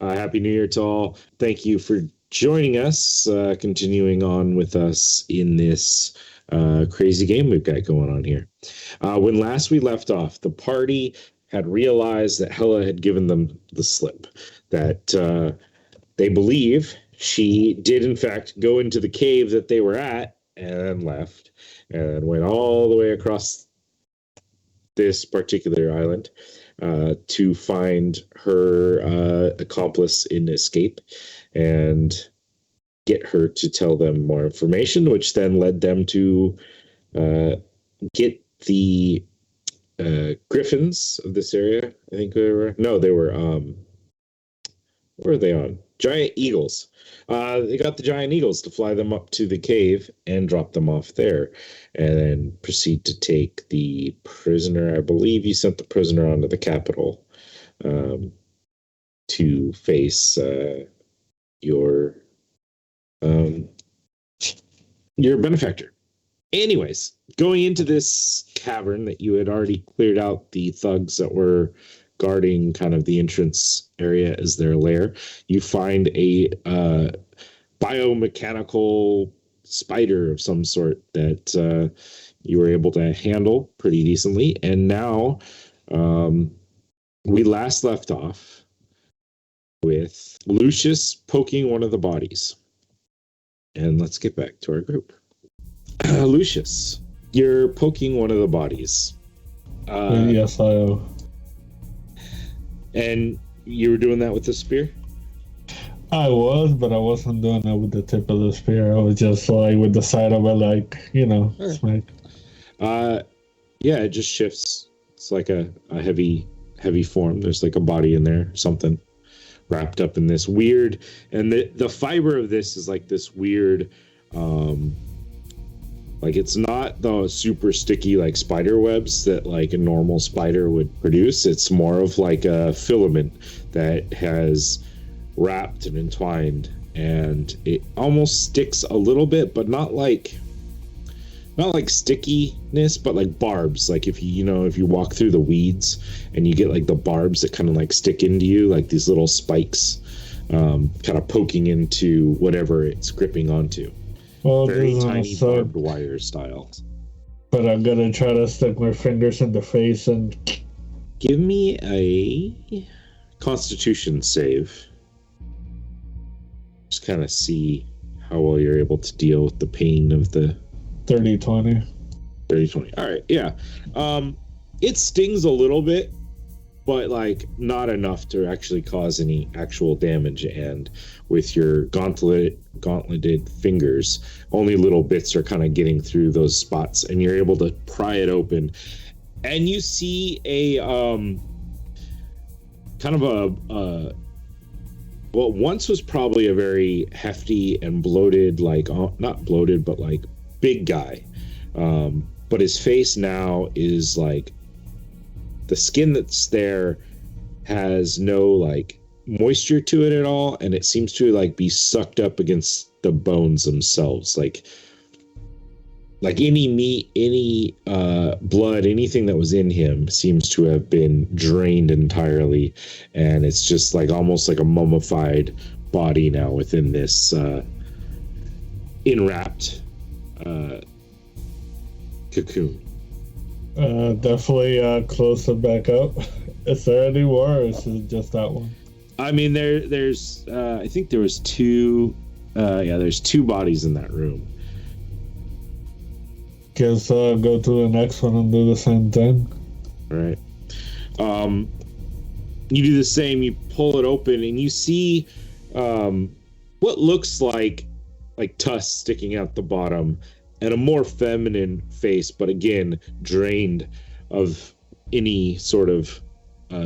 Happy New Year to all. Thank you for joining us, continuing on with us in this crazy game we've got going on here. When last we left off, the party had realized that Hella had given them the slip, that they believe she did, in fact, go into the cave that they were at and left and went all the way across this particular island to find her accomplice in escape and get her to tell them more information, which then led them to get the griffins of this area. I think they were where are they on? Giant eagles. They got the giant eagles to fly them up to the cave and drop them off there, and then proceed to take the prisoner. I believe you sent the prisoner onto the capital to face your benefactor. Anyways, going into this cavern that you had already cleared out the thugs that were guarding kind of the entrance area as their lair, you find a biomechanical spider of some sort that you were able to handle pretty decently. And now we last left off with Lucius poking one of the bodies. And let's get back to our group. Lucius, you're poking one of the bodies. Yes, I am. And you were doing that with the spear? I was, but I wasn't doing it with the tip of the spear. I was just like with the side of it, smack. Yeah, it just shifts. It's like a heavy form. There's like a body in there, something wrapped up in this weird, and the fiber of this is like this weird, like it's not the super sticky like spider webs that like a normal spider would produce. It's more of like a filament that has wrapped and entwined, and it almost sticks a little bit, but not like stickiness, but like barbs. Like if you walk through the weeds and you get like the barbs that kind of like stick into you, like these little spikes, kind of poking into whatever it's gripping onto. Well, very tiny barbed wire style. But I'm gonna try to stick my fingers in the face and give me a Constitution save. Just kind of see how well you're able to deal with the pain of the 30-20. 30-20. All right, yeah. It stings a little bit, but like not enough to actually cause any actual damage. And with your gauntleted fingers, only little bits are kind of getting through those spots, and you're able to pry it open. And you see a kind of a what once was probably a very hefty and bloated, like not bloated, but like big guy. But his face now is like the skin that's there has no like moisture to it at all, and it seems to like be sucked up against the bones themselves. Like any meat, any blood, anything that was in him seems to have been drained entirely, and it's just like almost like a mummified body now within this enwrapped cocoon. Definitely close it back up. Is there any more, or is it just that one? I mean, there's I think there was two. There's two bodies in that room. Guess go to the next one and do the same thing. All right. You do the same. You pull it open, and you see what looks like tusks sticking out the bottom, and a more feminine face, but again drained of any sort of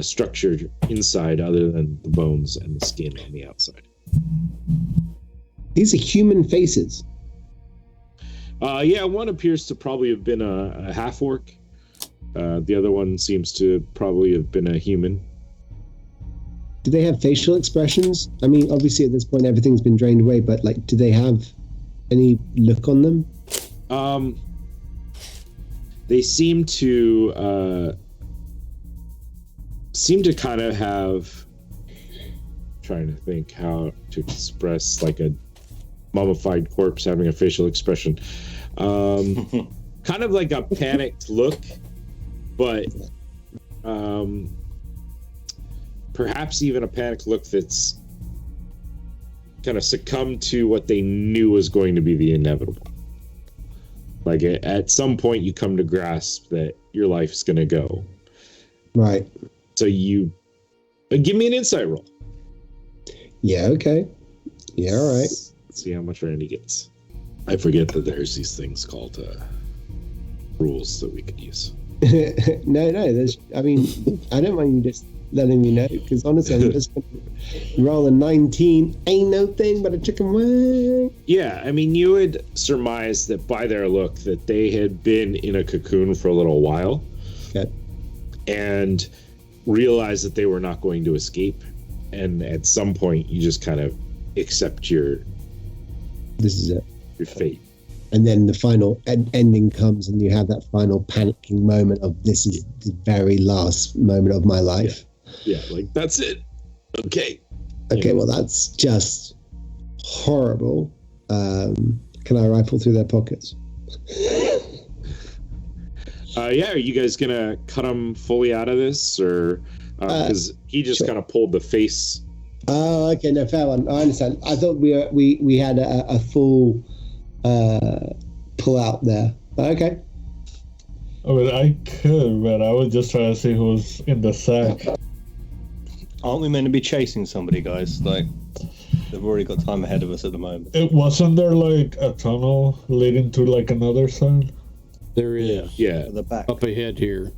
structure inside other than the bones and the skin on the outside. These are human faces. Yeah, one appears to probably have been a half-orc. The other one seems to probably have been a human. Do they have facial expressions? I mean, obviously at this point everything's been drained away, but like, do they have any look on them? They seem to kind of have trying to think how to express like a mummified corpse having a facial expression. Kind of like a panicked look, but perhaps even a panicked look that's kind of succumbed to what they knew was going to be the inevitable. Like at some point you come to grasp that your life's going to go. Right. So you give me an insight roll. Yeah, okay. Yeah, all right. Let's see how much Randy gets. I forget that there's these things called rules that we could use. No, there's, I mean, I don't mind you just letting me know, because honestly, I'm just going to roll a 19. Ain't no thing but a chicken wing. Yeah, I mean, you would surmise that by their look that they had been in a cocoon for a little while. Okay. And realize that they were not going to escape. And at some point, you just kind of accept This is it. your fate. And then the final ending comes, and you have that final panicking moment of, this is the very last moment of my life. Yeah, like, that's it. Okay. Okay, well, that's just horrible. Can I rifle through their pockets? Yeah, are you guys going to cut him fully out of this? Or because he just kind of pulled the face. Oh, okay, no, fair one. I understand. I thought we had a full pull out there. But okay. I mean, I could, but I was just trying to see who was in the sack. Aren't we meant to be chasing somebody, guys? Like, they've already got time ahead of us at the moment. It wasn't there like a tunnel leading to like another side? There is. Yeah. At the back. Up ahead here.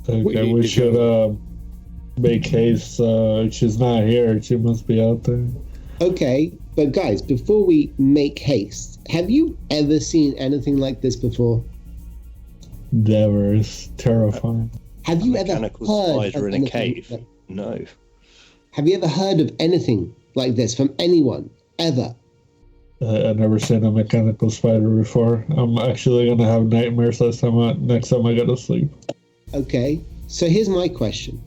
Okay, we should make haste. She's not here. She must be out there. Okay, but guys, before we make haste, have you ever seen anything like this before? Never. It's terrifying. Have you ever Mechanical heard spider of in a anything cave? like- No. Have you ever heard of anything like this from anyone ever? I've never seen a mechanical spider before. I'm actually gonna have nightmares next time I go to sleep. Okay, so here's my question.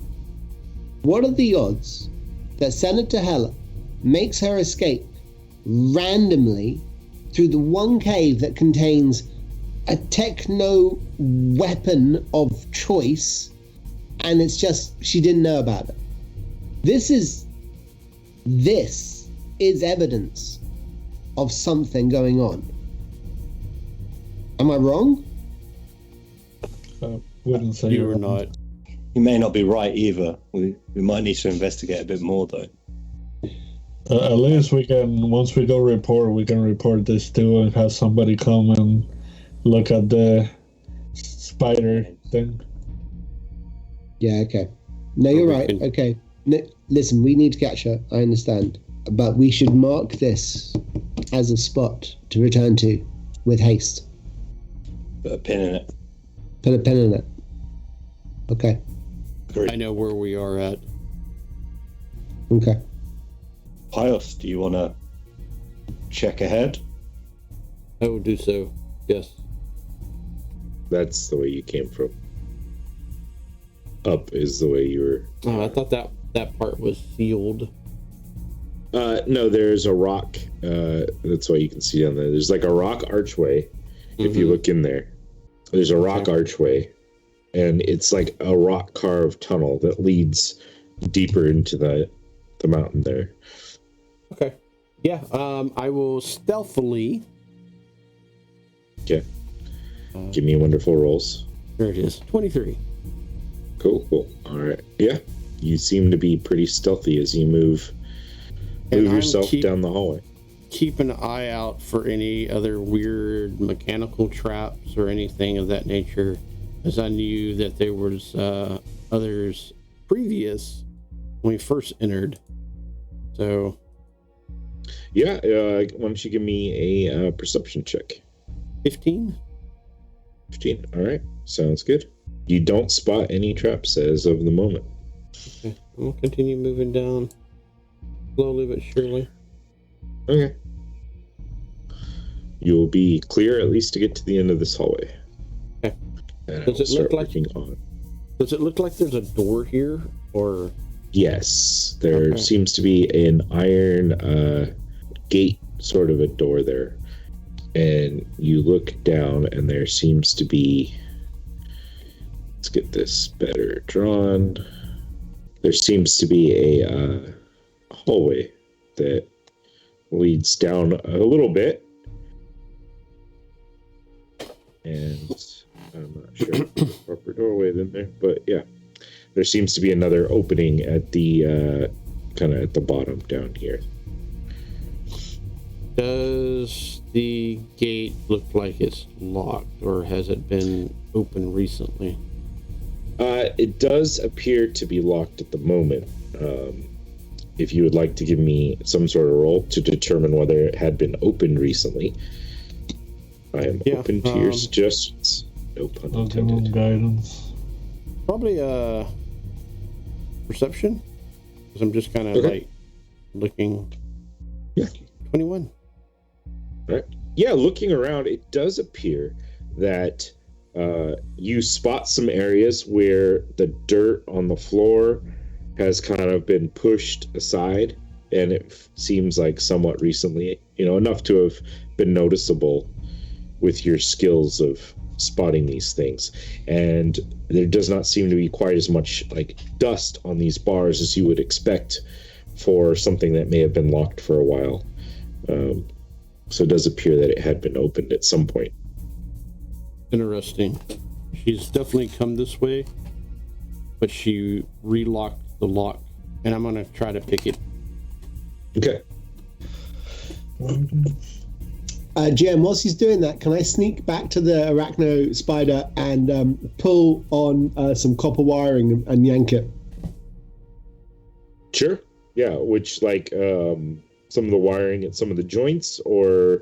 What are the odds that Senator Heller makes her escape randomly through the one cave that contains a techno weapon of choice, and it's just she didn't know about it? This is evidence of something going on. Am I wrong? Wouldn't say You were not. You may not be right either. We might need to investigate a bit more, though. At least we can, once we go report, we can report this too and have somebody come and look at the spider thing. Yeah, okay. No, you're right. Okay. No, listen, we need to catch her. I understand. But we should mark this as a spot to return to with haste. Put a pin in it. Put a pin in it. Okay. I know where we are at. Okay. Pios, do you want to check ahead? I will do so. Yes. That's the way you came from. Up is the way you were. Oh, I thought that part was sealed. No, there's a rock. That's why you can see down there. There's like a rock archway. If you look in there, there's a rock archway, and it's like a rock carved tunnel that leads deeper into the mountain there. Okay. Yeah. I will stealthily. Okay. Give me wonderful rolls. There it is. 23. Cool. All right. Yeah. You seem to be pretty stealthy as you move yourself down the hallway. Keep an eye out for any other weird mechanical traps or anything of that nature, as I knew that there was others previous when we first entered. So yeah, why don't you give me a perception check? 15. 15. All right, sounds good. You don't spot any traps as of the moment. Okay. I'm gonna continue moving down slowly but surely. Okay. You'll be clear at least to get to the end of this hallway. Okay. And Does it look like working on? Does it look like there's a door here, or Yes, there Okay. seems to be an iron gate, sort of a door there. And you look down, and there seems to be... Let's get this better drawn. There seems to be a hallway that leads down a little bit. And I'm not sure if there's a proper doorway in there, but yeah. There seems to be another opening at the kind of at the bottom down here. Does the gate look like it's locked, or has it been open recently? It does appear to be locked at the moment. If you would like to give me some sort of roll to determine whether it had been opened recently, I am open to your suggestions. No pun I'll give them intended. guidance. Probably perception, because I'm just kind of like looking. Yeah. 21. All right. Yeah, looking around, it does appear that you spot some areas where the dirt on the floor has kind of been pushed aside, and it seems like somewhat recently, enough to have been noticeable with your skills of spotting these things. And there does not seem to be quite as much like dust on these bars as you would expect for something that may have been locked for a while. So it does appear that it had been opened at some point. Interesting. She's definitely come this way, but she relocked the lock, and I'm going to try to pick it. Okay. GM, whilst he's doing that, can I sneak back to the arachno spider and pull on some copper wiring and yank it? Sure. Yeah, which some of the wiring at some of the joints, or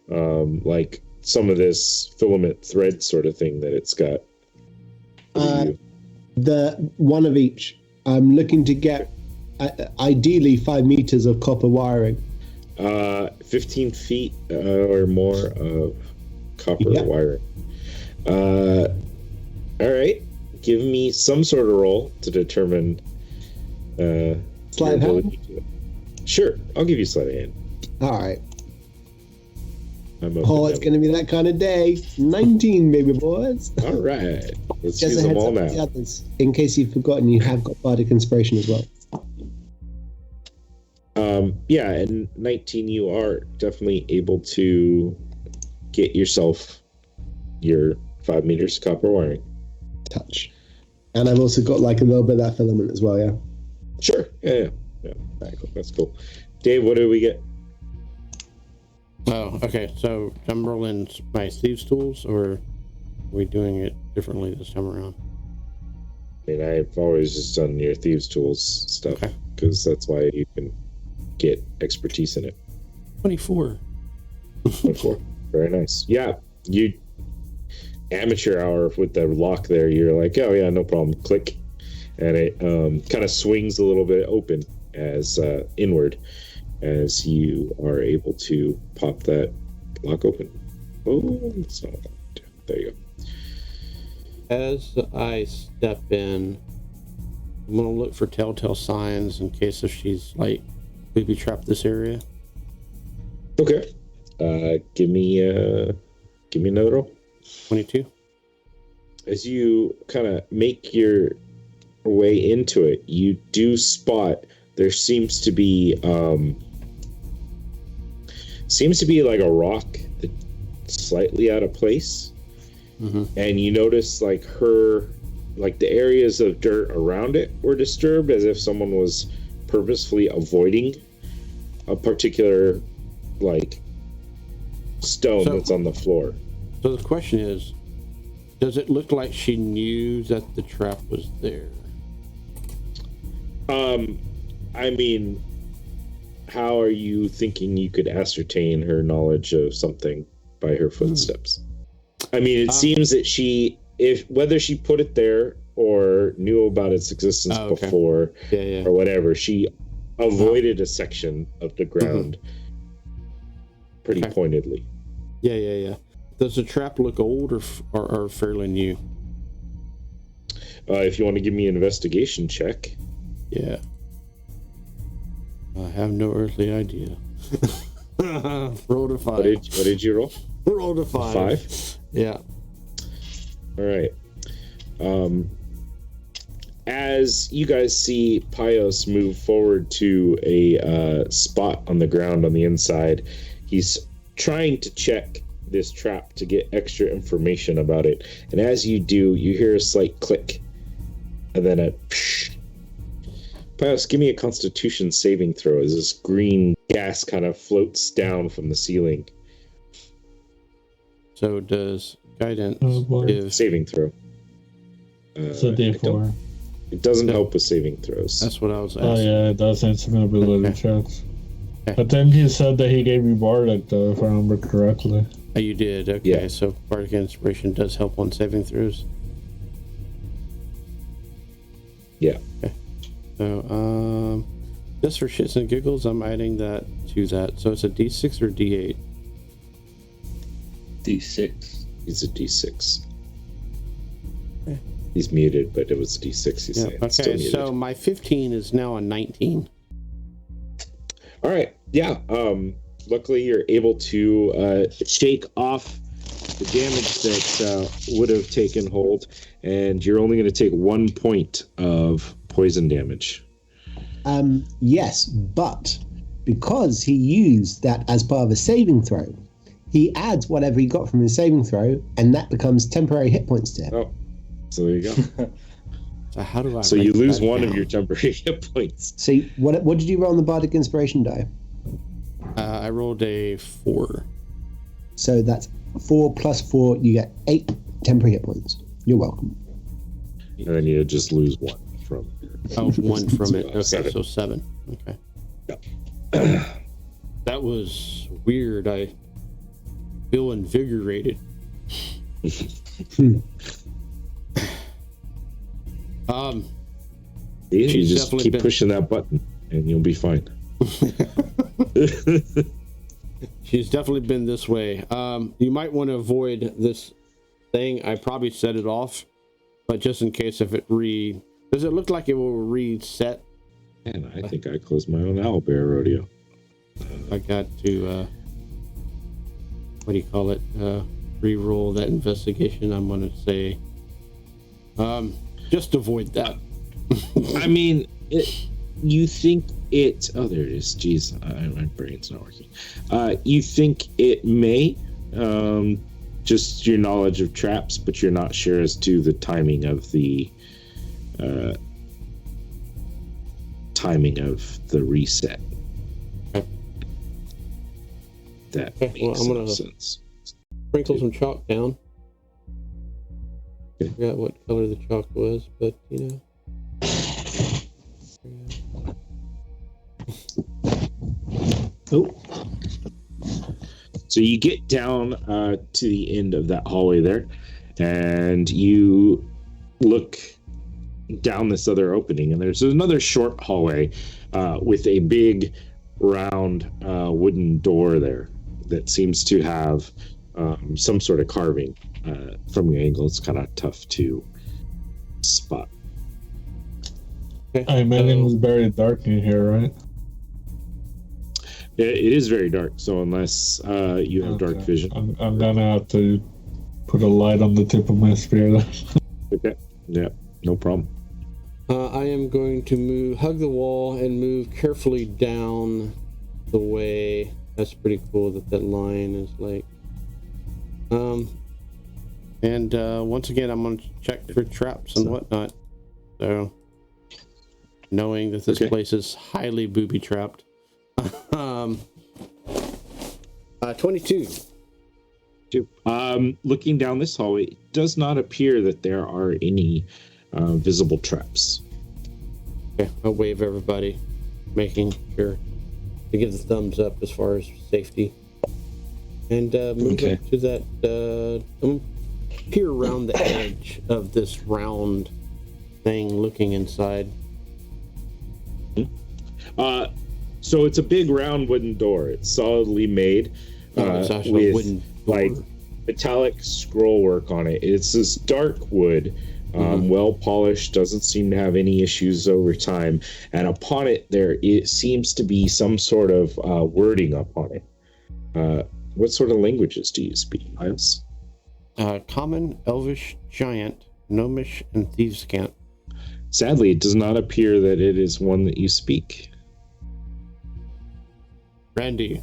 like some of this filament thread sort of thing that it's got? The one of each. I'm looking to get ideally 5 meters of copper wiring. 15 feet or more of copper wiring. All right. Give me some sort of roll to determine Sleight of hand? Sure, I'll give you sleight of hand. All right. I'm it's going to be that kind of day. 19, baby boys. All right. Let's Just use a them heads all up to now. the others. In case you've forgotten, you have got Bardic Inspiration as well. Yeah, and 19, you are definitely able to get yourself your 5 meters of copper wiring. Touch. And I've also got like a little bit of that filament as well, yeah? Sure. Yeah. That's cool. Dave, what did we get? Oh, okay. So I'm rolling my thieves' tools, or are we doing it differently this time around? I mean, I've always just done your thieves' tools stuff, because that's why you can get expertise in it. 24. 24. Very nice. Yeah, you amateur hour with the lock there. You're like, oh yeah, no problem. Click, and it kind of swings a little bit open as inward as you are able to pop that lock open. Oh, it's not locked. There you go. As I step in, I'm gonna look for telltale signs in case if she's like booby trapped this area. Okay. Give me another roll. 22. As you kind of make your way into it, you do spot there seems to be like a rock that's slightly out of place. Mm-hmm. And you notice like the areas of dirt around it were disturbed, as if someone was purposefully avoiding a particular like stone that's on the floor. So the question is, does it look like she knew that the trap was there? I mean, how are you thinking you could ascertain her knowledge of something by her footsteps? I mean, it seems that whether she put it there or knew about its existence before or whatever, she avoided a section of the ground pretty pointedly. Yeah. Does the trap look old or fairly new? If you want to give me an investigation check. Yeah. I have no earthly idea. Rolled a 5. What did you roll? Rolled a 5. 5? Yeah. All right. As you guys see Pios move forward to a spot on the ground on the inside, he's trying to check this trap to get extra information about it. And as you do, you hear a slight click, and then a psh. Pios, give me a Constitution saving throw as this green gas kind of floats down from the ceiling. So does guidance give... Saving throw. It's a D4. It doesn't help with saving throws. That's what I was asking. Oh yeah, it does intimidability Okay. checks. Okay. I think he said that he gave you Bardic though, if I remember correctly. Oh, you did? Okay, Yeah. so Bardic Inspiration does help on saving throws. Yeah. Okay. So, just for shits and giggles, I'm adding that to that. So it's a D6 or D8? D6. He's a D6. Okay. He's muted, but it was a D6. He's saying it's still Okay, muted. so my 15 is now a 19. All right. Yeah. Luckily, you're able to shake off the damage that would have taken hold, and you're only going to take 1 point of poison damage. Yes, but because he used that as part of a saving throw, he adds whatever he got from his saving throw, and that becomes temporary hit points to him. Oh, so there you go. So how do I... So you write lose that one of down? your temporary hit points. So what did you roll on the Bardic Inspiration die? I rolled a 4. So that's 4 plus 4, you get 8 temporary hit points. You're welcome. And then you just lose 1 from. Oh, 1 from it. Okay, 7. so 7. Okay. Yep. That was weird. I feel invigorated. You She's just definitely keep been- pushing that button, and you'll be fine. She's definitely been this way. You might want to avoid this thing. I probably set it off, but just in case if it does it look like it will reset? And I think I closed my own owlbear rodeo. I got to what do you call it? Re-roll that investigation. I'm gonna say just avoid that. I mean, you think it... Oh, there it is. Jeez, my brain's not working. You think it may, just your knowledge of traps, but you're not sure as to the timing of the reset. Okay. That Okay, makes well, I'm some gonna- sense. Sprinkle some chalk down. Okay. Forgot what color the chalk was, but you know. Oh, So you get down to the end of that hallway there, and you look down this other opening, and there's another short hallway with a big round wooden door there that seems to have some sort of carving. From your angle, it's kind of tough to spot. I imagine it's very dark in here, right? It is very dark, so unless you have dark Okay. vision. I'm gonna have to put a light on the tip of my spear. Okay. Yeah, no problem. I am going to hug the wall and move carefully down the way. That's pretty cool that line is like. And once again, I'm going to check for traps and whatnot. So, knowing that this Okay. place is highly booby trapped. 22. Looking down this hallway, it does not appear that there are any visible traps. Okay, I'll wave everybody, making sure to give the thumbs up as far as safety. And move Okay. up to that, peer around the edge of this round thing, looking inside. So it's a big round wooden door. It's solidly made It's actually a with wooden door. like metallic scroll work on it. It's this dark wood, Well polished, doesn't seem to have any issues over time. And upon it, it seems to be some sort of wording upon it. What sort of languages do you speak, Miles? Common, Elvish, Giant, Gnomish, and Thieves' Cant. Sadly, it does not appear that it is one that you speak. Randy,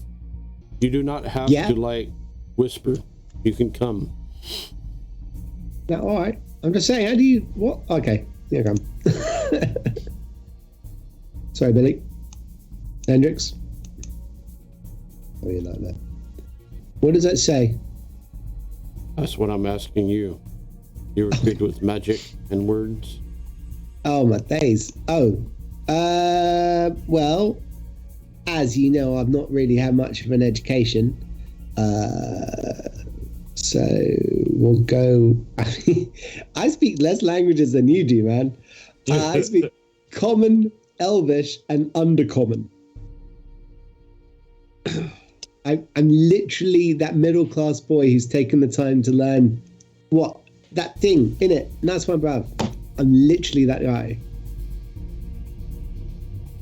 you do not have to whisper. You can come. No, all right. I'm just saying, how do you... What? Okay, here I come. Sorry, Billy. Hendrix. Oh, you like that. What does that say? That's what I'm asking you. You were good with magic and words? Oh, my days. Oh. Well, as you know, I've not really had much of an education. So we'll go... I speak less languages than you do, man. I speak Common, Elvish, and Undercommon. I'm literally that middle-class boy who's taken the time to learn that thing in it. And that's my bruv. I'm literally that guy.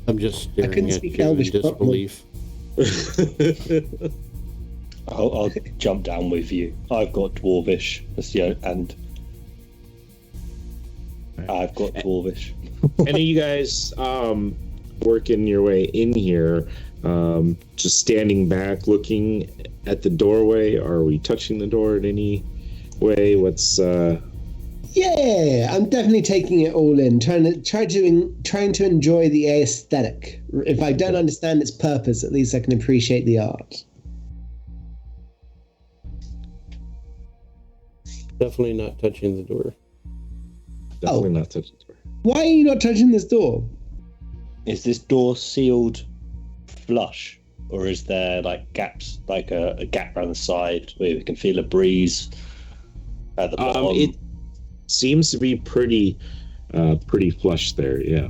I'm just staring at you in disbelief. I'll jump down with you. I've got Dwarvish, and I've got Dwarvish. Any of you guys working your way in here, just standing back, looking at the doorway? Are we touching the door in any way? What's Yeah, I'm definitely taking it all in, trying to enjoy the aesthetic. If I don't understand its purpose, at least I can appreciate the art. Definitely not touching the door. Definitely not touching the door. Why are you not touching this door? Is this door sealed flush, or is there gaps, like a gap around the side where we can feel a breeze at the bottom? It seems to be pretty flush there, yeah.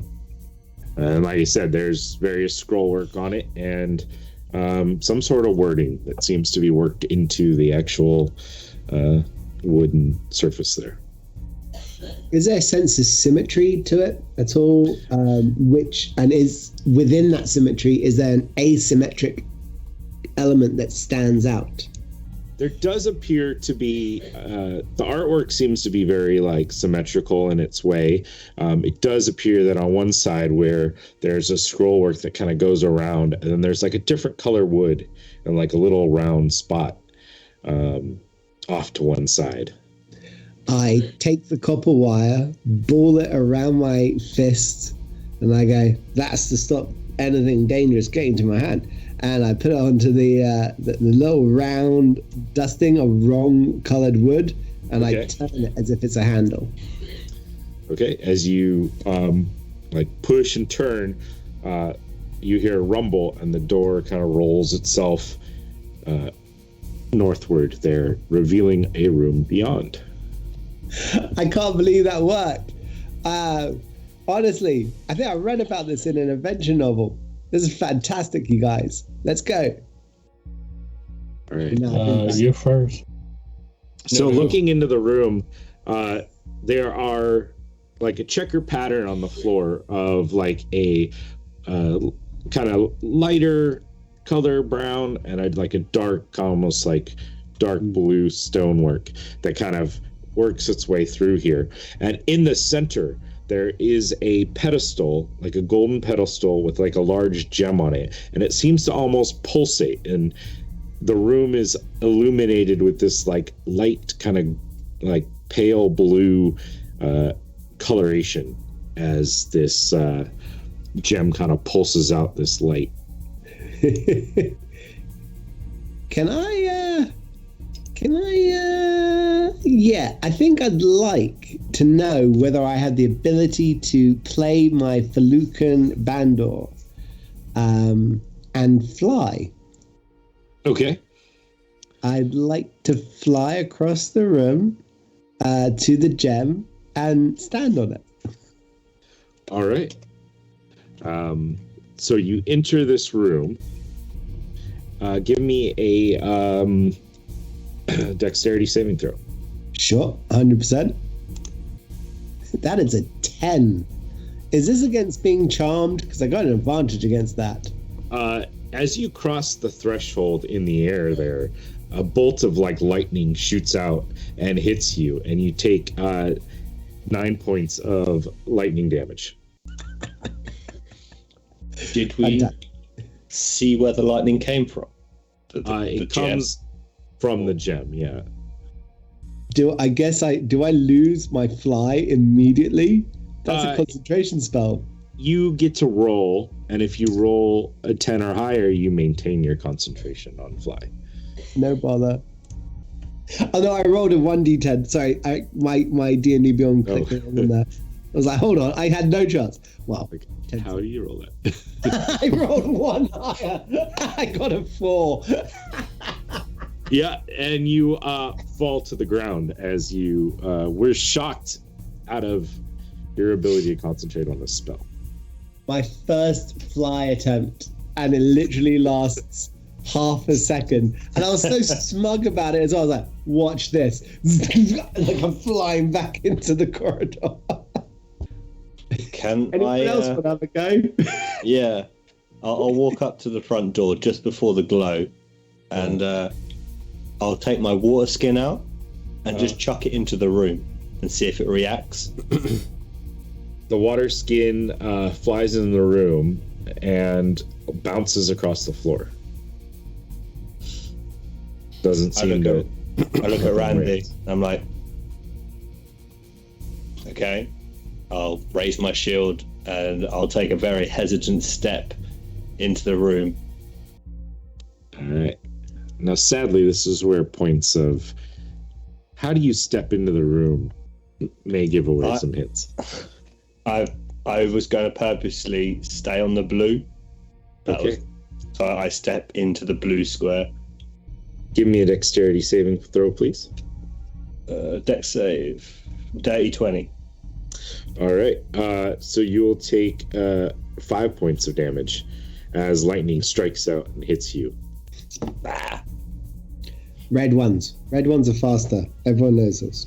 And like I said, there's various scroll work on it and some sort of wording that seems to be worked into the actual wooden surface there. Is there a sense of symmetry to it at all? Is within that symmetry, is there an asymmetric element that stands out? There does appear to be, the artwork seems to be very symmetrical in its way. It does appear that on one side where there's a scroll work that kind of goes around, and then there's a different color wood and a little round spot off to one side. I take the copper wire, ball it around my fist, and I go, that's to stop anything dangerous getting to my hand. And I put it onto the little round dusting of wrong colored wood, and I turn it as if it's a handle. Okay, as you push and turn, you hear a rumble, and the door kind of rolls itself northward there, revealing a room beyond. I can't believe that worked. Honestly, I think I read about this in an adventure novel. This is fantastic, you guys. Let's go. All right. You first. So looking into the room, there are a checker pattern on the floor of a kind of lighter color brown and a dark, almost dark blue stonework that kind of works its way through here. And in the center, there is a pedestal, a golden pedestal with a large gem on it. And it seems to almost pulsate. And the room is illuminated with this light kind of pale blue coloration as this gem kind of pulses out this light. Yeah, I think I'd like to know whether I have the ability to play my Felucan Bandor and fly. Okay. I'd like to fly across the room to the gem and stand on it. All right. So you enter this room. Give me a dexterity saving throw. Sure, 100%. That is a 10. Is this against being charmed? Because I got an advantage against that. As you cross the threshold in the air there, a bolt of like lightning shoots out and hits you, and you take 9 points of lightning damage. Did we see where the lightning came from? It comes from the gem, yeah. Do I lose my fly immediately? That's a concentration spell. You get to roll, and if you roll a 10 or higher, you maintain your concentration on fly. No bother. Oh no, I rolled a 1d10. Sorry, my D&D Beyond clicked on that. I was like, hold on, I had no chance. Wow. Okay. How do you roll that? I rolled 1 higher. I got a 4. Yeah, and you fall to the ground as you were shocked out of your ability to concentrate on this spell. My first fly attempt, and it literally lasts half a second. And I was so smug about it as well. I was like, watch this. Like I'm flying back into the corridor. Can Anyone I else want to have a go? Yeah, I'll walk up to the front door just before the glow, and I'll take my water skin out and just chuck it into the room and see if it reacts. The water skin flies in the room and bounces across the floor. Doesn't seem to. I look at Randy. I'm like, okay. I'll raise my shield and I'll take a very hesitant step into the room. All right. Now, sadly, this is where points of how do you step into the room may give away some hints. I was going to purposely stay on the blue. So I step into the blue square. Give me a dexterity saving throw, please. Dex save. Dirty 20. All right. So you will take 5 points of damage as lightning strikes out and hits you. Ah. Red ones. Red ones are faster. Everyone knows this.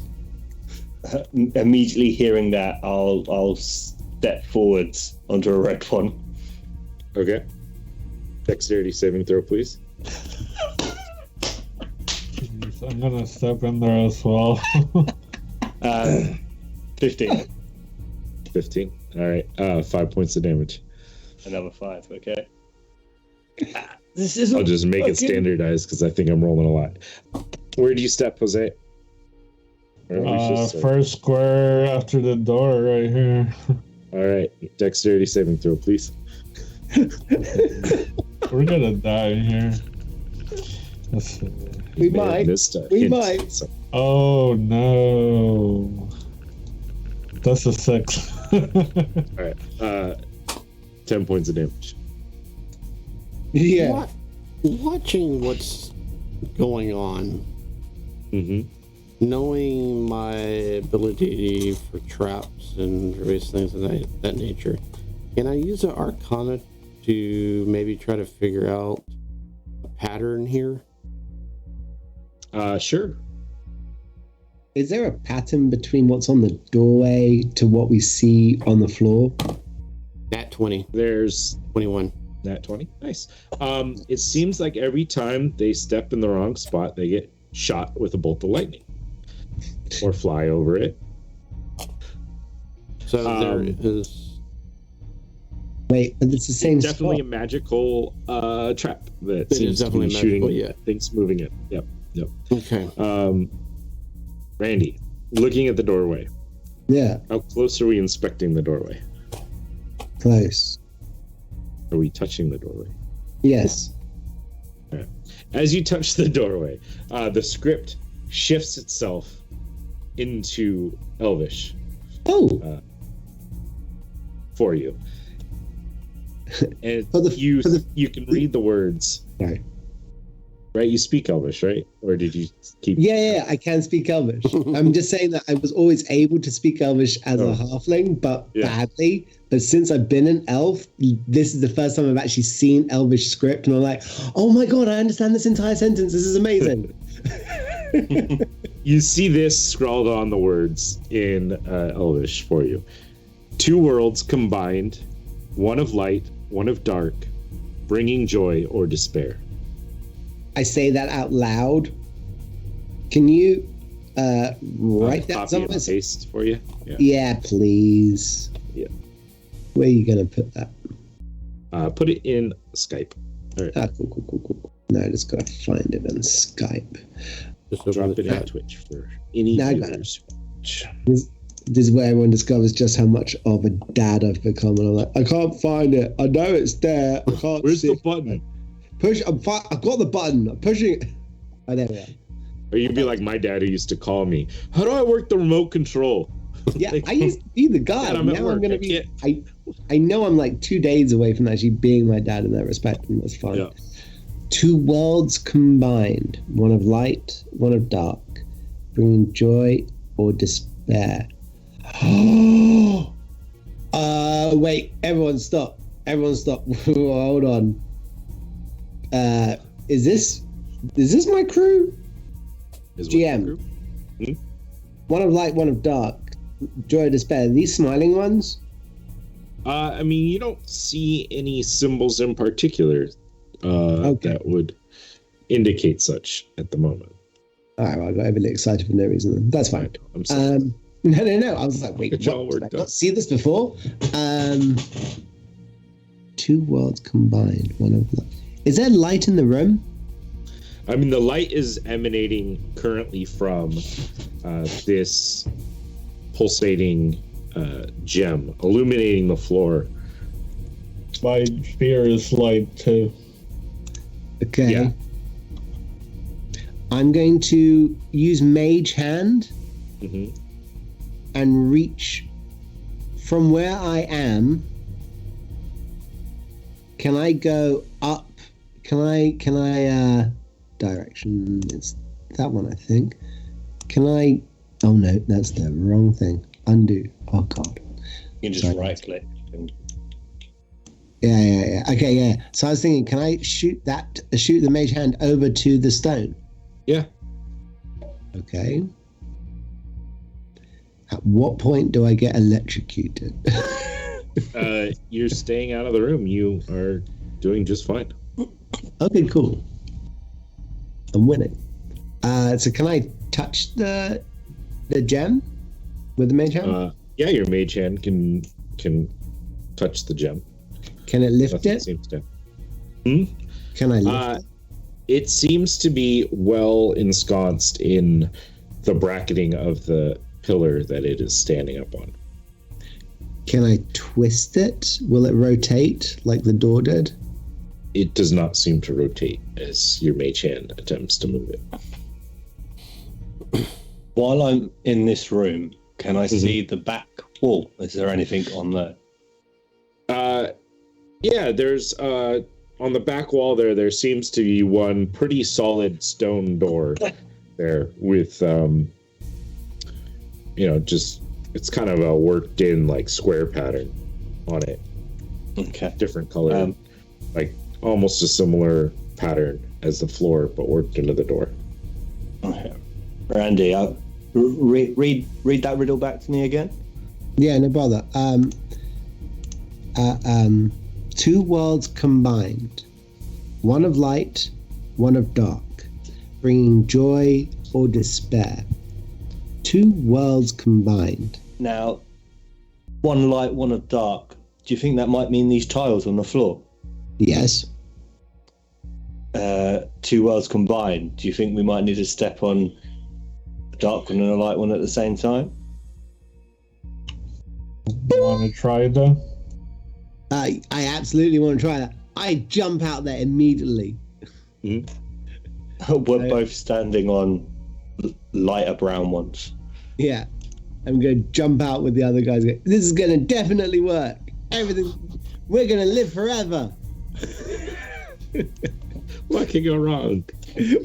Immediately hearing that, I'll step forwards onto a red one. Okay. Dexterity saving throw, please. Jeez, I'm gonna step in there as well. 15. 15. All right. 5 points of damage. Another 5. Okay. This isn't. I'll just make it standardized because I think I'm rolling a lot. Where do you step, Jose? First square after the door, right here. All right. Dexterity saving throw, please. We're gonna die here. We might. We might. So. Oh no. That's a 6. All right. 10 points of damage. Yeah. Watching what's going on, knowing my ability for traps and various things of that nature, can I use an Arcana to maybe try to figure out a pattern here? Sure. Is there a pattern between what's on the doorway to what we see on the floor? Nat 20. There's 21. Nat 20. Nice. It seems like every time they step in the wrong spot, they get shot with a bolt of lightning or fly over it. So there is. Wait, but it's the same Definitely spot. a magical trap that It seems is to be definitely shooting magical, yeah. things moving in. Yep. Okay. Randy, looking at the doorway. Yeah, How close are we inspecting the doorway? close. Are we touching the doorway? Yes. As you touch the doorway, the script shifts itself into Elvish Oh, for you. And For the- you can read the words. Right. Right? You speak Elvish, right? Or did you keep... Yeah, I can speak Elvish. I'm just saying that I was always able to speak Elvish as a halfling, but badly. But since I've been an elf, this is the first time I've actually seen Elvish script, and I'm like, oh my god, I understand this entire sentence. This is amazing. You see this scrawled on the words in Elvish for you. 2 worlds combined, one of light, one of dark, bringing joy or despair. I say that out loud. Can you write that copy somewhere? and paste for you? Yeah, please. Yeah. Where are you going to put that? Put it in Skype. All right. Cool. No, I just got to find it on Skype. Just Drop over it the in chat. Twitch for any No, I got viewers. This is where everyone discovers just how much of a dad I've become. And I'm like, I can't find it. I know it's there. I can't Where's see the it. button? I've got the button. I'm pushing it. Oh, there we are. Or you'd be like my dad who used to call me. How do I work the remote control? Yeah, Like, I used to be the guy. Dad, I'm at now work. I'm gonna I be. can't- I know I'm like 2 days away from actually being my dad in that respect, and that's fine. Yeah. 2 worlds combined, one of light, one of dark, bringing joy or despair. Wait, everyone stop. Hold on. Is this my crew? Is GM. what the group- One of light, one of dark, joy or despair. These smiling ones? I mean, you don't see any symbols in particular that would indicate such at the moment. All right, well, I got overly excited for no reason. Then. That's fine. I'm sorry. No. I was like, wait, Get y'all what? Did I worked not up. see this before? 2 worlds combined. One of light. Is there light in the room? I mean, the light is emanating currently from this pulsating gem, illuminating the floor. My spear is light too. Okay. Yeah. I'm going to use Mage Hand Hmm. and reach from where I am. Can I go up? Can I direction? It's that one, I think. Can I? Oh no, that's the wrong thing. Undo. Oh god. You can just Sorry. right click. And Yeah. Okay, yeah. So I was thinking, can I shoot the Mage Hand over to the stone? Yeah. Okay. At what point do I get electrocuted? You're staying out of the room. You are doing just fine. Okay, cool. I'm winning. So can I touch the gem with the Mage Hand? Yeah, your mage hand can touch the gem. Can it lift Nothing it? seems to. Can I lift it? It seems to be well ensconced in the bracketing of the pillar that it is standing up on. Can I twist it? Will it rotate like the door did? It does not seem to rotate as your mage hand attempts to move it. while I'm in this room, can I see the back wall? Is there anything on there? Yeah, there's on the back wall there seems to be one pretty solid stone door there with just it's kind of a worked in like square pattern on it. Okay. Different color. Like almost a similar pattern as the floor, but worked into the door. Okay. Randy, read that riddle back to me again. Yeah, no bother. 2 worlds combined, one of light, one of dark, bringing joy or despair. 2 worlds combined. Now, one light, one of dark. Do you think that might mean these tiles on the floor? Yes. 2 worlds combined. Do you think we might need to step on a dark one and a light one at the same time? You want to try it though? I absolutely want to try that. I jump out there immediately. We're both standing on lighter brown ones. Yeah. I'm going to jump out with the other guys. This is going to definitely work. We're going to live forever. What can go wrong?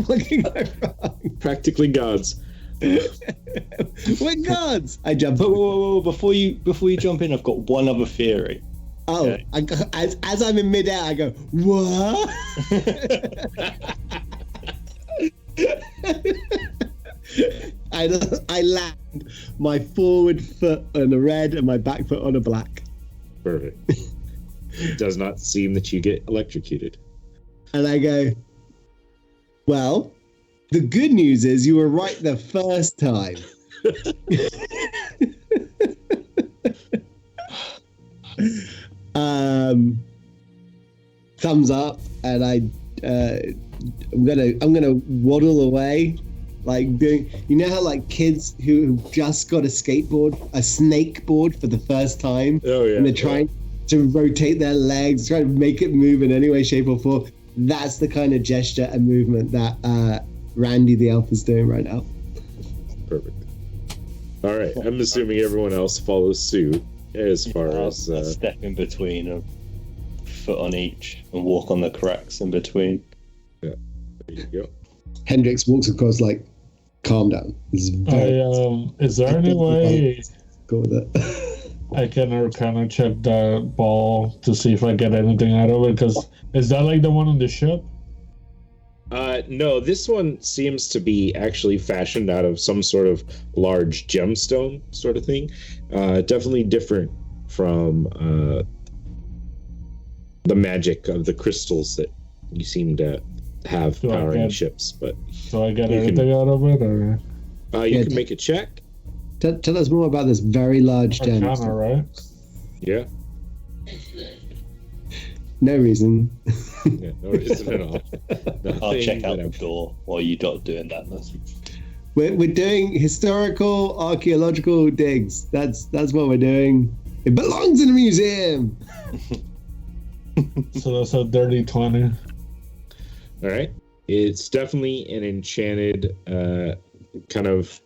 What can go wrong? Practically gods. We're gods. I jump. Whoa. Before you jump in, I've got one other theory. Oh, Okay. as I'm in midair, I go, what? I land my forward foot on a red and my back foot on a black. Perfect. It does not seem that you get electrocuted. And I go, well, the good news is you were right the first time. Thumbs up, and I'm gonna waddle away, like doing. You know how like kids who just got a snake board for the first time, Oh yeah, and they're trying to rotate their legs, trying to make it move in any way, shape, or form. That's the kind of gesture and movement that Randy the elf is doing right now. Perfect. All right, I'm assuming everyone else follows suit as far as I'll step in between, a foot on each, and walk on the cracks in between. Yeah, there you go. Hendrix walks across like, calm down. Is there any way go with it? I can Arcana check that ball to see if I get anything out of it? Because is that like the one on the ship? No, this one seems to be actually fashioned out of some sort of large gemstone sort of thing. Definitely different from the magic of the crystals that you seem to have powering ships. But do I get anything out of it, or you can make a check. Tell us more about this very large gem. Arcana, right? Yeah. No reason. Yeah, no reason at all. I'll check out the door while you're not doing that. We're doing historical archaeological digs. That's what we're doing. It belongs in a museum. So that's a dirty 20. All right. It's definitely an enchanted kind of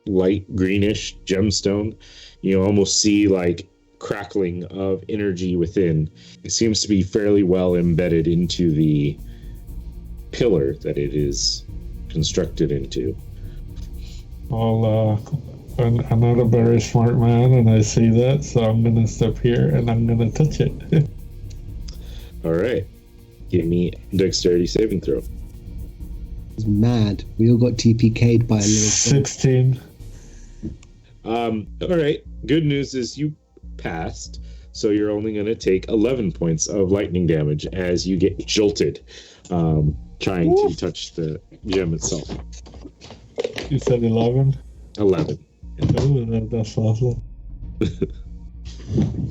light greenish gemstone. You almost see like crackling of energy within. It seems to be fairly well embedded into the pillar that it is constructed into. Well, I'm not a very smart man, and I see that, so I'm gonna step here and I'm gonna touch it. All right. Give me dexterity saving throw. It's mad. We all got TPK'd by a little 16. All right. Good news is you passed, so you're only going to take 11 points of lightning damage as you get jolted trying to touch the gem itself. You said 11? 11. Oh, that's awesome.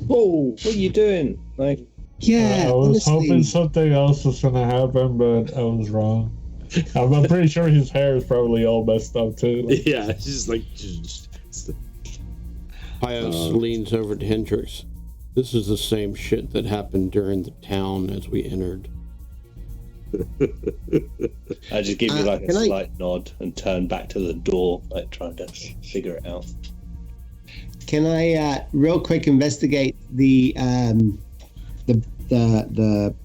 Oh, what are you doing? Like, Yeah, I was honestly, hoping something else was gonna happen, but I was wrong. I'm pretty sure his hair is probably all messed up too. Like, Yeah, it's just like... Pius leans over to Hendrix. This is the same shit that happened during the town as we entered. I just give you like a slight nod and turn back to the door, like trying to figure it out. can I real quick investigate the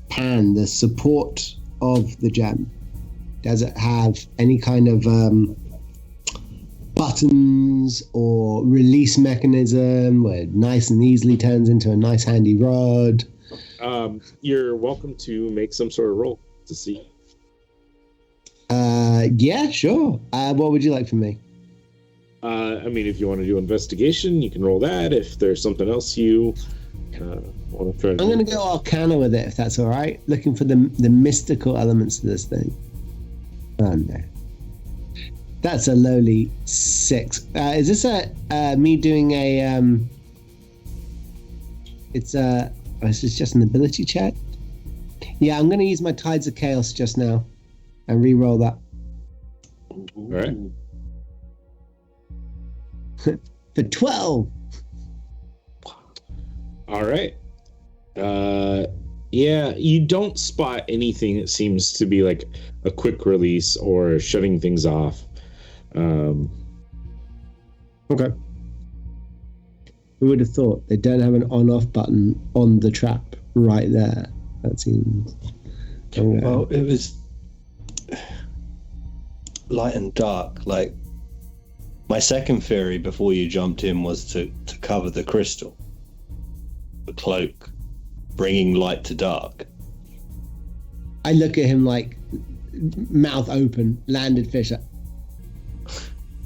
pan, the support of the gem? Does it have any kind of buttons or release mechanism where it nice and easily turns into a nice handy rod? You're welcome to make some sort of roll to see. Yeah, sure. What would you like from me? I mean, if you want to do investigation, you can roll that. If there's something else you want to try to I'm going to go Arcana with it, if that's all right. Looking for the mystical elements to this thing. Oh, no. That's a lowly 6. Is this me doing a... It's just an ability check? Yeah, I'm going to use my Tides of Chaos just now and re-roll that. All right. For 12. All right. Yeah, you don't spot anything that seems to be like a quick release or shutting things off. Okay. Who would have thought they don't have an on-off button on the trap right there? That seems... Well, it was light and dark. Like, my second theory before you jumped in was to cover the crystal, the cloak, bringing light to dark. I look at him like mouth open, landed fish.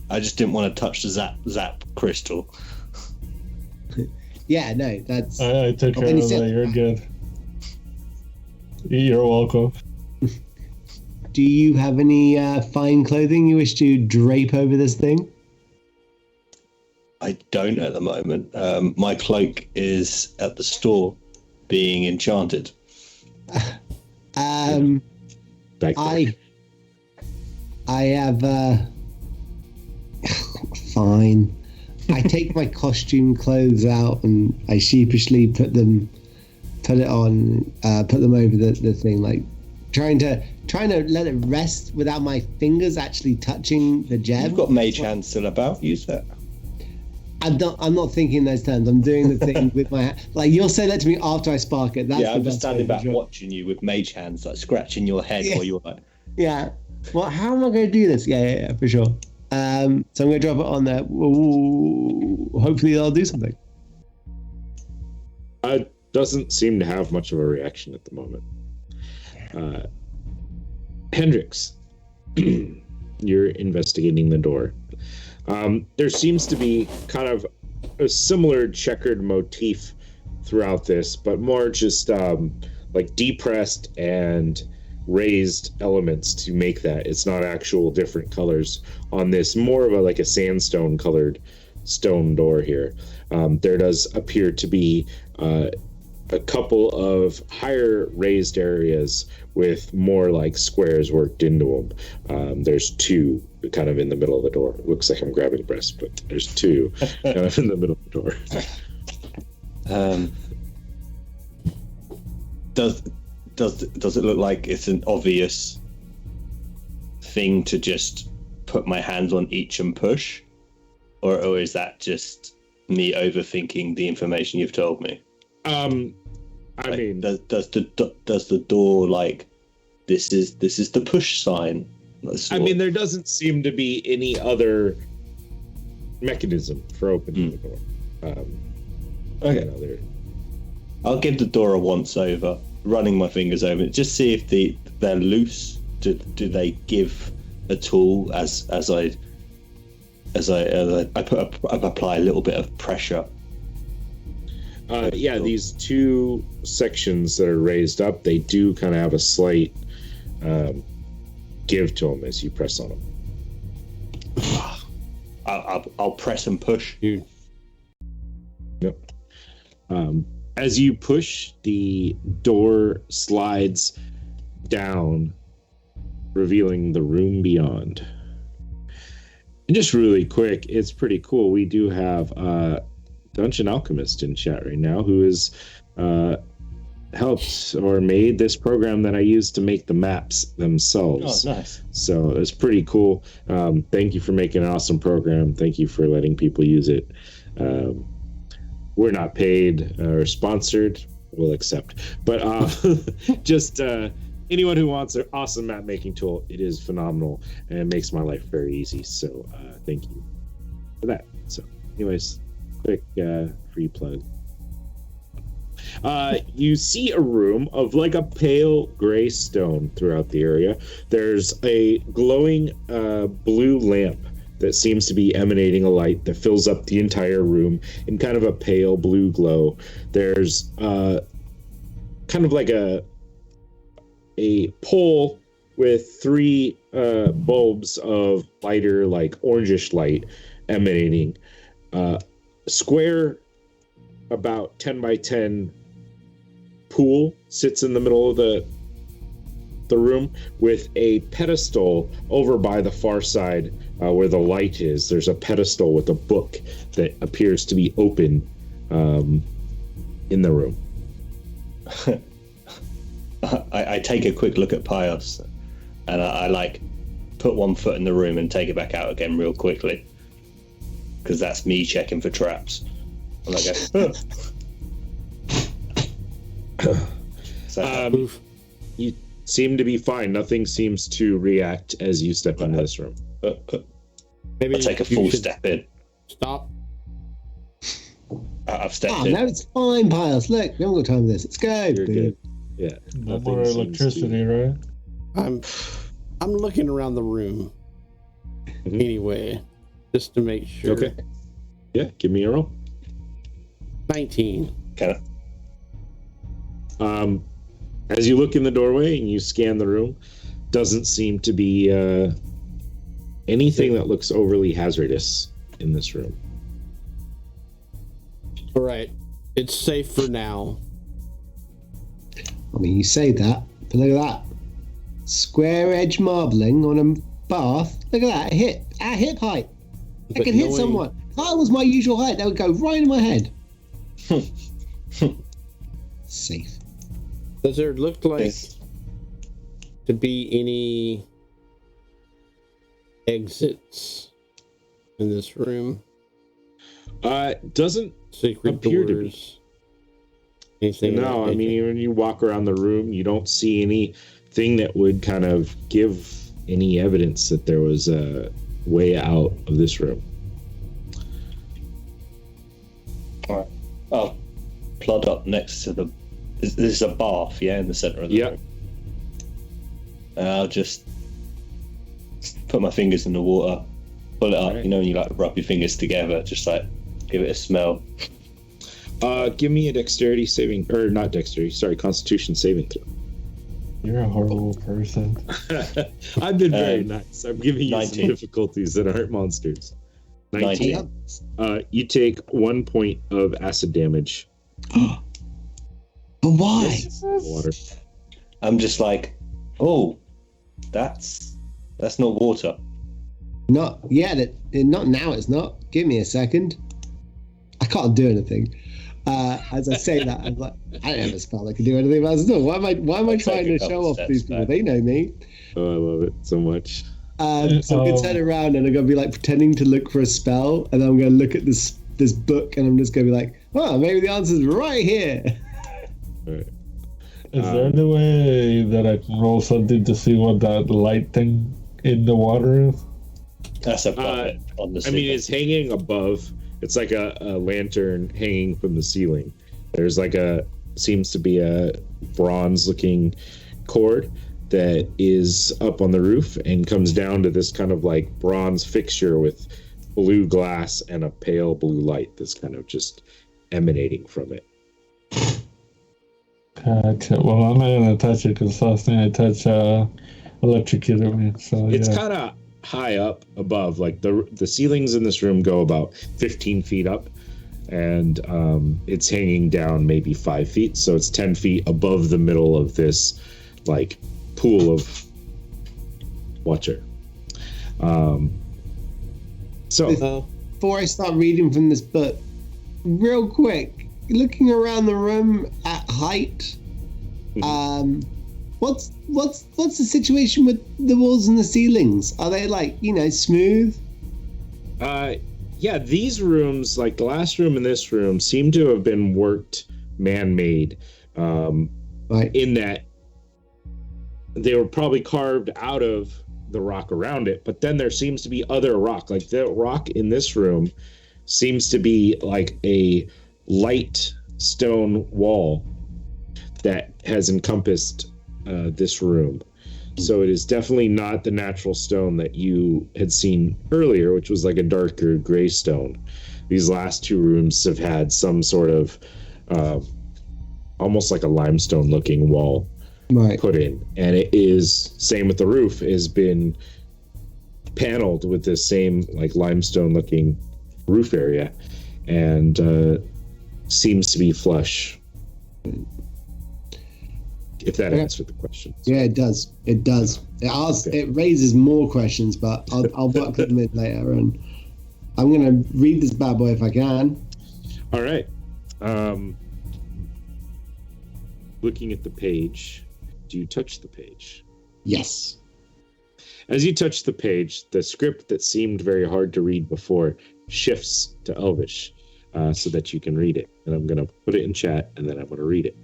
I just didn't want to touch the zap crystal. Yeah, no, that's. I took care Any of sip? that. You're good. You're welcome. Do you have any fine clothing you wish to drape over this thing? I don't at the moment. My cloak is at the store being enchanted. Back there. I have fine. I take my costume clothes out and I sheepishly put them on, put them over the thing, like trying to let it rest without my fingers actually touching the gem. You've got mage hands still about. Use that. I'm not thinking in those terms. I'm doing the thing with my hand. Like, you'll say that to me after I spark it. That's I'm the just best way standing to back draw. watching you with mage hands, like scratching your head while you're like. Yeah. Well, how am I going to do this? Yeah, for sure. So I'm going to drop it on there. Ooh, hopefully I'll do something. Doesn't seem to have much of a reaction at the moment. Hendrix, you're investigating the door. There seems to be kind of a similar checkered motif throughout this, but more just like depressed and raised elements to make that. It's not actual different colors on this, more of a sandstone colored stone door here. There does appear to be a couple of higher raised areas with more like squares worked into them. There's two kind of in the middle of the door. It looks like I'm grabbing breast, but there's two kind of in the middle of the door. Does it look like it's an obvious thing to just put my hands on each and push, or is that just me overthinking the information you've told me? I mean, does the door like this is the push sign? I mean, there doesn't seem to be any other mechanism for opening the door. Okay. I'll give the door a once over, running my fingers over it, just see if they're loose. Do they give at all as I apply a little bit of pressure? These two sections that are raised up, they do kind of have a slight give to them as you press on them. I'll press and push. Yep. As you push, the door slides down, revealing the room beyond. And just really quick, it's pretty cool. We do have Dungeon Alchemist in chat right now, who has helped or made this program that I use to make the maps themselves. Oh, nice. So it's pretty cool. Thank you for making an awesome program. Thank you for letting people use it. We're not paid or sponsored. We'll accept. But just anyone who wants an awesome map making tool, it is phenomenal and it makes my life very easy. So thank you for that. So anyways, quick free plug. You see a room of like a pale gray stone throughout the area. There's a glowing blue lamp that seems to be emanating a light that fills up the entire room in kind of a pale blue glow. There's kind of like a pole with three bulbs of lighter, like orangish light emanating. Square, about 10 by 10 pool sits in the middle of the room with a pedestal over by the far side where the light is. There's a pedestal with a book that appears to be open in the room. I take a quick look at Pios and I like put one foot in the room and take it back out again real quickly, because that's me checking for traps. And I go, So you seem to be fine. Nothing seems to react as you step into this room. Maybe I take a you full should step in. Stop. I've stepped Oh, in. no, it's fine, Piles. Look, we haven't got time for this. Let's go. You're good. Yeah. No nothing more seems electricity, to- right? I'm looking around the room. Mhm. Anyway, just to make sure. Okay. Yeah, give me a roll. 19. Okay. As you look in the doorway and you scan the room, doesn't seem to be anything that looks overly hazardous in this room. All right. It's safe for now. I mean, you say that, but look at that. Square edge marbling on a bath. Look at that. At hip height. I But can hit knowing- someone. If that was my usual height, that would go right in my head. Safe. Does there look like Yes. to be any exits in this room? Doesn't Secret Appear to be. doors? Anything? of No, that I mean, nature? when you walk around the room, you don't see anything that would kind of give any evidence that there was a way out of this room. All right. I'll plod up next to the. This is a bath, yeah, in the center of the Yeah. room. And I'll just put my fingers in the water, pull it up. Right. You know, when you like rub your fingers together, just like give it a smell. Give me a dexterity saving, or not dexterity, sorry, constitution saving throw. You're a horrible person. I've been very Um, nice. I'm giving you 19. some difficulties that aren't monsters. 19. 19. You take 1 point of acid damage. But why? Water. I'm just like, oh, that's not water. Not yet. Not now. It's not. Give me a second. I can't do anything. As I say that, I'm like, I don't have a spell that can do anything about it. Why am I I'll trying take to a show couple off these steps people? back. They know me. Oh, I love it so much. So I'm gonna turn around and I'm gonna be like pretending to look for a spell, and then I'm gonna look at this book, and I'm just gonna be like, oh, maybe the answer's right here. All right. Is there any way that I can roll something to see what that light thing in the water is? That's a puppet on the I mean, ceiling. it's hanging above. It's like a lantern hanging from the ceiling. There's like seems to be a bronze-looking cord that is up on the roof and comes down to this kind of like bronze fixture with blue glass and a pale blue light that's kind of just emanating from it. Gotcha. Well, I'm not gonna touch it because last thing I touched electrocuted me. So It's yeah. kind of high up above. Like the ceilings in this room go about 15 feet up, and it's hanging down maybe 5 feet. So it's 10 feet above the middle of this like pool of water. So Before I start reading from this book, real quick, looking around the room at height, what's the situation with the walls and the ceilings? Are they like, smooth? yeah, these rooms, like the last room and this room, seem to have been worked man-made. Right. In that they were probably carved out of the rock around it, but then there seems to be other rock. Like the rock in this room seems to be like a light stone wall that has encompassed this room. So it is definitely not the natural stone that you had seen earlier, which was like a darker gray stone. These last two rooms have had some sort of almost like a limestone looking wall Right. put in, and it is same with the roof, has been paneled with this same like limestone looking roof area, and seems to be flush, if that Okay. answered the question. Yeah, it does. It does. It raises more questions, but I'll work them in later. And I'm gonna read this bad boy if I can. All right. Looking at the page, do you touch the page? Yes. As you touch the page, the script that seemed very hard to read before shifts to Elvish, so that you can read it. And I'm going to put it in chat, and then I'm going to read it.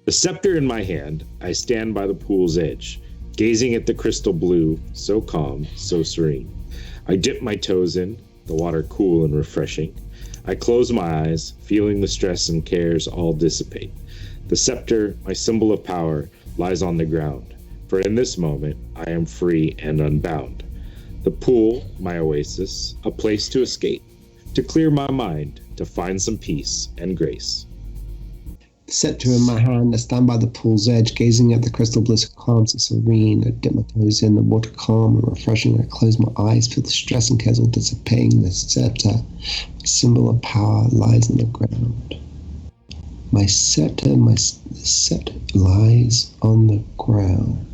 The scepter in my hand, I stand by the pool's edge, gazing at the crystal blue, so calm, so serene. I dip my toes in, the water cool and refreshing. I close my eyes, feeling the stress and cares all dissipate. The scepter, my symbol of power, lies on the ground, for in this moment I am free and unbound. The pool, my oasis, a place to escape, to clear my mind, to find some peace and grace. The scepter in my hand, I stand by the pool's edge, gazing at the crystal bliss of calms and serene. I dip my toes in, the water calm and refreshing. I close my eyes, feel the stress and cares all dissipating. The scepter, my symbol of power, lies on the ground. My scepter, the scepter lies on the ground.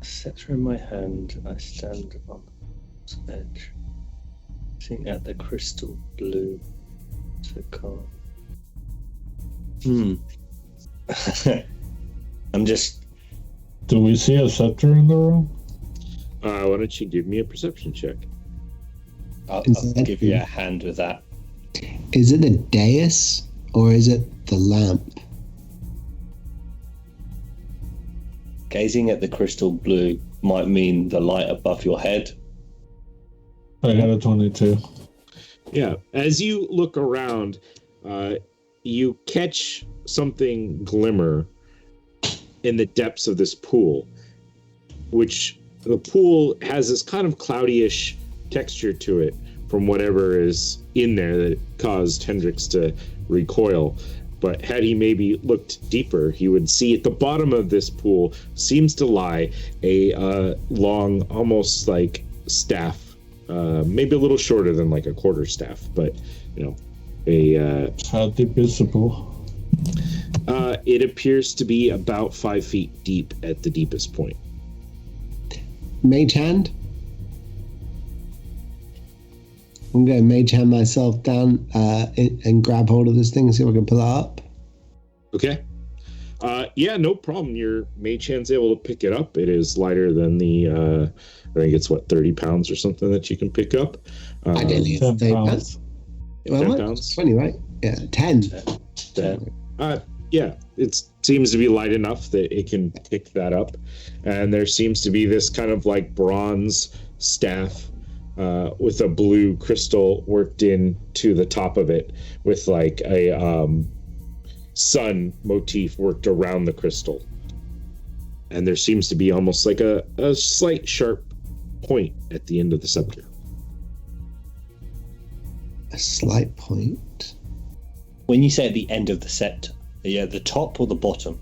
Scepter in my hand, I stand on the edge, gazing at the crystal blue, so calm. I'm just. Do we see a scepter in the room? Why don't you give me a perception check? I'll give you a hand with that. Is it the dais or is it the lamp? Gazing at the crystal blue might mean the light above your head. I got a 22. Yeah. As you look around, you catch something glimmer in the depths of this pool, which the pool has this kind of cloudyish texture to it from whatever is in there that caused Hendrix to recoil. But had he maybe looked deeper, he would see at the bottom of this pool seems to lie a long, almost like staff, maybe a little shorter than like a quarter staff, but How deep is the pool? It appears to be about 5 feet deep at the deepest point. Mage hand? I'm going to mage hand myself down and grab hold of this thing and see if I can pull it up. Okay. Yeah, no problem. Your mage hand's able to pick it up. It is lighter than the, I think it's 30 pounds or something that you can pick up. I didn't use 10 30 pounds. pounds. Well, 10 what? pounds? 20, right? Yeah, 10. 10. Yeah, it seems to be light enough that it can pick that up. And there seems to be this kind of like bronze staff with a blue crystal worked into the top of it with like a sun motif worked around the crystal. And there seems to be almost like a slight sharp point at the end of the scepter. A slight point. When you say at the end of the scepter, yeah, the top or the bottom?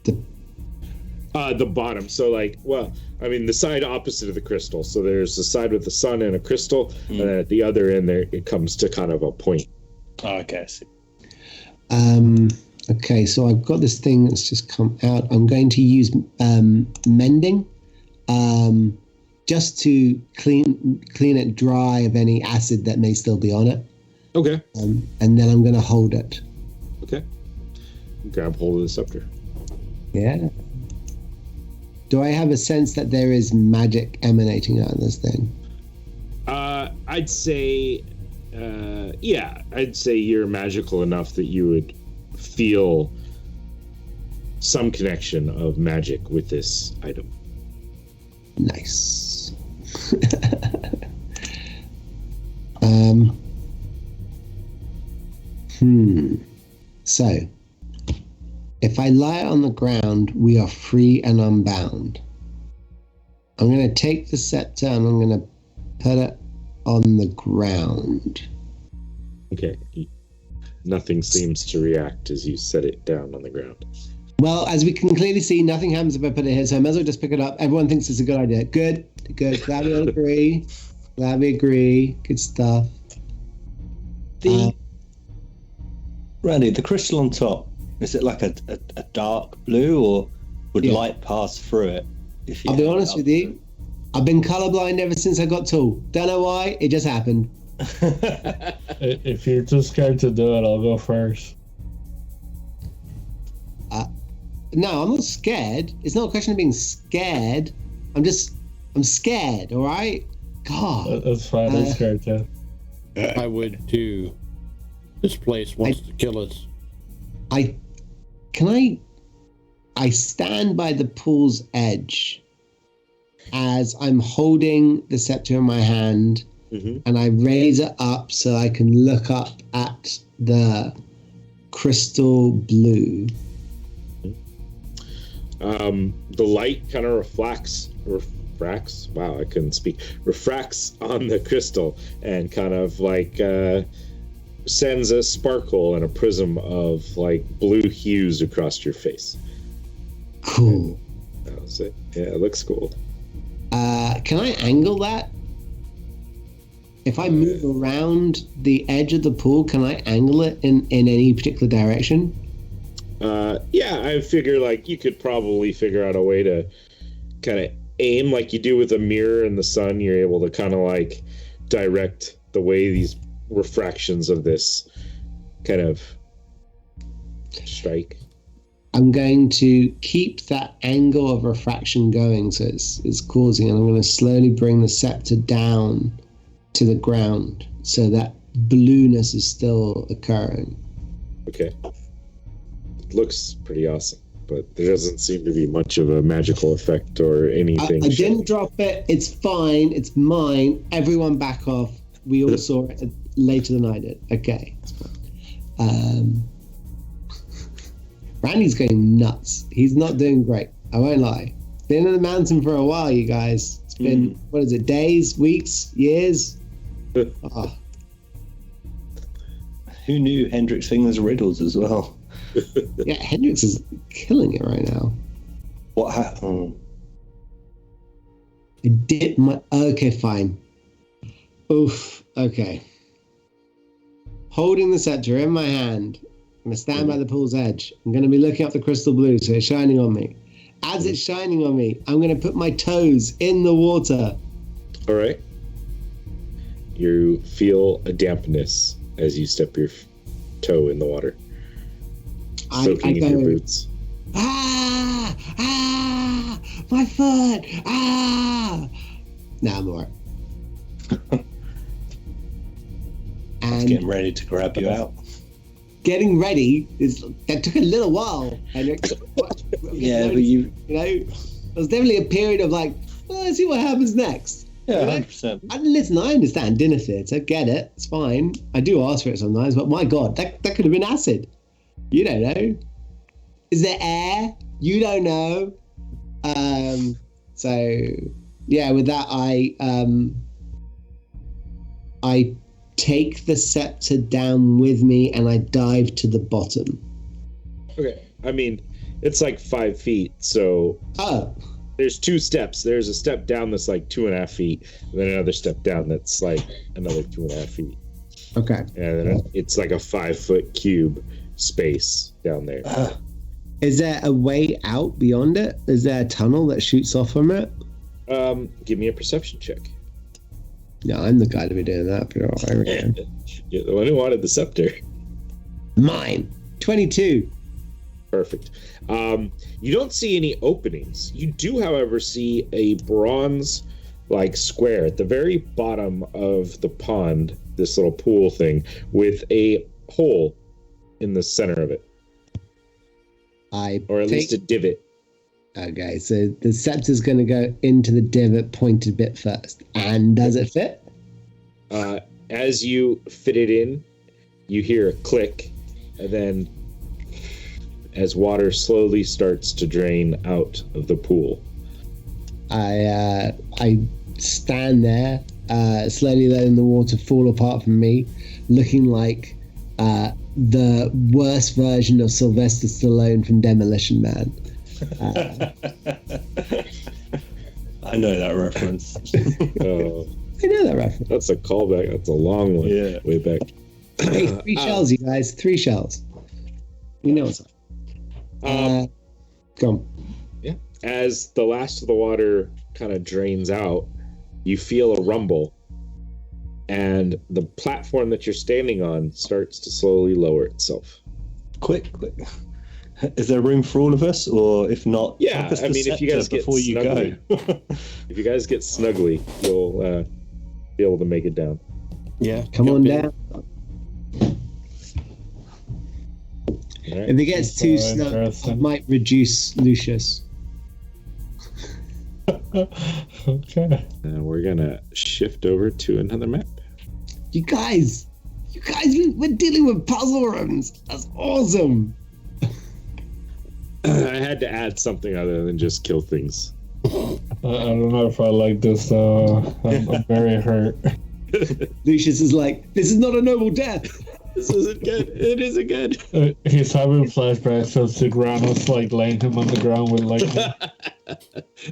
The bottom. So the side opposite of the crystal. So there's the side with the sun and a crystal, and then at the other end there it comes to kind of a point. Oh, okay, I see. Okay, so I've got this thing that's just come out. I'm going to use mending, just to clean it dry of any acid that may still be on it. Okay. And then I'm going to hold it. Okay. Grab hold of the scepter. Yeah. Do I have a sense that there is magic emanating out of this thing? I'd say, I'd say you're magical enough that you would feel some connection of magic with this item. Nice. So, if I lie on the ground, we are free and unbound. I'm going to take the scepter and I'm going to put it on the ground. Okay. Nothing seems to react as you set it down on the ground. Well, as we can clearly see, nothing happens if I put it here, so I might as well just pick it up. Everyone thinks it's a good idea. Good. Glad we all agree. Glad we agree. Good stuff. Randy, the crystal on top, is it like a dark blue, or would light pass through it? I'll be honest with you. I've been colorblind ever since I got tall. Don't know why. It just happened. If you're too scared to do it, I'll go first. No, I'm not scared. It's not a question of being scared. I'm scared, all right? God. That's fine. I'm scared too. I would too. This place wants to kill us. I stand by the pool's edge as I'm holding the scepter in my hand, and I raise it up so I can look up at the crystal blue. refracts. Wow, I couldn't speak. Refracts on the crystal and kind of like sends a sparkle and a prism of like blue hues across your face. Cool. That was it. Yeah, it looks cool. Can I angle that? If I move around the edge of the pool, can I angle it in any particular direction? Yeah, I figure like you could probably figure out a way to kind of aim like you do with a mirror in the sun. You're able to kind of like direct the way these refractions of this kind of strike. I'm going to keep that angle of refraction going, so it's causing, and I'm going to slowly bring the scepter down to the ground so that blueness is still occurring. Okay. It looks pretty awesome, but there doesn't seem to be much of a magical effect or anything. I didn't drop it. It's fine. It's mine. Everyone back off. We all saw it later than I did. Okay. Randy's going nuts. He's not doing great. I won't lie. Been in the mountain for a while, you guys. It's been, what is it, days, weeks, years? Oh. Who knew Hendrix fingers riddles as well? Yeah, Hendrix is killing it right now. What happened? I did my... Okay, fine. Oof. Okay. Holding the scepter in my hand. I'm going to stand by the pool's edge. I'm going to be looking up the crystal blue, so it's shining on me. As it's shining on me, I'm going to put my toes in the water. All right. You feel a dampness as you step your toe in the water, soaking in your boots. Ah! Ah! My foot! Ah! Now I'm all right. And getting ready to grab you out. Getting ready that took a little while. And yeah, but you know, there's definitely a period of like, well, let's see what happens next. Yeah, you know? 100%. Listen, I understand dinner theatre. Get it. It's fine. I do ask for it sometimes, but my God, that could have been acid. You don't know. Is there air? You don't know. So yeah, with that, I take the scepter down with me and I dive to the bottom. Okay. I mean, it's like 5 feet, so there's 2 steps. There's a step down that's like 2.5 feet, and then another step down that's like another 2.5 feet. Okay. And then it's like a 5-foot cube space down there. Is there a way out beyond it? Is there a tunnel that shoots off from it? Give me a perception check. No, I'm the guy to be doing that. But You're the one who wanted the scepter. Mine. 22. Perfect. You don't see any openings. You do, however, see a bronze like square at the very bottom of the pond, this little pool thing, with a hole in the center of it. Or at least a divot. Okay, so the scepter's going to go into the divot pointed bit first. And does it fit? As you fit it in, you hear a click, and then as water slowly starts to drain out of the pool. I stand there, slowly letting the water fall apart from me, looking like the worst version of Sylvester Stallone from Demolition Man. I know that reference. I know that reference. That's a callback. That's a long one. Yeah. Way back. Hey, 3 shells, you guys. 3 shells. You know what's up. Go on. Yeah. As the last of the water kind of drains out, you feel a rumble, and the platform that you're standing on starts to slowly lower itself. Quick. Is there room for all of us, or if not? Yeah, I mean, if you guys get before you snuggly, go, if you guys get snuggly, you'll be able to make it down. Yeah, Come on down. Right. If it gets too snug, I might reduce Lucius. Okay. We're gonna shift over to another map. You guys, we're dealing with puzzle rooms. That's awesome. I had to add something other than just kill things. I don't know if I like this, though. I'm very hurt. Lucius is like, this is not a noble death. This isn't good. It isn't good. He's having flashbacks of Sigranos, like, laying him on the ground with lightning.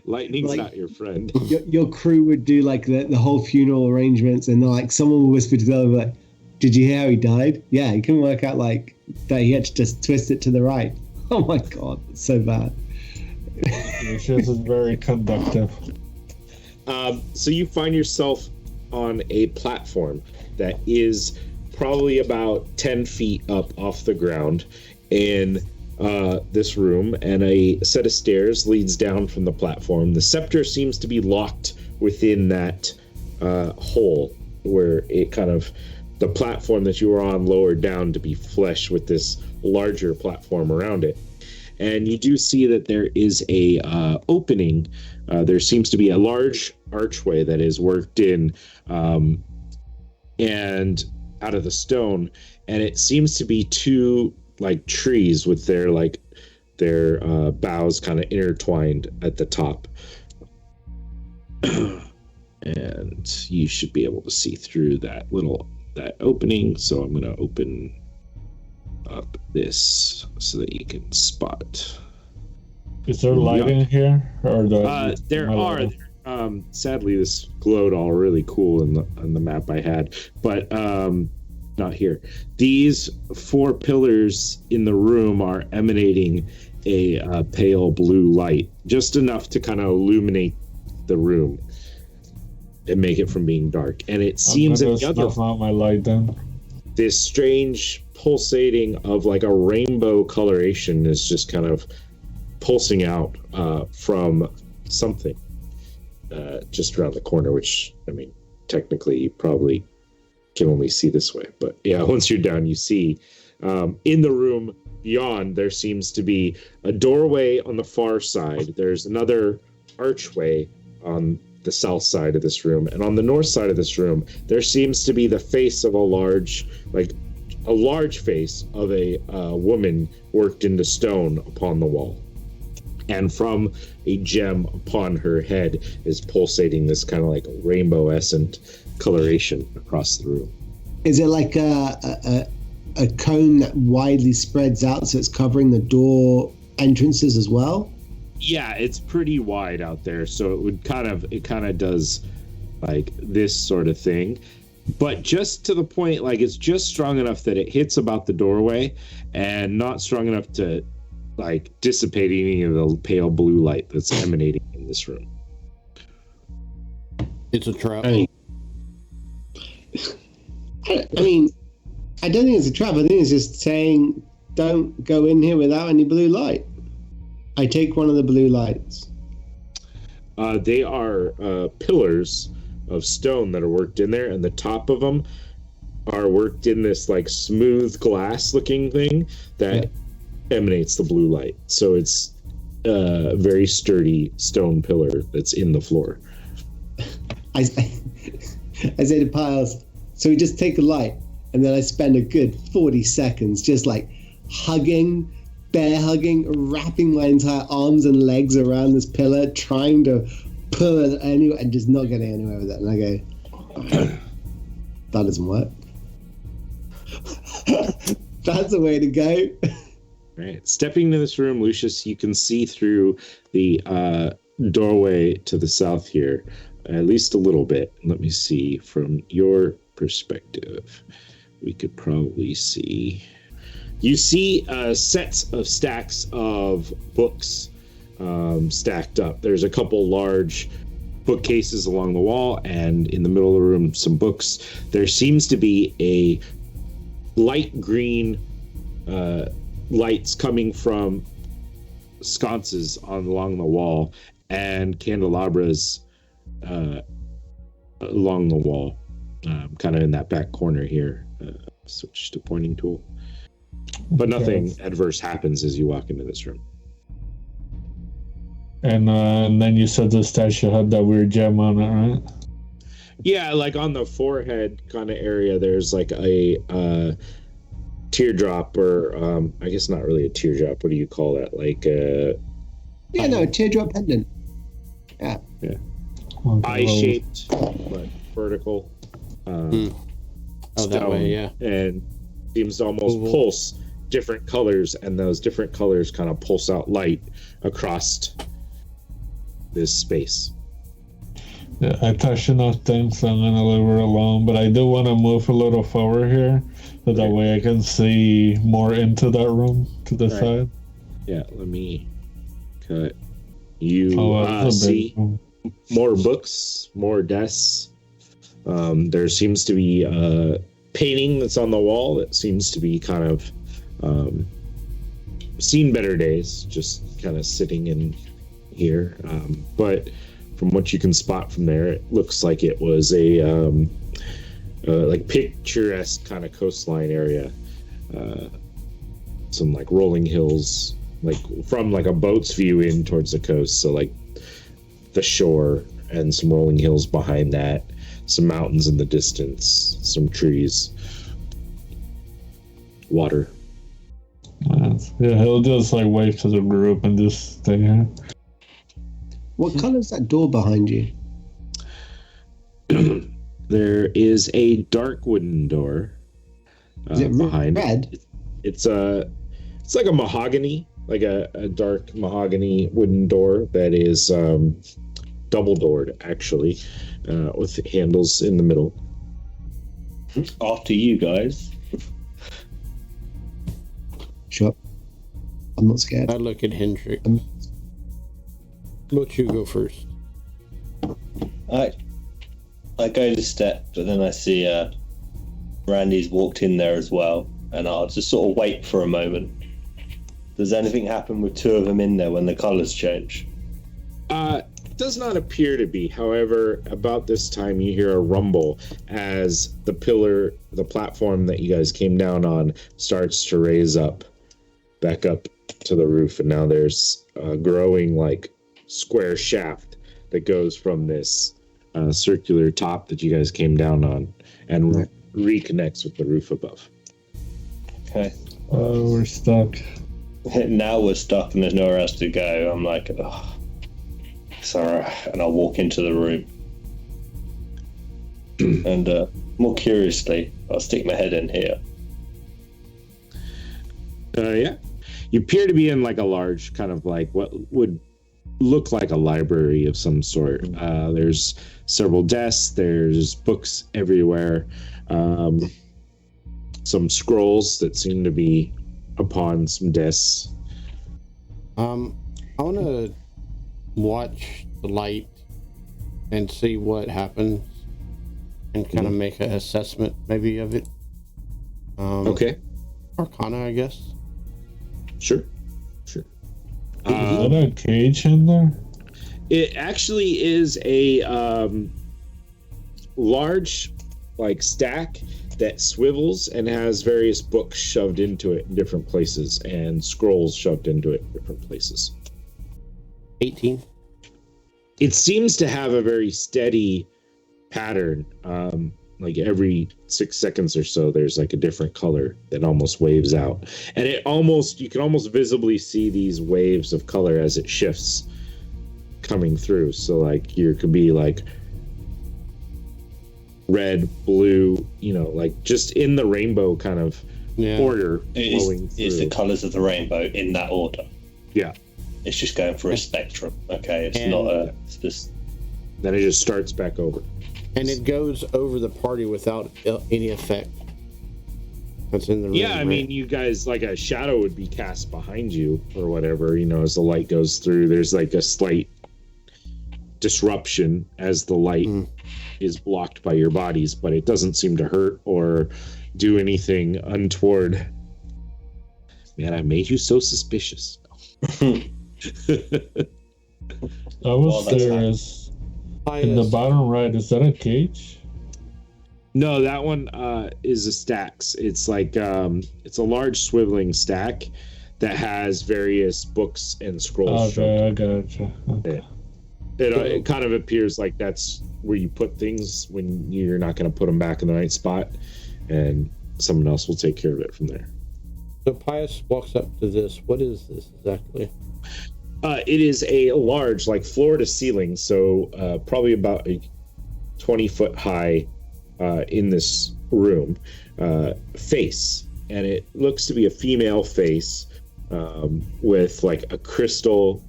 Lightning's Like- not your friend. Your crew would do like the whole funeral arrangements, and like someone would whisper to the other, like, "Did you hear how he died? Yeah, he couldn't work out like that. He had to just twist it to the right." Oh my god, it's so bad. Lucius is very conductive. So you find yourself on a platform that is probably about 10 feet up off the ground in this room, and a set of stairs leads down from the platform. The scepter seems to be locked within that hole where it kind of, the platform that you were on lowered down to be flush with this larger platform around it. And you do see that there is a opening. There seems to be a large archway that is worked in and out of the stone, and it seems to be two like trees with their boughs kind of intertwined at the top. And you should be able to see through that opening. So I'm going to open up this so that you can spot. Is there lighting here? Or there are. Sadly, this glowed all really cool on the map I had, but not here. These 4 pillars in the room are emanating a pale blue light, just enough to kind of illuminate the room and make it from being dark. And it seems that the other, that's not my light then. this strange pulsating of like a rainbow coloration is just kind of pulsing out from something just around the corner, which, I mean, technically you probably can only see this way. But yeah, once you're down, you see in the room beyond, there seems to be a doorway on the far side. There's another archway on the south side of this room. And on the north side of this room, there seems to be the face of a large face of a woman worked into stone upon the wall. And from a gem upon her head is pulsating this kind of like rainbow-escent coloration across the room. Is it like a cone that widely spreads out, so it's covering the door entrances as well? Yeah, it's pretty wide out there, so it kind of does like this sort of thing, but just to the point, like it's just strong enough that it hits about the doorway and not strong enough to like dissipate any of the pale blue light that's emanating in this room. It's a trap. I mean, I don't think it's a trap. I think it's just saying, don't go in here without any blue light. I take one of the blue lights. They are pillars of stone that are worked in there, and the top of them are worked in this like smooth glass looking thing that emanates the blue light. So it's a very sturdy stone pillar that's in the floor. I say to Piles, so we just take a light, and then I spend a good 40 seconds just like hugging, bear hugging, wrapping my entire arms and legs around this pillar, trying to pull it anywhere and just not getting anywhere with it. And I go, that doesn't work. That's the way to go. Right. Stepping into this room, Lucius, you can see through the doorway to the south here, at least a little bit. Let me see from your perspective. We could probably see. You see sets of stacks of books stacked up. There's a couple large bookcases along the wall, and in the middle of the room, some books. There seems to be a light green lights coming from sconces along the wall and candelabras along the wall, kind of in that back corner here. Switch to pointing tool. But nothing adverse happens as you walk into this room. And then you said the statue had that weird gem on it, right? Yeah, like on the forehead kind of area, there's like a teardrop, or I guess not really a teardrop. What do you call that? Like Yeah, no, teardrop pendant. Yeah. Okay, eye-shaped, but vertical. Oh, that Stone, way, yeah. And seems to almost Cool. pulse different colors, and those different colors kind of pulse out light across this space. Yeah, I touched enough things, so I'm gonna leave her alone. But I do want to move a little forward here, so that way I can see more into that room to the side. Yeah, let me cut you. That's a big See room. more books, more desks. There seems to be a painting that's on the wall that seems to be kind of seen better days, just kind of sitting in here. But from what you can spot from there, it looks like it was a like picturesque kind of coastline area. Some like rolling hills, like from like a boat's view in towards the coast. So like the shore and some rolling hills behind that, some mountains in the distance, some trees, water. Yeah, he'll just like wave to the group and just stay here. What color is that door behind you? There is a dark wooden door Is it behind. red? It's like a mahogany, like a dark mahogany wooden door that is double doored, actually, with handles in the middle. After you guys. Sure. I'm not scared. I look at Hendrik. Let you go first. I go to step, but then I see Randy's walked in there as well, and I'll just sort of wait for a moment. Does anything happen with two of them in there when the colours change? Does not appear to be. However, about this time you hear a rumble as the platform that you guys came down on starts to raise up, back up to the roof, and now there's a growing like square shaft that goes from this circular top that you guys came down on and reconnects with the roof above. Okay. We're stuck. Now we're stuck and there's nowhere else to go. I'm like, oh, sorry, and I'll walk into the room. And more curiously, I'll stick my head in here. Yeah. You appear to be in like a large kind of like what would look like a library of some sort. There's several desks, there's books everywhere, some scrolls that seem to be upon some desks. I want to watch the light and see what happens and kind of make an assessment maybe of it. Okay. Arcana, I guess. Sure. Is that a cage in there? It actually is a large like stack that swivels and has various books shoved into it in different places and scrolls shoved into it in different places. 18. It seems to have a very steady pattern. Like every 6 seconds or so, there's like a different color that almost waves out. And you can almost visibly see these waves of color as it shifts coming through. So like here could be like red, blue, like just in the rainbow kind of order flowing through. It's the colours of the rainbow in that order. Yeah. It's just going for a spectrum. Okay, it's just... Then it just starts back over. And it goes over the party without any effect. That's in the room. Yeah, I right? mean, you guys, like a shadow would be cast behind you or whatever, as the light goes through. There's like a slight disruption as the light is blocked by your bodies, but it doesn't seem to hurt or do anything untoward. Man, I made you so suspicious. I was curious. In the bottom right, is that a cage? No, that one is a stacks. It's like it's a large swiveling stack that has various books and scrolls. Okay, I gotcha. Okay. It kind of appears like that's where you put things when you're not going to put them back in the right spot, and someone else will take care of it from there. So Pius walks up to this. What is this exactly? It is a large, like floor to ceiling, so probably about a 20-foot high in this room face, and it looks to be a female face with like a crystal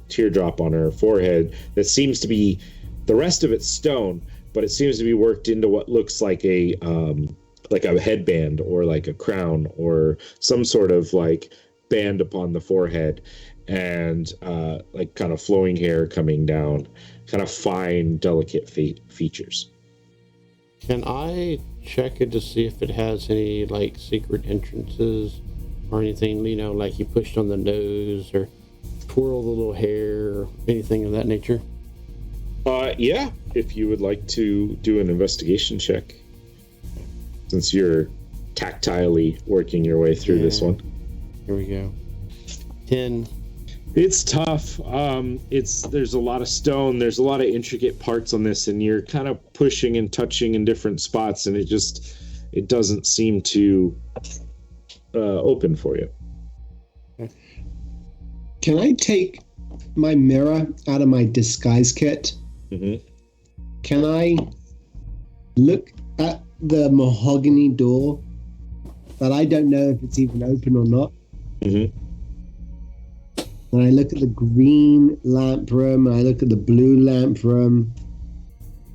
teardrop on her forehead that seems to be, the rest of it's stone, but it seems to be worked into what looks like a headband or like a crown or some sort of like band upon the forehead, and like kind of flowing hair coming down, kind of fine, delicate features. Can I check it to see if it has any like secret entrances or anything, like you pushed on the nose or twirl the little hair or anything of that nature? Yeah, if you would like to do an investigation check, since you're tactilely working your way through this one. Here we go. 10. It's tough. There's a lot of stone. There's a lot of intricate parts on this, and you're kind of pushing and touching in different spots, and it doesn't seem to open for you. Can I take my mirror out of my disguise kit? Mm-hmm. Can I look at the mahogany door that I don't know if it's even open or not? Mm-hmm. And I look at the green lamp room, and I look at the blue lamp room.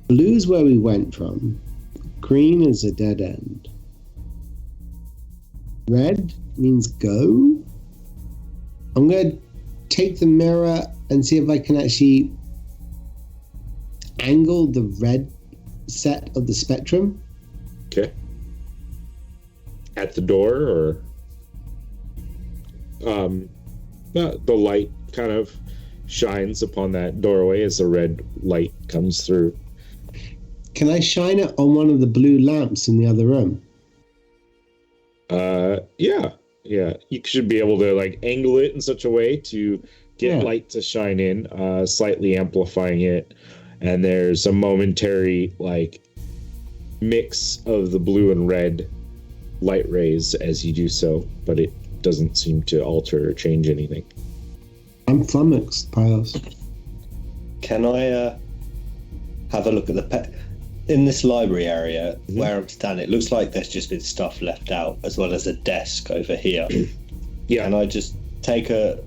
Blue's where we went from. Green is a dead end. Red means go. I'm going to take the mirror and see if I can actually angle the red set of the spectrum. Okay. At the door, or the light kind of shines upon that doorway as the red light comes through. Can I shine it on one of the blue lamps in the other room? Yeah. You should be able to like angle it in such a way to get light to shine in, slightly amplifying it. And there's a momentary like mix of the blue and red light rays as you do so, but it doesn't seem to alter or change anything. I'm flummoxed, Piles. Can I have a look at the in this library area where I'm standing? It looks like there's just been stuff left out, as well as a desk over here. Yeah. And I just take a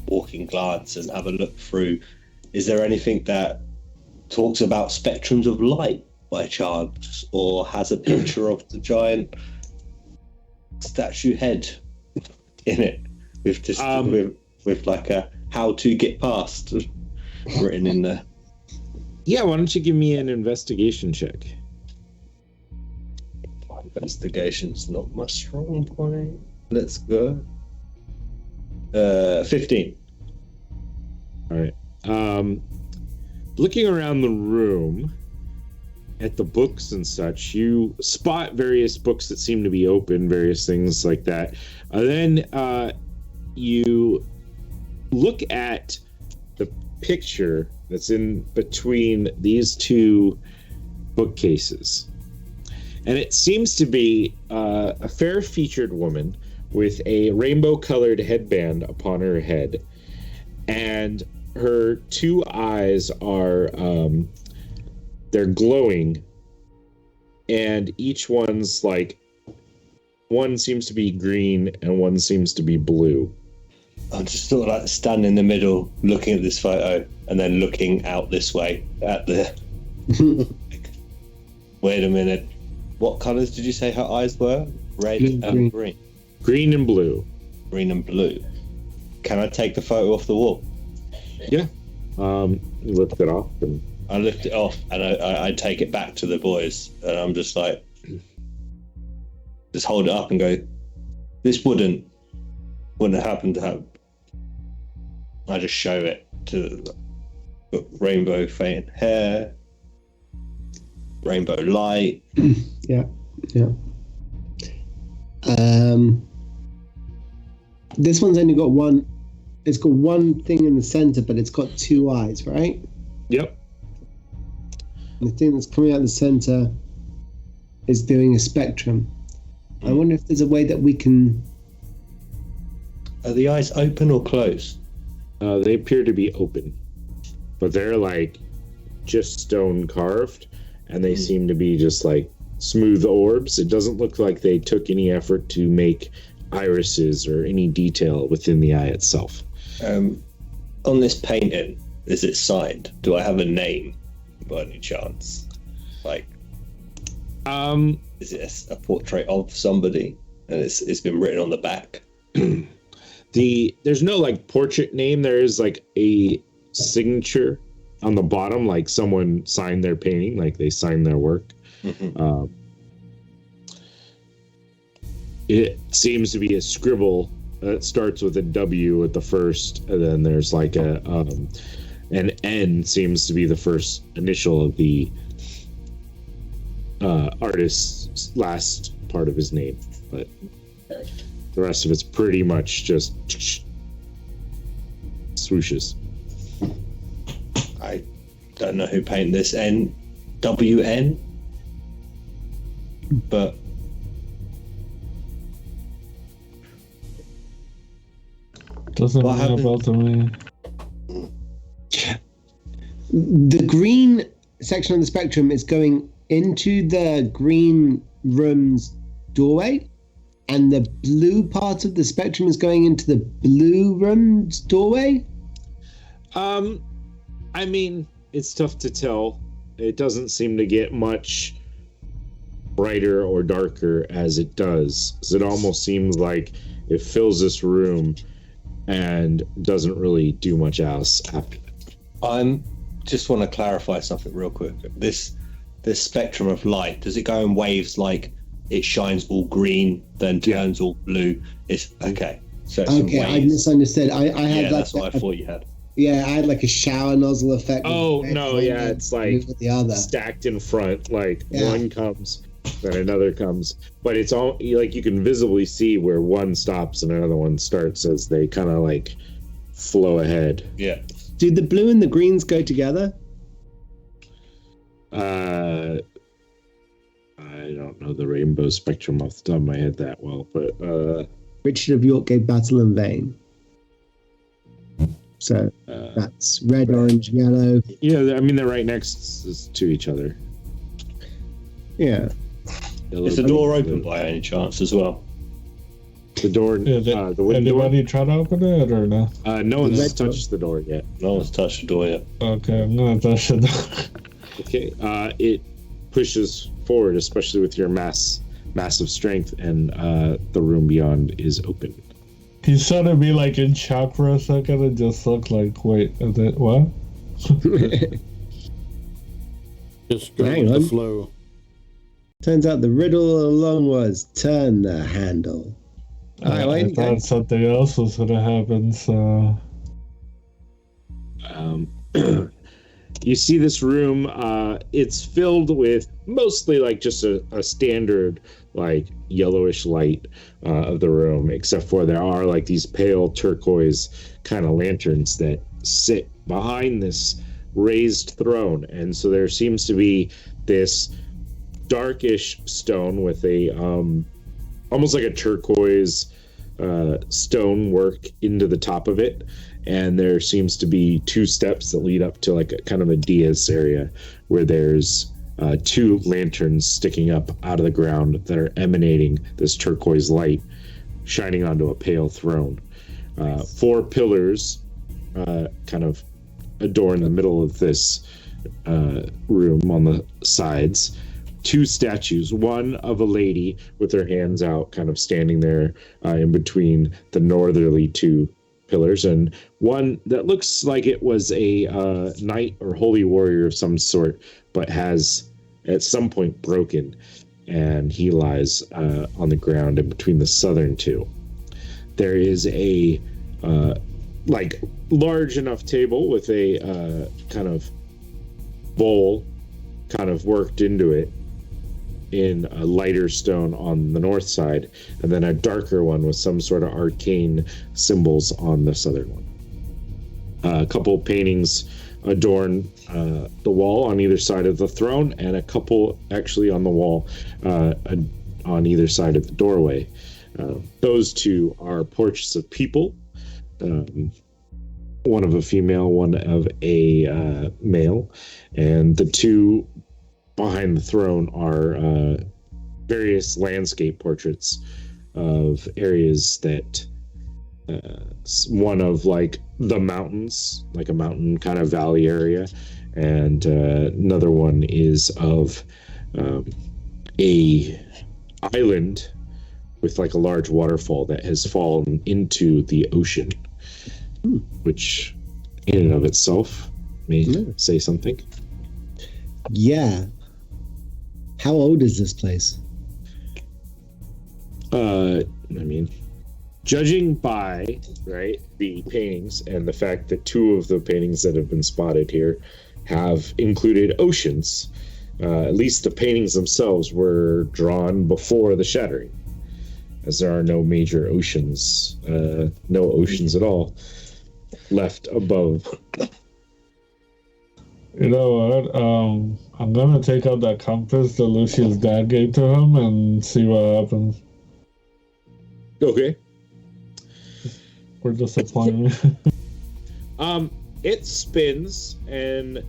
walking glance and have a look through. Is there anything that talks about spectrums of light by chance, or has a picture of the giant statue head in it with just with like a how to get past written in there? Yeah, why don't you give me an investigation check? Investigation's not my strong point. Let's go. 15. All right. Looking around the room at the books and such, you spot various books that seem to be open, various things like that. Then you look at the picture that's in between these two bookcases, and it seems to be a fair-featured woman with a rainbow-colored headband upon her head, and her two eyes are they're glowing, and each one's like, one seems to be green and one seems to be blue. I just sort of like stand in the middle, looking at this photo, and then looking out this way at the. Wait a minute. What colours did you say her eyes were? Red and green. Green and blue. Green and blue. Can I take the photo off the wall? Yeah. You lift it off, and I lift it off, and I take it back to the boys, and I'm just like, just hold it up and go, this wouldn't have happened to happen. I just show it to rainbow faint hair, rainbow light. Yeah. This one's only got one. It's got one thing in the center, but it's got two eyes, right? Yep. And the thing that's coming out of the center is doing a spectrum. I wonder if there's a way that we can Are the eyes open or closed? They appear to be open, but they're like just stone carved, and they seem to be just like smooth orbs. It doesn't look like they took any effort to make irises or any detail within the eye itself. On this painting, is it signed? Do I have a name by any chance? Like, is it a portrait of somebody and it's been written on the back? There's no like portrait name. There is like a signature on the bottom, like someone signed their painting, like they signed their work. It seems to be a scribble that starts with a W at the first, and then there's like an N seems to be the first initial of the artist's last part of his name, but the rest of it's pretty much just swooshes. I don't know who painted this NWN, but doesn't What ring a bell to me. The green section of the spectrum is going into the green room's doorway, and the blue part of the spectrum is going into the blue room's doorway. I mean, it's tough to tell. It doesn't seem to get much brighter or darker as it does. It almost seems like it fills this room and doesn't really do much else after that. I'm just want to clarify something real quick. This spectrum of light, does it go in waves like it shines all green, then turns all blue? It's okay. So it's in Okay, I waves. misunderstood. I had like that's what I thought you had. Yeah, I had like a shower nozzle effect. Oh no, yeah, it's like the other. stacked in front. Like Yeah. one comes, then another comes, but it's all like you can visibly see where one stops and another one starts as they kind of like flow ahead. Yeah. Do the blue and the greens go together? I don't know the rainbow spectrum off the top of my head that well, but Richard of York gave battle in vain. So that's red, orange, yellow. yeah, I mean they're right next to each other. Yeah. Is the door open by any chance as well? The door, Yeah, the wooden door. anybody try to open it or no? No one's red door. touched the door yet. No one's touched the door yet. Okay, I'm gonna touch it. Okay, it pushes forward, especially with your massive strength, and the room beyond is open. He started to be like in shock for a second and just looked like, wait, is it what? Just go Hang with on. the flow. Turns out the riddle all along was turn the handle. I thought something else was gonna happen, so You see this room, it's filled with mostly like just a standard like yellowish light of the room, except for there are like these pale turquoise kind of lanterns that sit behind this raised throne. And so there seems to be this darkish stone with a almost like a turquoise stone work into the top of it, and there seems to be two steps that lead up to like a kind of a dais area where there's two lanterns sticking up out of the ground that are emanating this turquoise light shining onto a pale throne. Four pillars kind of adorn the middle of this room on the sides. Two statues, one of a lady with her hands out, kind of standing there in between the northerly two pillars, and one that looks like it was a knight or holy warrior of some sort, but has at some point broken, and he lies on the ground in between the southern two. There is a like large enough table with a kind of bowl kind of worked into it in a lighter stone on the north side, and then a darker one with some sort of arcane symbols on the southern one. A couple paintings adorn the wall on either side of the throne, and a couple actually on the wall on either side of the doorway. Those two are portraits of people, one of a female, one of a male, and the two behind the throne are various landscape portraits of areas that one of like the mountains, like a mountain kind of valley area, and another one is of a island with like a large waterfall that has fallen into the ocean, which in and of itself may say something. Yeah. How old is this place? I mean, judging by the paintings and the fact that two of the paintings that have been spotted here have included oceans, at least the paintings themselves were drawn before the shattering, as there are no major oceans, no oceans at all left above. You know what? I'm gonna take out that compass that Lucia's dad gave to him and see what happens. Okay. We're disappointed. It spins and,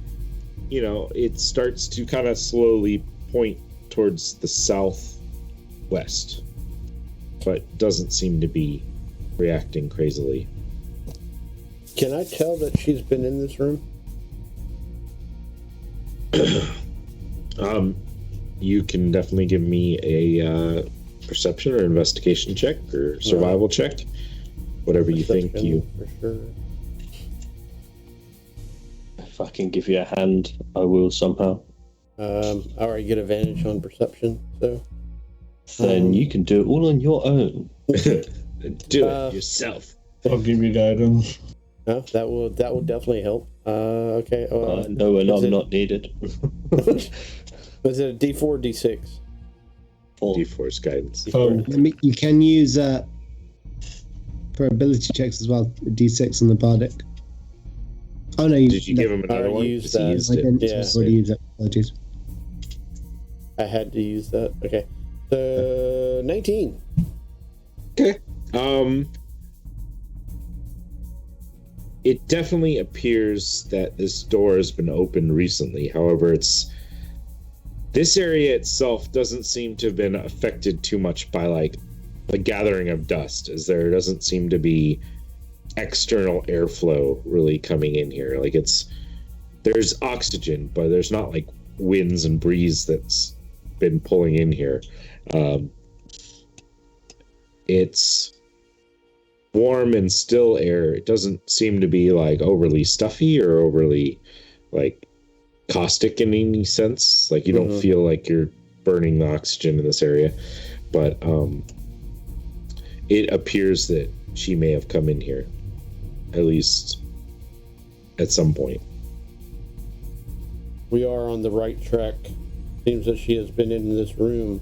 you know, it starts to kind of slowly point towards the southwest, but doesn't seem to be reacting crazily. Can I tell that she's been in this room? You can definitely give me a perception or investigation check or survival check, whatever you think you. For sure. If I can give you a hand, I will somehow. I already get advantage on perception, so. Then you can do it all on your own. Do it yourself. I'll give you guidance. No, that will definitely help. Okay. No, and I'm not needed. Was it a D4 or D6? D4's guidance. You can use for ability checks as well. D6 on the bardic. Oh no! Did you give him another one? Used that. Used I it. didn't already use it. Apologies. I had to use that. Okay. So 19. Okay. It definitely appears that this door has been opened recently. However, this area itself doesn't seem to have been affected too much by like the gathering of dust, as there doesn't seem to be external airflow really coming in here. Like there's oxygen, but there's not like winds and breeze that's been pulling in here. It's warm and still air. It doesn't seem to be like overly stuffy or overly like caustic in any sense. Like you don't feel like you're burning the oxygen in this area, but it appears that she may have come in here, at least at some point. We are on the right track. Seems that she has been in this room.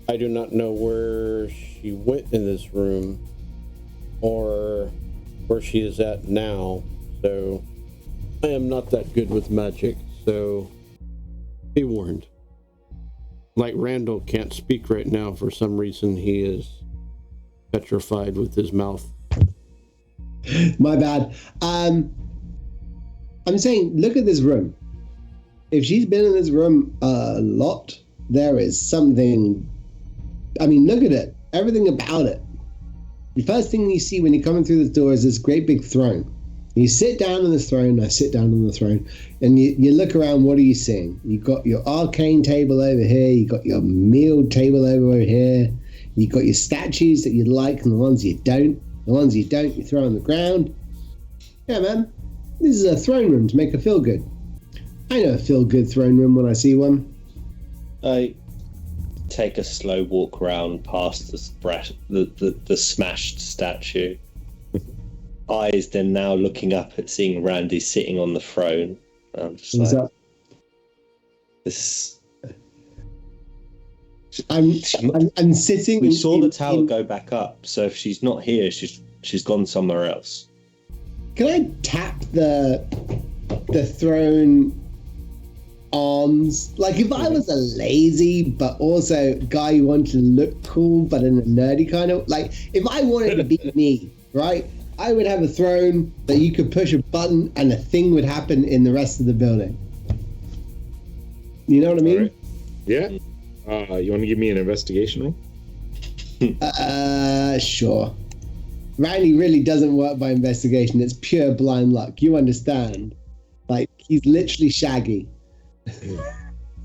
I do not know where she went in this room or where she is at now, so I am not that good with magic, so be warned. Like Randall can't speak right now for some reason. He is petrified with his mouth. My bad. I'm saying, look at this room. If she's been in this room a lot, there is something. I mean, look at it. Everything about it. The first thing you see when you're coming through this door is this great big throne. You sit down on this throne, I sit down on the throne, and you look around, what are you seeing? You've got your arcane table over here, you've got your meal table over here, you've got your statues that you like and the ones you don't. The ones you don't, you throw on the ground. Yeah, man. This is a throne room to make her feel good. I know a feel good throne room when I see one. I take a slow walk round past the smashed statue. Eyes then now looking up at seeing Randy sitting on the throne. I'm just What's like, up? this. I'm sitting. We saw the tower go back up, so if she's not here, she's gone somewhere else. Can I tap the throne arms. Like if I was a lazy but also guy who wanted to look cool but in a nerdy kind of like, if I wanted to be me, right? I would have a throne that you could push a button and a thing would happen in the rest of the building. You know what I mean? Right. Yeah. You want to give me an investigation roll? Sure. Randy really doesn't work by investigation. It's pure blind luck. You understand? Like, he's literally Shaggy.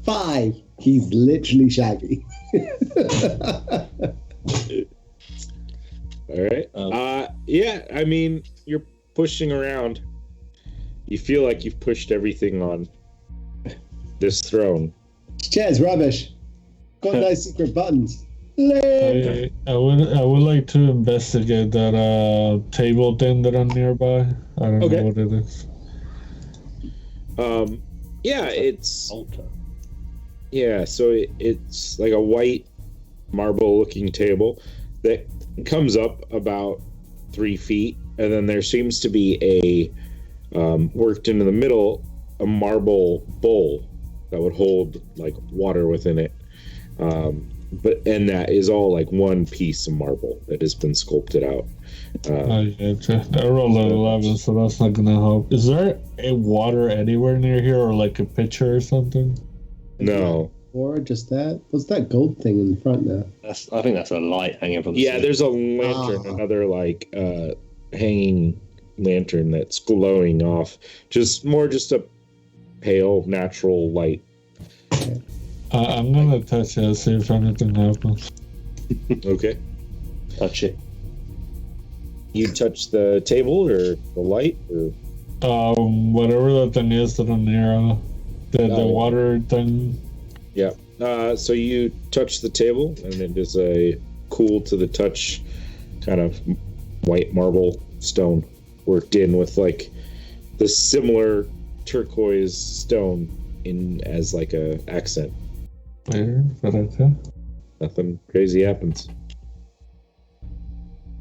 5. He's literally Shaggy. All right. Yeah, I mean, you're pushing around. You feel like you've pushed everything on this throne. This chair's rubbish. Got no secret buttons. I would like to investigate that table thing that I'm nearby. I don't know what it is. Yeah, it's Altar. yeah. So it's like a white marble-looking table that comes up about 3 feet, and then there seems to be a worked into the middle a marble bowl that would hold like water within it. And that is all like one piece of marble that has been sculpted out. I rolled an 11, so that's not gonna help. Is there a water anywhere near here, or like a pitcher or something? No. Or just that? What's that gold thing in the front there? I think that's a light hanging from the Yeah, ceiling. there's a lantern, another like hanging lantern that's glowing off. Just a pale, natural light. I'm gonna touch it, see if anything happens. Okay. Touch it. You touch the table or the light or Whatever that thing is that I'm near, the water thing. yeah. So you touch the table, and it is a cool to the touch kind of white marble stone worked in with like the similar turquoise stone in as like a accent. Weird, but okay. Nothing crazy happens.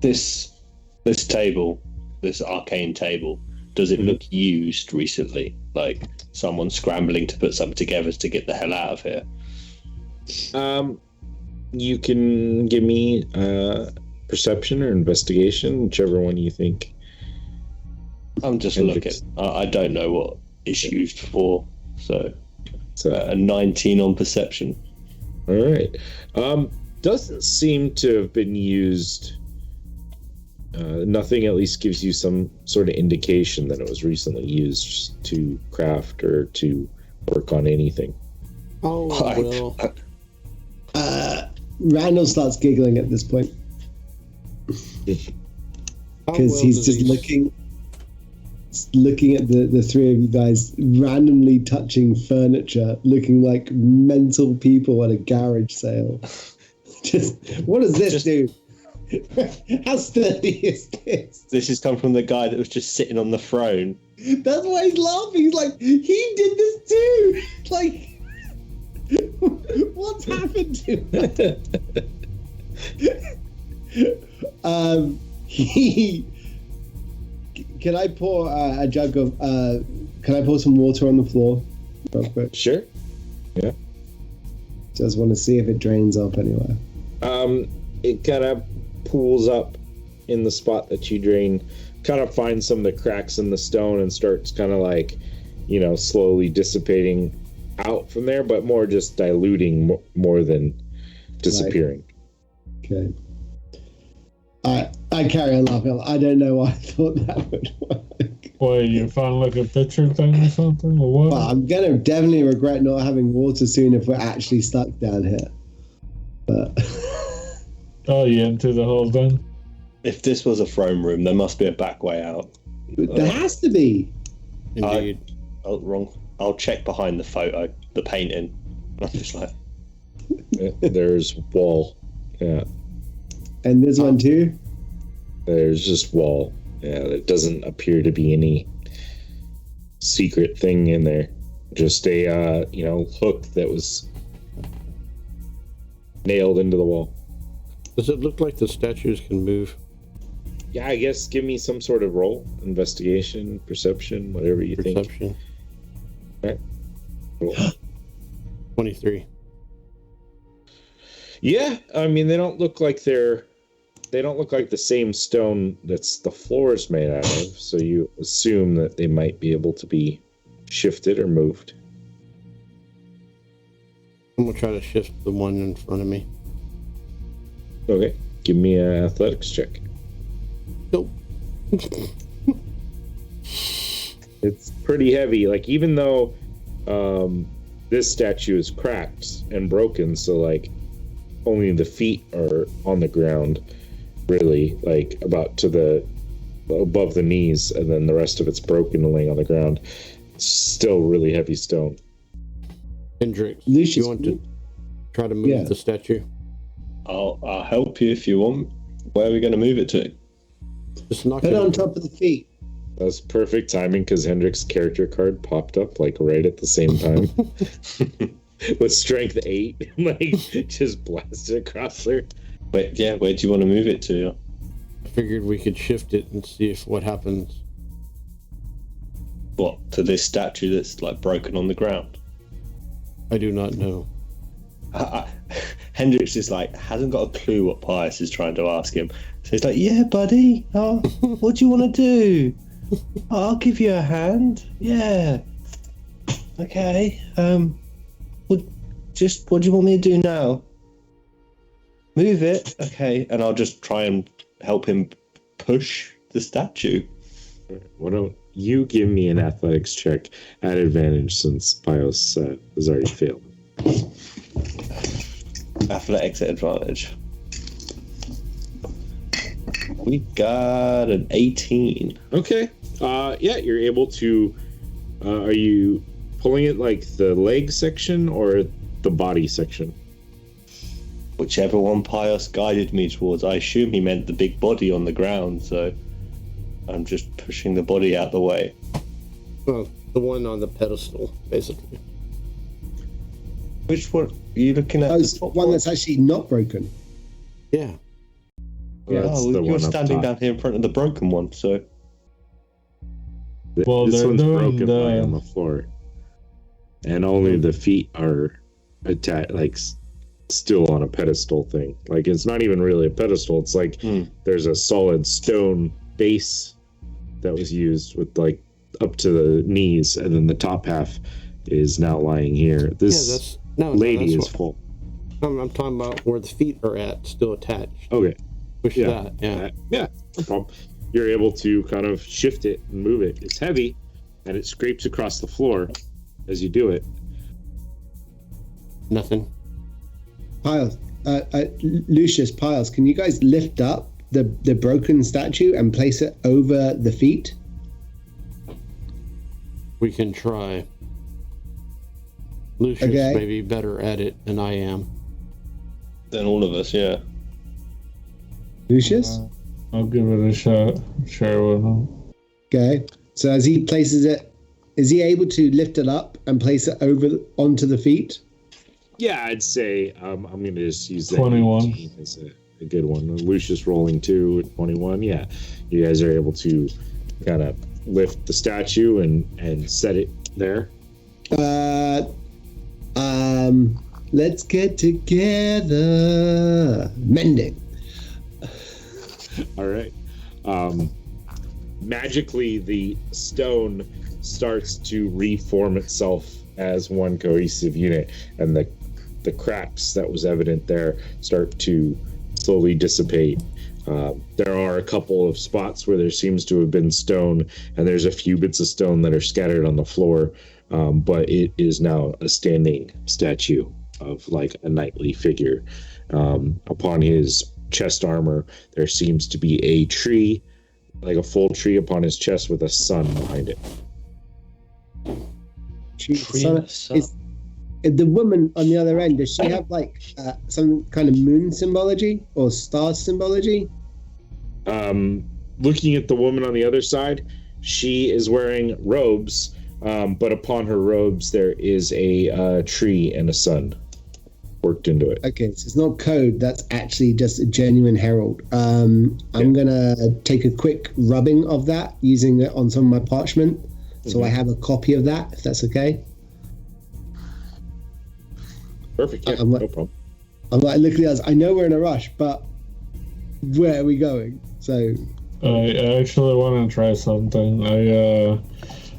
This table, this arcane table, does it look used recently? Like someone scrambling to put something together to get the hell out of here? You can give me perception or investigation, whichever one you think. I'm just looking. I don't know what it's used for, so a 19 on perception. All right. Doesn't seem to have been used. Nothing at least gives you some sort of indication that it was recently used to craft or to work on anything. Oh, well. Randall starts giggling at this point. Because he's just looking at the three of you guys randomly touching furniture, looking like mental people at a garage sale. Just, what does this do? How sturdy is this? This has come from the guy that was just sitting on the throne. That's why he's laughing. He's like, he did this too. Like, what's happened to him? Can I pour a jug of? Can I pour some water on the floor, real quick? Sure. Yeah. Just want to see if it drains off anywhere. It kind of pools up in the spot that you drain. Kind of finds some of the cracks in the stone and starts kind of like, slowly dissipating out from there, but more just diluting more than disappearing. Right. Okay. I carry on laughing. I don't know why I thought that would work. Wait, you found like a picture thing or something, or what? Well, I'm gonna definitely regret not having water soon if we're actually stuck down here. But oh, you empty the whole thing? If this was a throne room, there must be a back way out. there has to be. Indeed. Wrong. I'll check behind the photo, the painting. I'm just like, There's wall. Yeah. And this one too. There's just wall. Yeah, there doesn't appear to be any secret thing in there. Just a hook that was nailed into the wall. Does it look like the statues can move? Yeah, I guess give me some sort of roll. Investigation, perception, whatever you think. Perception. Right. 23. Yeah, I mean they don't look like the same stone that's the floor is made out of, so you assume that they might be able to be shifted or moved. I'm gonna try to shift the one in front of me. Okay, give me an athletics check. Nope. It's pretty heavy. Like, even though this statue is cracked and broken, so like only the feet are on the ground, really, like about to the above the knees, and then the rest of it's broken and laying on the ground. It's still really heavy stone. Hendrix, Lucius, you want to try to move the statue? I'll help you if you want. Where are we going to move it to? Just knock put it it on top of the feet. That was perfect timing because Hendrick's character card popped up like right at the same time. With strength 8, like just blasted across there. Where do you want to move it to? I figured we could shift it and see if what happens. What, to this statue that's like broken on the ground? I do not know. Hendrix is like hasn't got a clue what Pius is trying to ask him. So he's like, "Yeah, buddy. Oh, what do you want to do? I'll give you a hand. Yeah. Okay. What do you want me to do now? Move it. Okay." And I'll just try and help him push the statue. Why don't you give me an athletics check at advantage since Pios has already failed? Athletics at advantage. We got an 18. Okay. Yeah, you're able to. Are you pulling it like the leg section or the body section? Whichever one Pius guided me towards. I assume he meant the big body on the ground, so I'm just pushing the body out the way. Well, the one on the pedestal, basically. Which one are you looking at? Oh, it's one that's actually not broken. Yeah. Yeah, that's the you're one up standing top. down here in front of the broken one, so Well, this they're one's doing broken the- lying on the floor, and only the feet are attached, like still on a pedestal thing. Like it's not even really a pedestal. It's like there's a solid stone base that was used with like up to the knees, and then the top half is now lying here. This lady is full. I'm talking about where the feet are at, still attached. Okay. Push that, yeah. Yeah, no problem. You're able to kind of shift it and move it. It's heavy, and it scrapes across the floor as you do it. Nothing. Piles, Lucius, Piles, can you guys lift up the broken statue and place it over the feet? We can try. Lucius may be better at it than I am. then all of us, yeah. Lucius? I'll give it a shot. Share with him. Okay. So as he places it, is he able to lift it up and place it over onto the feet? Yeah, I'd say I'm going to just use that 21 as a good one. Lucius rolling 2 at 21. Yeah, you guys are able to kind of lift the statue and set it there. Let's get together. Mending. All right. Magically, the stone starts to reform itself as one cohesive unit, and the cracks that was evident there start to slowly dissipate. There are a couple of spots where there seems to have been stone, and there's a few bits of stone that are scattered on the floor, but it is now a standing statue of like a knightly figure. Upon his chest armor, there seems to be a tree, like a full tree upon his chest with a sun behind it. Is the woman on the other end, does she have like some kind of moon symbology or star symbology? Looking at the woman on the other side, she is wearing robes, but upon her robes there is a tree and a sun worked into it. Okay, so it's not code, that's actually just a genuine herald. I'm gonna take a quick rubbing of that using it on some of my parchment, so I have a copy of that, if that's okay. Perfect. Yeah, I'm like, no problem. I'm like, look at us. I know we're in a rush, but where are we going? So I actually want to try something.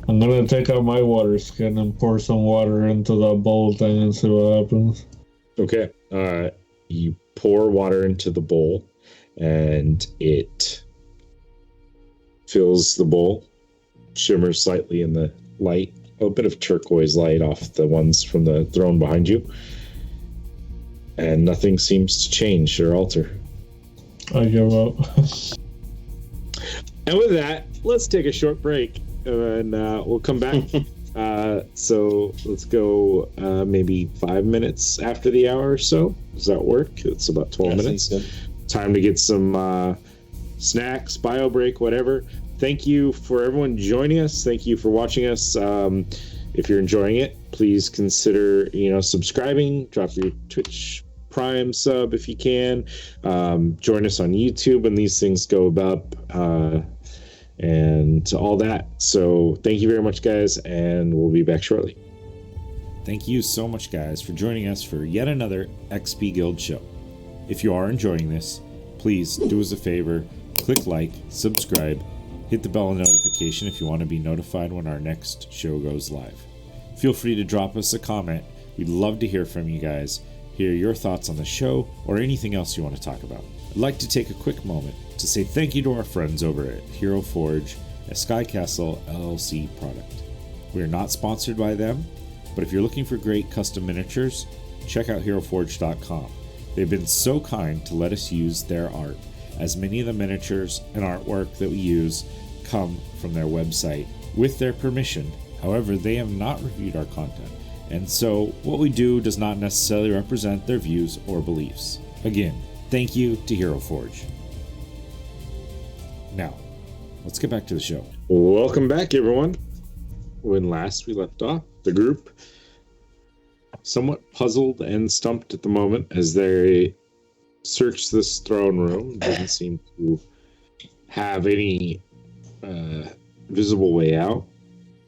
I'm gonna take out my water skin and pour some water into the bowl thing and see what happens. Okay. You pour water into the bowl, and it fills the bowl, shimmers slightly in the light, a bit of turquoise light off the ones from the throne behind you, and nothing seems to change or alter. I give up. And with that, let's take a short break, and we'll come back. So let's go maybe 5 minutes after the hour or so. Does that work? It's about 12 minutes. Time to get some snacks, bio break, whatever. Thank you for everyone joining us. Thank you for watching us. If you're enjoying it, please consider subscribing. Drop your Twitch Prime sub if you can. Join us on YouTube when these things go up. And all that. So thank you very much, guys, and we'll be back shortly. Thank you so much, guys, for joining us for yet another XP Guild show. If you are enjoying this, please do us a favor, click like, subscribe, hit the bell notification if you want to be notified when our next show goes live. Feel free to drop us a comment. We'd love to hear from you guys, hear your thoughts on the show, or anything else you want to talk about. I'd like to take a quick moment to say thank you to our friends over at Hero Forge, a Sky Castle LLC product. We are not sponsored by them, but if you're looking for great custom miniatures, check out HeroForge.com. They've been so kind to let us use their art, as many of the miniatures and artwork that we use come from their website with their permission. However, they have not reviewed our content, and so what we do does not necessarily represent their views or beliefs. Again, thank you to Hero Forge. Now, let's get back to the show. Welcome back, everyone. When last we left off, the group somewhat puzzled and stumped at the moment as they searched this throne room. Doesn't seem to have any visible way out.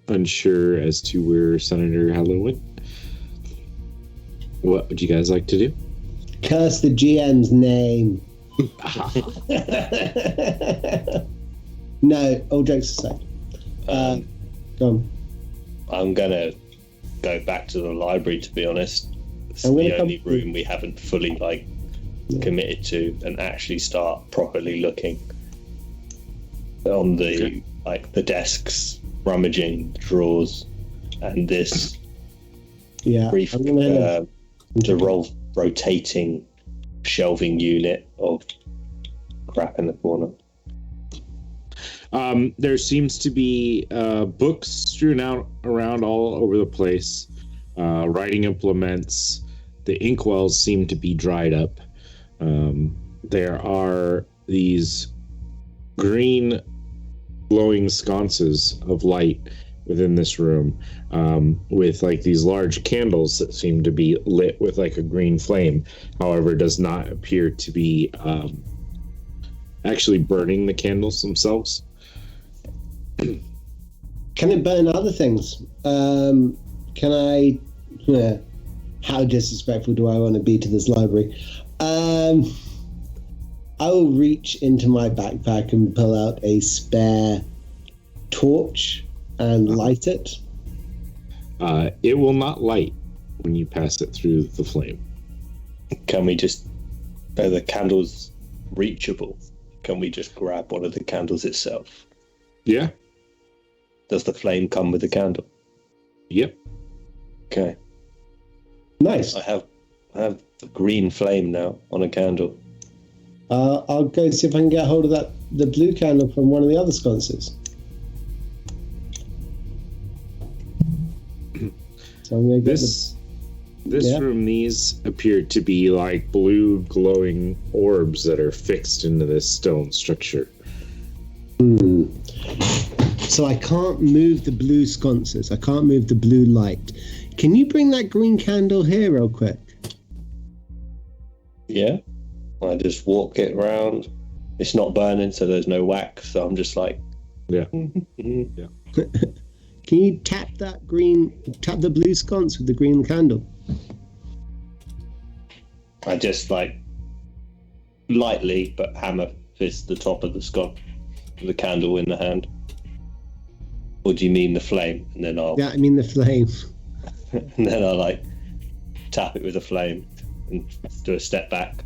Unsure as to where Senator Hello went. What would you guys like to do? curse the GM's name. No, all jokes aside. Go on. I'm gonna go back to the library, to be honest. It's the only room we haven't fully committed to, and actually start properly looking on the the desks, rummaging drawers, and this brief rotating shelving unit of crap in the corner. There seems to be books strewn out around all over the place, writing implements. The inkwells seem to be dried up. There are these green glowing sconces of light within this room, with these large candles that seem to be lit with a green flame. However, it does not appear to be actually burning the candles themselves. Can it burn other things? Can I... how disrespectful do I want to be to this library? I will reach into my backpack and pull out a spare torch and light it. It will not light when you pass it through the flame. Can we just... Are the candles reachable? Can we just grab one of the candles itself? Yeah. Does the flame come with the candle? Yep. Okay. Nice. I have the green flame now on a candle. I'll go see if I can get hold of the blue candle from one of the other sconces. So I'm going to get this room, these appear to be blue glowing orbs that are fixed into this stone structure. So I can't move the blue sconces. I can't move the blue light. Can you bring that green candle here real quick? Yeah. I just walk it around. It's not burning, so there's no wax. So I'm just yeah. Yeah. Can you tap the blue sconce with the green candle? I just like lightly, but hammer fist the top of the scone, the candle in the hand. Or do you mean the flame? And then I'll Yeah, I mean the flame. and then I'll like tap it with a flame and do a step back.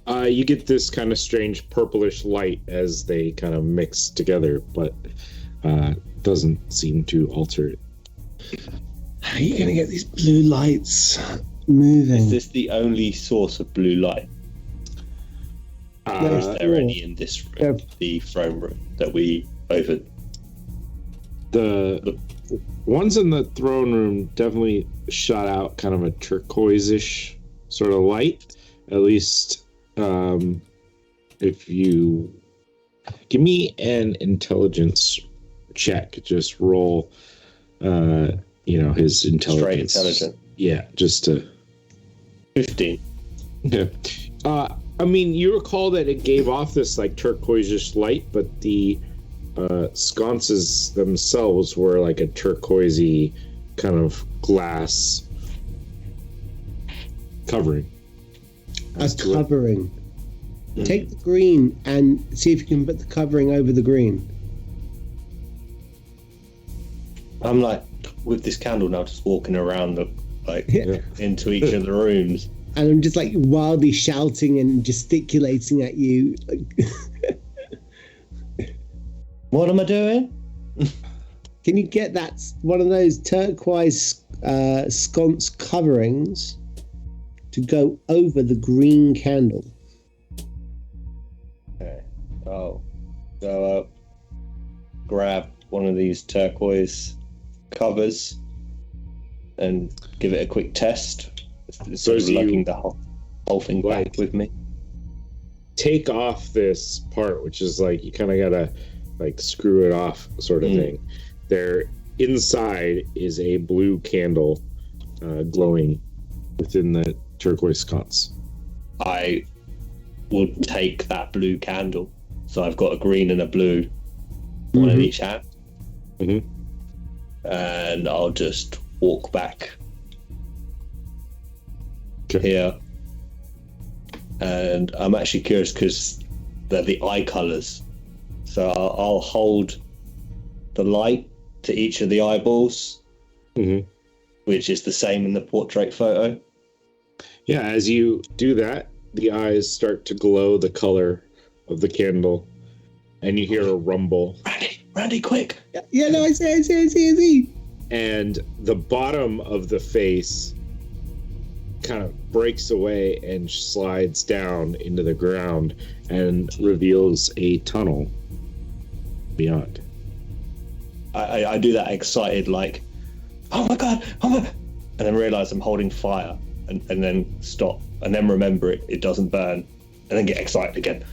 You get this kind of strange purplish light as they kind of mix together, but doesn't seem to alter it. How are you going to get these blue lights moving? Is this the only source of blue light? Or is there any in this room, the throne room that we opened? The ones in the throne room definitely shot out kind of a turquoise-ish sort of light. At least if you give me an intelligence check, just roll his intelligence. Straight intelligent. Yeah, just to 15. Okay. I mean, you recall that it gave off this like turquoise-ish light, but the sconces themselves were like a turquoisey kind of glass covering. A covering. Take the green and see if you can put the covering over the green. I'm like with this candle now, just walking around into each of the rooms. And I'm just like wildly shouting and gesticulating at you. What am I doing? Can you get that one of those turquoise sconce coverings to go over the green candle? Okay. I'll go up, grab one of these turquoise covers, and give it a quick test. So as you lugging the whole thing back with me. Take off this part, which is like you kind of gotta like screw it off, sort of thing. There, inside is a blue candle glowing within the turquoise sconce. I will take that blue candle. So I've got a green and a blue, one in each hand. Mm-hmm. And I'll just walk back here. And I'm actually curious because they're the eye colors. So I'll hold the light to each of the eyeballs, which is the same in the portrait photo. Yeah, as you do that, the eyes start to glow the color of the candle, and you hear a rumble. Randy, quick! Yeah, no, I see. And the bottom of the face kind of breaks away and slides down into the ground and reveals a tunnel beyond. I do that excited, like, oh my god, and then realize I'm holding fire, and then stop, and then remember it doesn't burn, and then get excited again.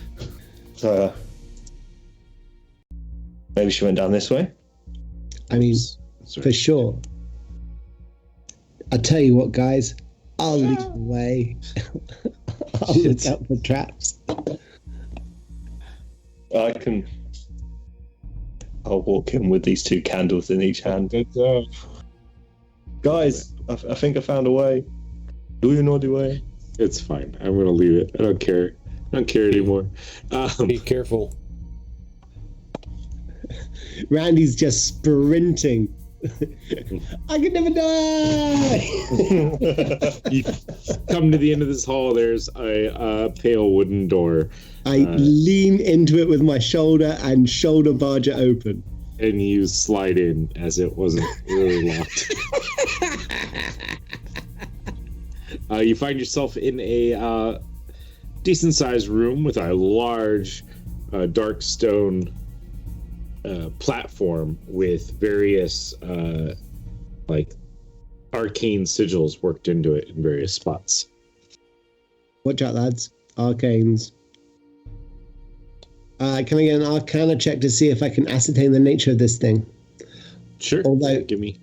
So maybe she went down this way. I mean, for sure. I'll tell you what, guys. I'll lead the way. I'll look out for traps. I'll walk in with these two candles in each hand. Good job. Guys, I think I found a way. Do you know the way? It's fine. I'm going to leave it. I don't care. I don't care anymore. Be careful. Randy's just sprinting. I can never die! You come to the end of this hall. There's a pale wooden door. I lean into it with my shoulder and shoulder barge it open. And you slide in as it wasn't really locked. You find yourself in a decent-sized room with a large dark stone platform with various arcane sigils worked into it in various spots. Watch out, lads. Arcanes. Can I get an Arcana check to see if I can ascertain the nature of this thing? Sure. Although, give me.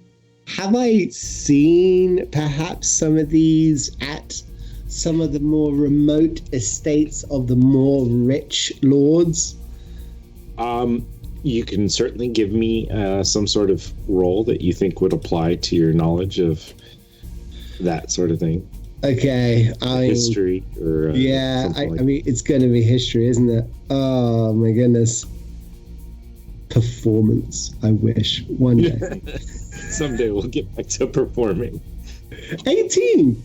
Have I seen perhaps some of these at some of the more remote estates of the more rich lords? You can certainly give me some sort of role that you think would apply to your knowledge of that sort of thing. Okay, history or yeah, something like I mean, it's going to be history, isn't it? Oh my goodness. Performance. I wish one day. Someday we'll get back to performing. 18.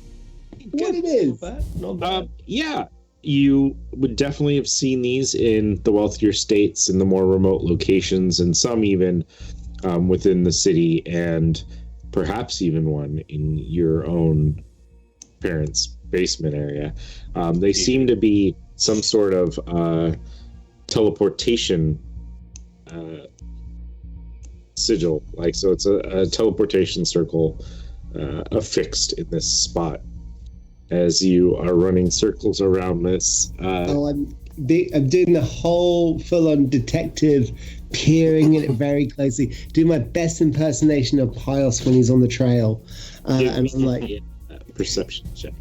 What it is? Not bad. Yeah, you would definitely have seen these in the wealthier states and the more remote locations, and some even within the city, and perhaps even one in your own parents' basement area. They seem to be some sort of teleportation sigil, like, so it's a teleportation circle affixed in this spot as you are running circles around this. I'm doing the whole full-on detective, peering at it very closely, doing my best impersonation of Pios when he's on the trail, and I'm like, perception check.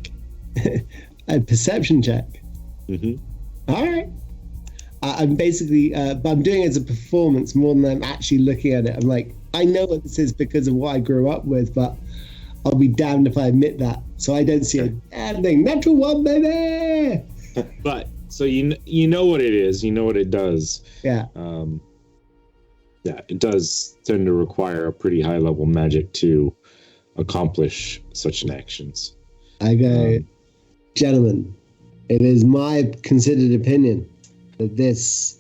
a perception check. Mm-hmm. All right. I'm basically, but I'm doing it as a performance more than I'm actually looking at it. I'm like, I know what this is because of what I grew up with, but I'll be damned if I admit that. So I don't see a damn thing. Natural one, baby. But so you know what it is. You know what it does. Yeah. Yeah, it does tend to require a pretty high level magic to accomplish such an actions. I go, gentlemen, it is my considered opinion that this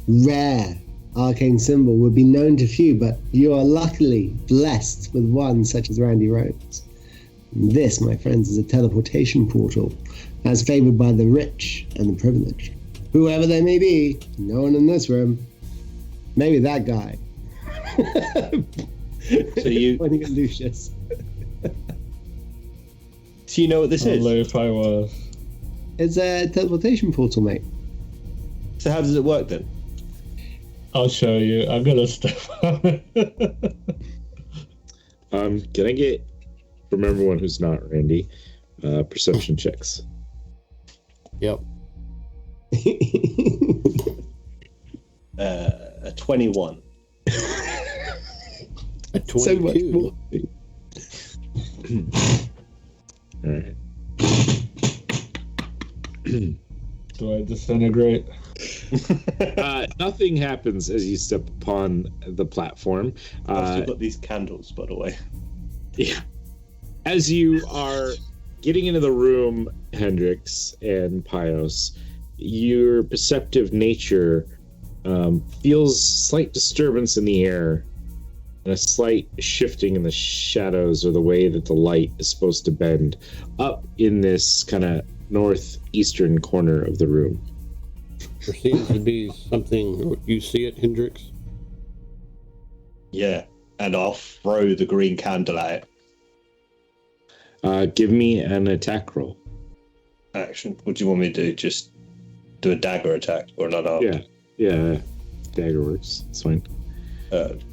rare arcane symbol would be known to few, but you are luckily blessed with one such as Randy Rhodes. This, my friends, is a teleportation portal as favored by the rich and the privileged. Whoever they may be, no one in this room. Maybe that guy. So you pointing at Lucius. So you know what this is? Only if I was. It's a teleportation portal, mate. So how does it work then? I'll show you. I'm gonna step on it. Can I get, from everyone who's not Randy, perception checks? Yep. A 21. A 22. So much more. All right. Do I disintegrate? Nothing happens as you step upon the platform. I've still got these candles, by the way. Yeah. As you are getting into the room, Hendrix and Pios, your perceptive nature feels slight disturbance in the air and a slight shifting in the shadows or the way that the light is supposed to bend up in this kind of northeastern corner of the room. There seems to be something. You see it, Hendrix? Yeah, and I'll throw the green candle at it. Give me an attack roll. Action. What do you want me to do? Just do a dagger attack or another? Yeah. Dagger works. It's fine.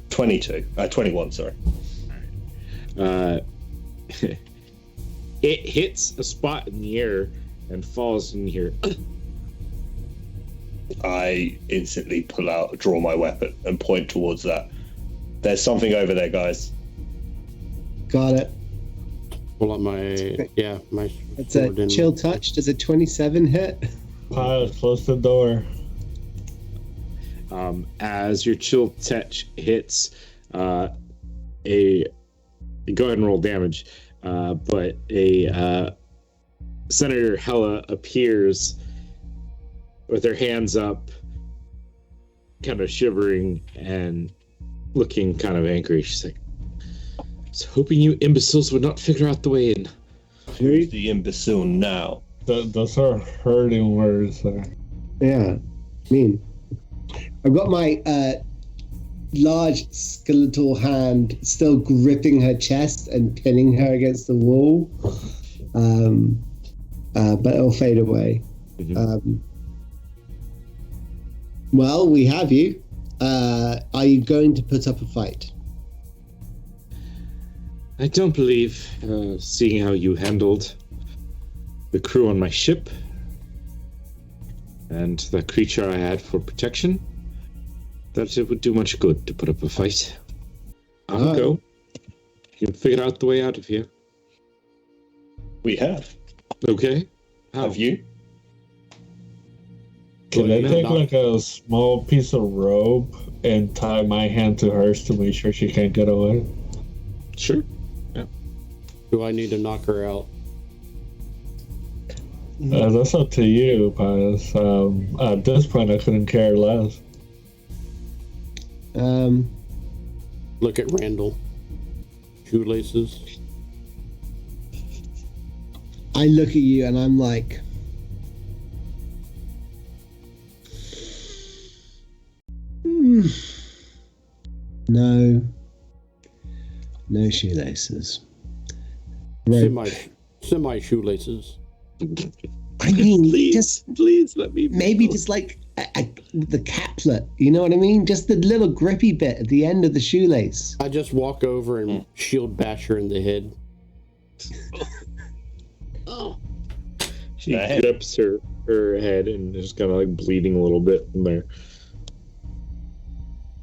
21, sorry. It hits a spot in the air and falls in here. I instantly draw my weapon and point towards that. There's something over there, guys. Got it. Pull up my It's sword a and- chill touch. Does a 27 hit? Piles, close the door. As your chill touch hits, go ahead and roll damage. But Senator Hella appears with her hands up, kind of shivering and looking kind of angry. She's like, I was hoping you imbeciles would not figure out the way in. Who's the imbecile now? Those are hurting words there. Yeah. I've got my large skeletal hand still gripping her chest and pinning her against the wall. But it'll fade away. Mm-hmm. Well, we have you. Are you going to put up a fight? I don't believe, seeing how you handled the crew on my ship and the creature I had for protection, that it would do much good to put up a fight. I'll go. You can figure out the way out of here. We have. Okay. Have you? Can I no, take not- like a small piece of rope and tie my hand to hers to make sure she can't get away? Sure. Do I need to knock her out? That's up to you, Pius. At this point, I couldn't care less. Look at Randall. Shoelaces. I look at you and I'm like, no shoelaces. Right. Semi shoelaces. I mean, please let me. maybe just like the caplet, you know what I mean? Just the little grippy bit at the end of the shoelace. I just walk over and shield bash her in the head. She grips her head and is kind of like bleeding a little bit from there.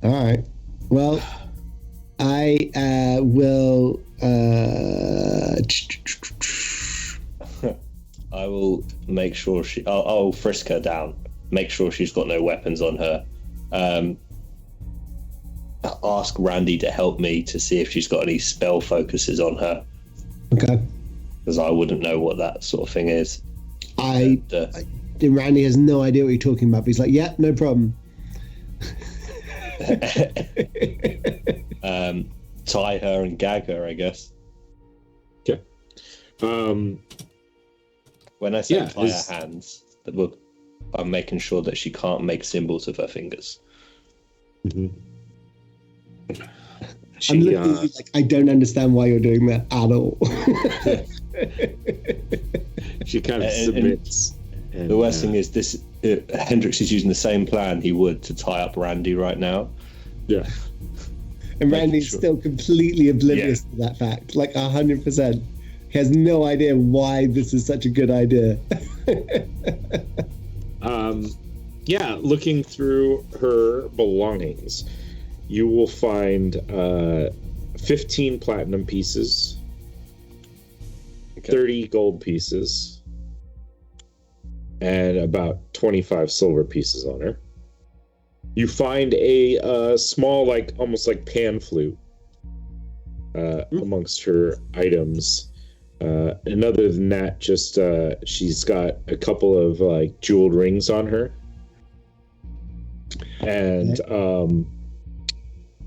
All right. Well, I will. I will make sure I'll frisk her down. Make sure she's got no weapons on her. Ask Randy to help me to see if she's got any spell focuses on her. Okay. Because I wouldn't know what that sort of thing is. Randy has no idea what you're talking about, but he's like, yeah, no problem. Tie her and gag her, I guess. Okay. When I say tie her hands, I'm making sure that she can't make symbols of her fingers. Mm-hmm. I'm looking at you like, I don't understand why you're doing that at all. She kind of submits. And, the worst thing is Hendrix is using the same plan he would to tie up Randy right now. Yeah. And Randy's still completely oblivious to that fact, like 100%. He has no idea why this is such a good idea. Looking through her belongings, you will find 15 platinum pieces, 30 gold pieces, and about 25 silver pieces on her. You find a small, almost like pan flute amongst her items. And other than that, just she's got a couple of jeweled rings on her. And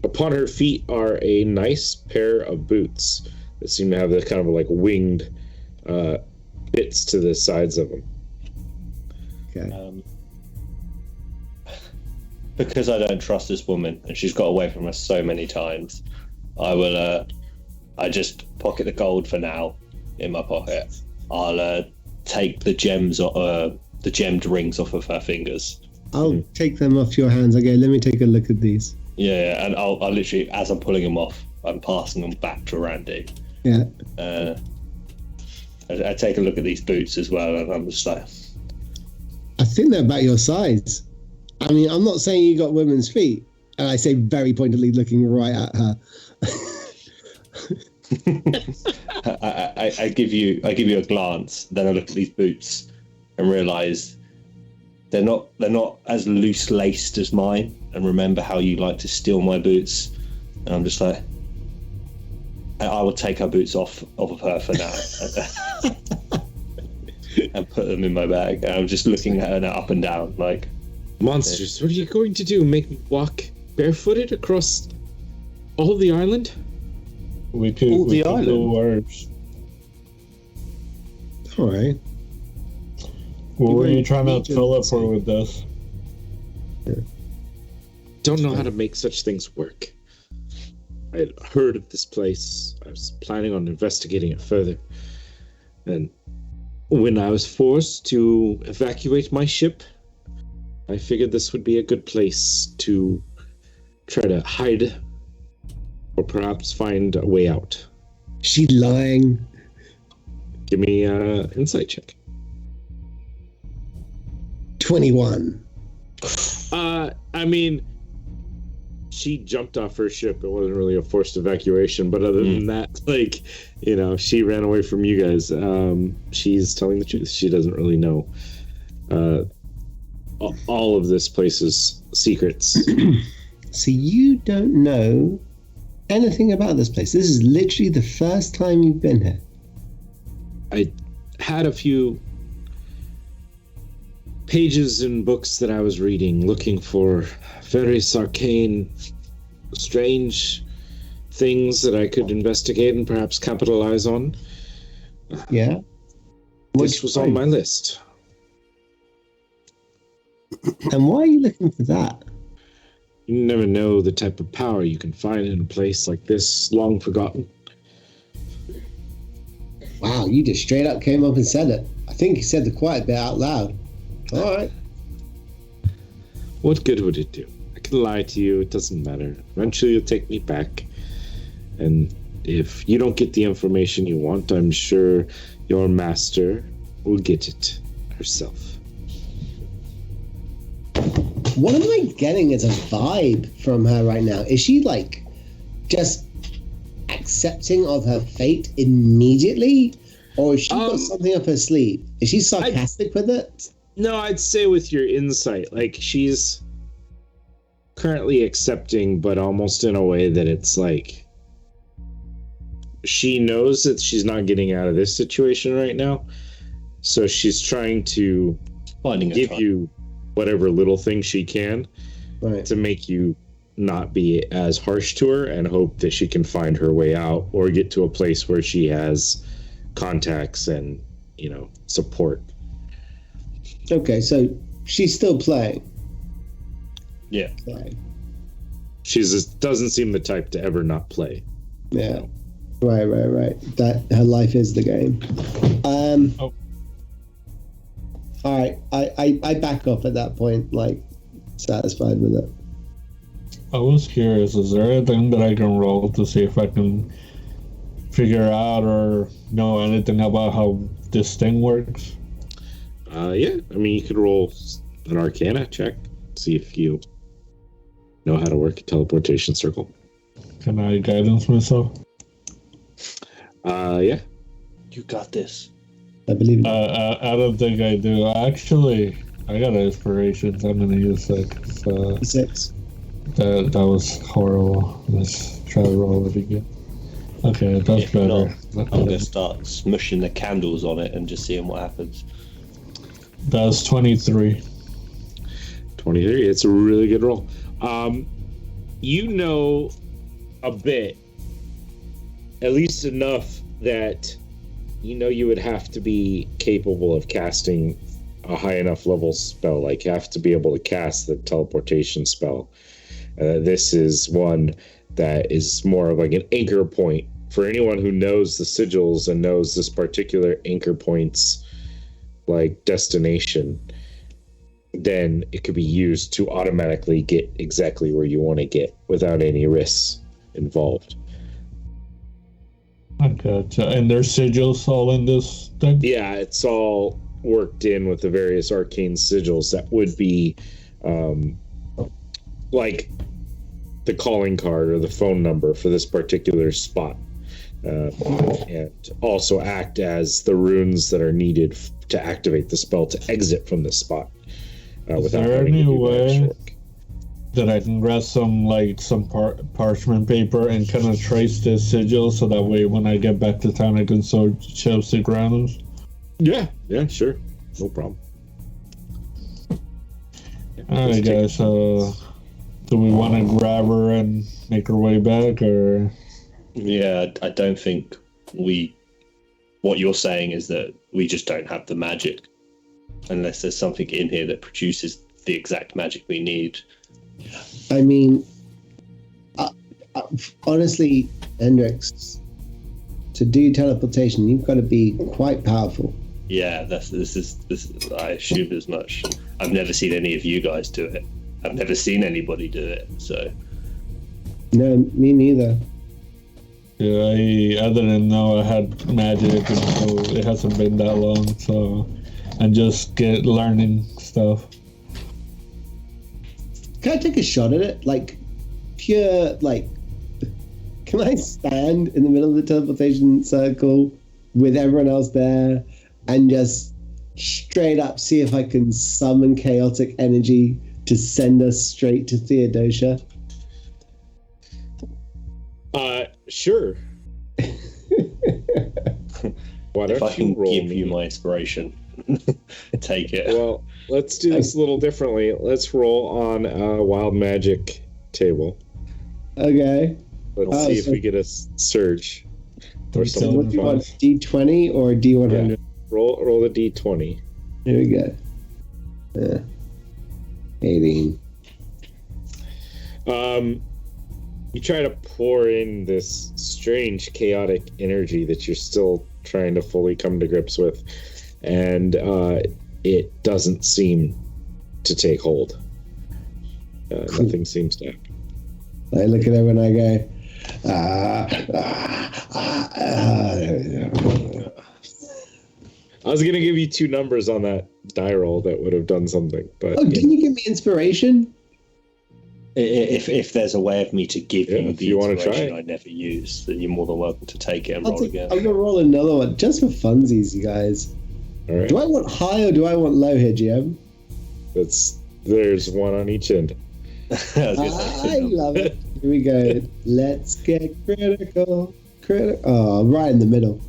upon her feet are a nice pair of boots that seem to have the kind of winged bits to the sides of them. Okay. Because I don't trust this woman and she's got away from us so many times, I just pocket the gold for now in my pocket. I'll take the gems, the gemmed rings off of her fingers. I'll take them off your hands. Okay, let me take a look at these. Yeah, and I'll literally, as I'm pulling them off, I'm passing them back to Randy. Yeah. I take a look at these boots as well, and I'm just like, I think they're about your size. I mean, I'm not saying you got women's feet, and I say very pointedly, looking right at her. I give you a glance, then I look at these boots and realise they're not as loose laced as mine, and remember how you like to steal my boots, and I'm just like, I will take her boots off of her for now and put them in my bag, and I'm just looking at her now up and down like, monsters, what are you going to do? Make me walk barefooted across all the island? We could go worse. All right. What were you trying to teleport with this? Don't know how to make such things work. I had heard of this place. I was planning on investigating it further. And when I was forced to evacuate my ship, I figured this would be a good place to try to hide or perhaps find a way out. She's lying. Give me an insight check. 21. I mean, she jumped off her ship. It wasn't really a forced evacuation, but other than that, like, you know, she ran away from you guys. She's telling the truth. She doesn't really know all of this place's secrets. So you don't know anything about this place. This is literally the first time you've been here. I had a few pages in books that I was reading, looking for various arcane, strange things that I could investigate and perhaps capitalize on. Yeah? This was on my list. And why are you looking for that? You never know the type of power you can find in a place like this, long forgotten. Wow, you just straight up came up and said it. I think you said the quiet bit out loud. All right. What good would it do? I can lie to you, it doesn't matter. Eventually you'll take me back. And if you don't get the information you want, I'm sure your master will get it herself. What am I getting as a vibe from her right now? Is she like just accepting of her fate immediately? Or has she got something up her sleeve? Is she sarcastic with it? No, I'd say with your insight, like she's currently accepting, but almost in a way that it's like she knows that she's not getting out of this situation right now. So she's trying to give you whatever little thing she can to make you not be as harsh to her, and hope that she can find her way out or get to a place where she has contacts and, you know, support. Okay, so she's still playing. Yeah. She just doesn't seem the type to ever not play. Yeah. Right. That her life is the game. All right, I back up at that point, like, satisfied with it. I was curious, is there anything that I can roll to see if I can figure out or know anything about how this thing works? Yeah, I mean, you could roll an Arcana check, see if you know how to work a teleportation circle. Can I guidance myself? Yeah. You got this. I believe in I don't think I do. Actually, I got inspiration, so I'm gonna use 6. 6. That was horrible. Let's try to roll it again. Okay, that's better. I'm gonna start smushing the candles on it and just seeing what happens. That's 23. 23, it's a really good roll. You know a bit, at least enough that you know you would have to be capable of casting a high enough level spell, like you have to be able to cast the teleportation spell. This is one that is more of like an anchor point for anyone who knows the sigils and knows this particular anchor point's like destination. Then it could be used to automatically get exactly where you want to get without any risks involved. I gotcha. And there's sigils all in this thing? Yeah, it's all worked in with the various arcane sigils that would be like the calling card or the phone number for this particular spot, and also act as the runes that are needed to activate the spell to exit from this spot without having to do that work. That I can grab some parchment paper and kind of trace the sigil, so that way when I get back to town I can show Sigranos? Yeah, sure, no problem. Alright guys, do we want to grab her and make her way back, or? Yeah, I don't think what you're saying is that we just don't have the magic, unless there's something in here that produces the exact magic we need. I mean, honestly, Hendrix, to do teleportation, you've got to be quite powerful. Yeah, this is. I assumed as much. I've never seen any of you guys do it. I've never seen anybody do it. So. No, me neither. Yeah, I didn't know I had magic, and so it hasn't been that long. So I'm just learning stuff. Can I take a shot at it? Like, pure, like, can I stand in the middle of the teleportation circle with everyone else there and just straight up see if I can summon chaotic energy to send us straight to Theodosia? Sure. Why If don't I can you roll give me? you my inspiration, take it. Well, let's do this a little differently. Let's roll on a wild magic table. Okay. Let's see if we get a surge or So something what do you fun. want, D20 or D100? Yeah. Roll the d20. Here we go. 18. You try to pour in this strange chaotic energy that you're still trying to fully come to grips with, and it doesn't seem to take hold. Nothing seems to happen. I look at her and I go, I was gonna give you 2 numbers on that die roll that would have done something, but oh, didn't you give me inspiration? If there's a way of me to give Yeah, you if the you wanna inspiration try. I never use, then you're more than welcome to take it and roll again. I'm gonna roll another one just for funsies, you guys. all right. Do I want high or do I want low here, GM? There's one on each end. I was gonna say, I love it. Here we go. Let's get critical. Oh, right in the middle.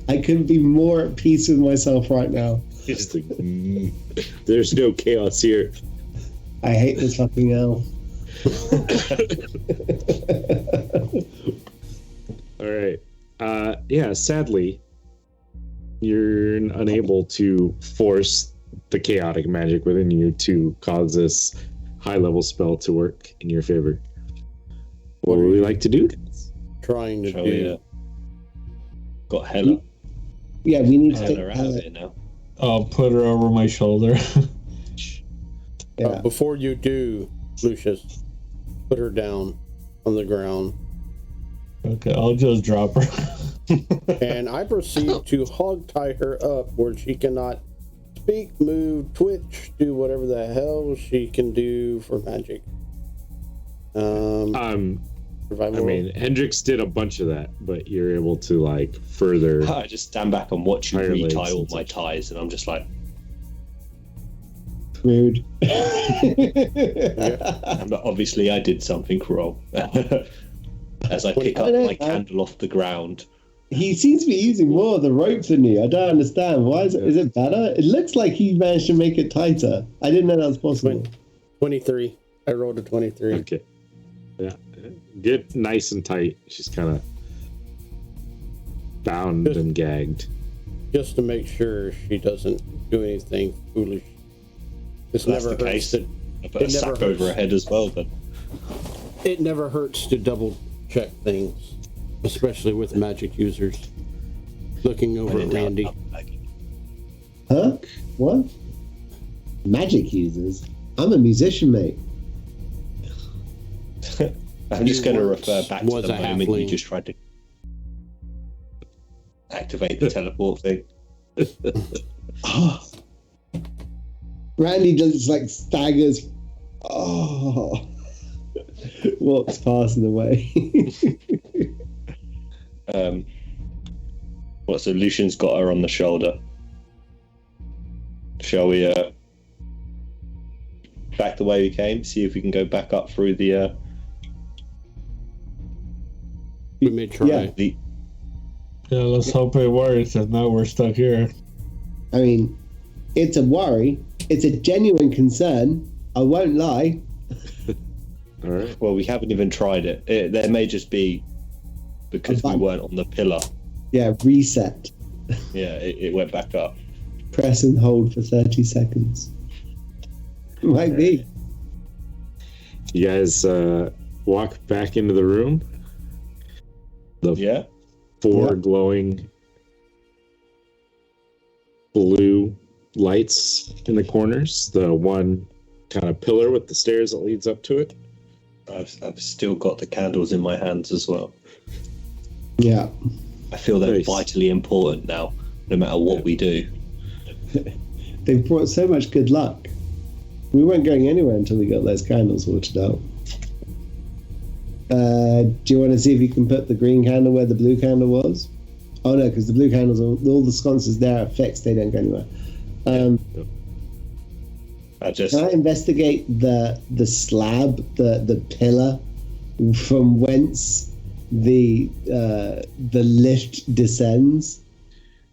I couldn't be more at peace with myself right now. Just like, there's no chaos here. I hate this fucking elf. All right. Yeah, sadly, you're unable to force the chaotic magic within you to cause this high-level spell to work in your favor. What would we like to do? Trying to Shall do. we, got Hella. Yeah, we need to take Hella out of it now. I'll put her over my shoulder. Yeah. Before you do, Lucius, put her down on the ground. Okay, I'll just drop her. And I proceed to hog tie her up where she cannot speak, move, twitch, do whatever the hell she can do for magic. Survival I mean, Hendrix did a bunch of that, but you're able to like further. I just stand back and watch you Higher legs retie all and my such. ties, and I'm just like, Rude. but obviously I did something wrong. As I pick up my candle off the ground. He seems to be using more of the rope than you. I don't understand. Why is it? Is it better? It looks like he managed to make it tighter. I didn't know that was possible. 23. I rolled a 23. Okay. Yeah. Get nice and tight. She's kind of bound and gagged. Just to make sure she doesn't do anything foolish. This If that's never the hurts. case, then I put a it never sack over hurts. her head as well. Then It never hurts to double check things, especially with magic users. Looking over at Randy. Huh? What? Magic users? I'm a musician, mate. I'm just going to once refer back to was the a moment you halfling. just tried to activate the teleport thing. Oh. Randy just like staggers. Oh. Walks past and away. So Lucian's got her on the shoulder. Shall we back the way we came, see if we can go back up through the We may try. Yeah. Yeah, let's hope it works. If not, we're stuck here. I mean, it's a worry. It's a genuine concern. I won't lie. All right. well, we haven't even tried it. There may just be because we button. weren't on the pillar. Yeah, reset. Yeah, it went back up. Press and hold for 30 seconds. Might be. You guys walk back into the room. The Yeah. 4 Yeah. glowing blue lights in the corners. The one kind of pillar with the stairs that leads up to it. I've still got the candles in my hands as well. Yeah. I feel they're Nice. vitally important now, no matter what we do. They've brought so much good luck. We weren't going anywhere until we got those candles sorted out. Do you want to see if you can put the green candle where the blue candle was? Oh no, because the blue candles, all the sconces there are fixed, they don't go anywhere. Can I investigate the slab, the pillar from whence the lift descends?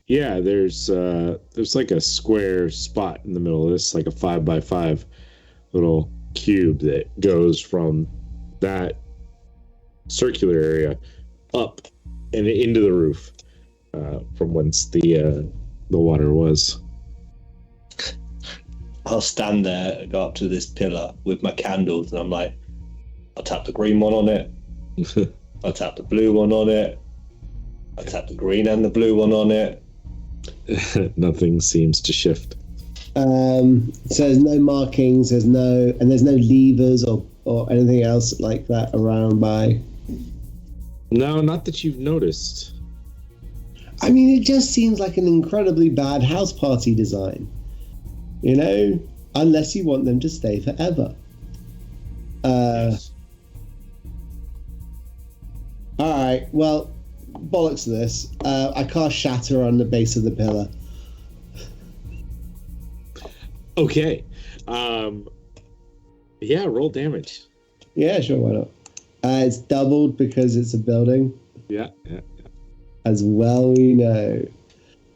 Yeah, there's like a square spot in the middle of this, like a 5x5 little cube that goes from that circular area up and into the roof, from whence the water was. I'll stand there and go up to this pillar with my candles, and I'm like, I'll tap the green one on it. I'll tap the blue one on it. I'll tap the green and the blue one on it. Nothing seems to shift. So there's no markings, there's no levers or anything else like that around by. No, not that you've noticed. I mean, it just seems like an incredibly bad house party design. You know, unless you want them to stay forever. Yes. All right, well, bollocks to this. I cast Shatter on the base of the pillar. Okay. Yeah, roll damage. Yeah, sure, why not? It's doubled because it's a building. Yeah. As well we know.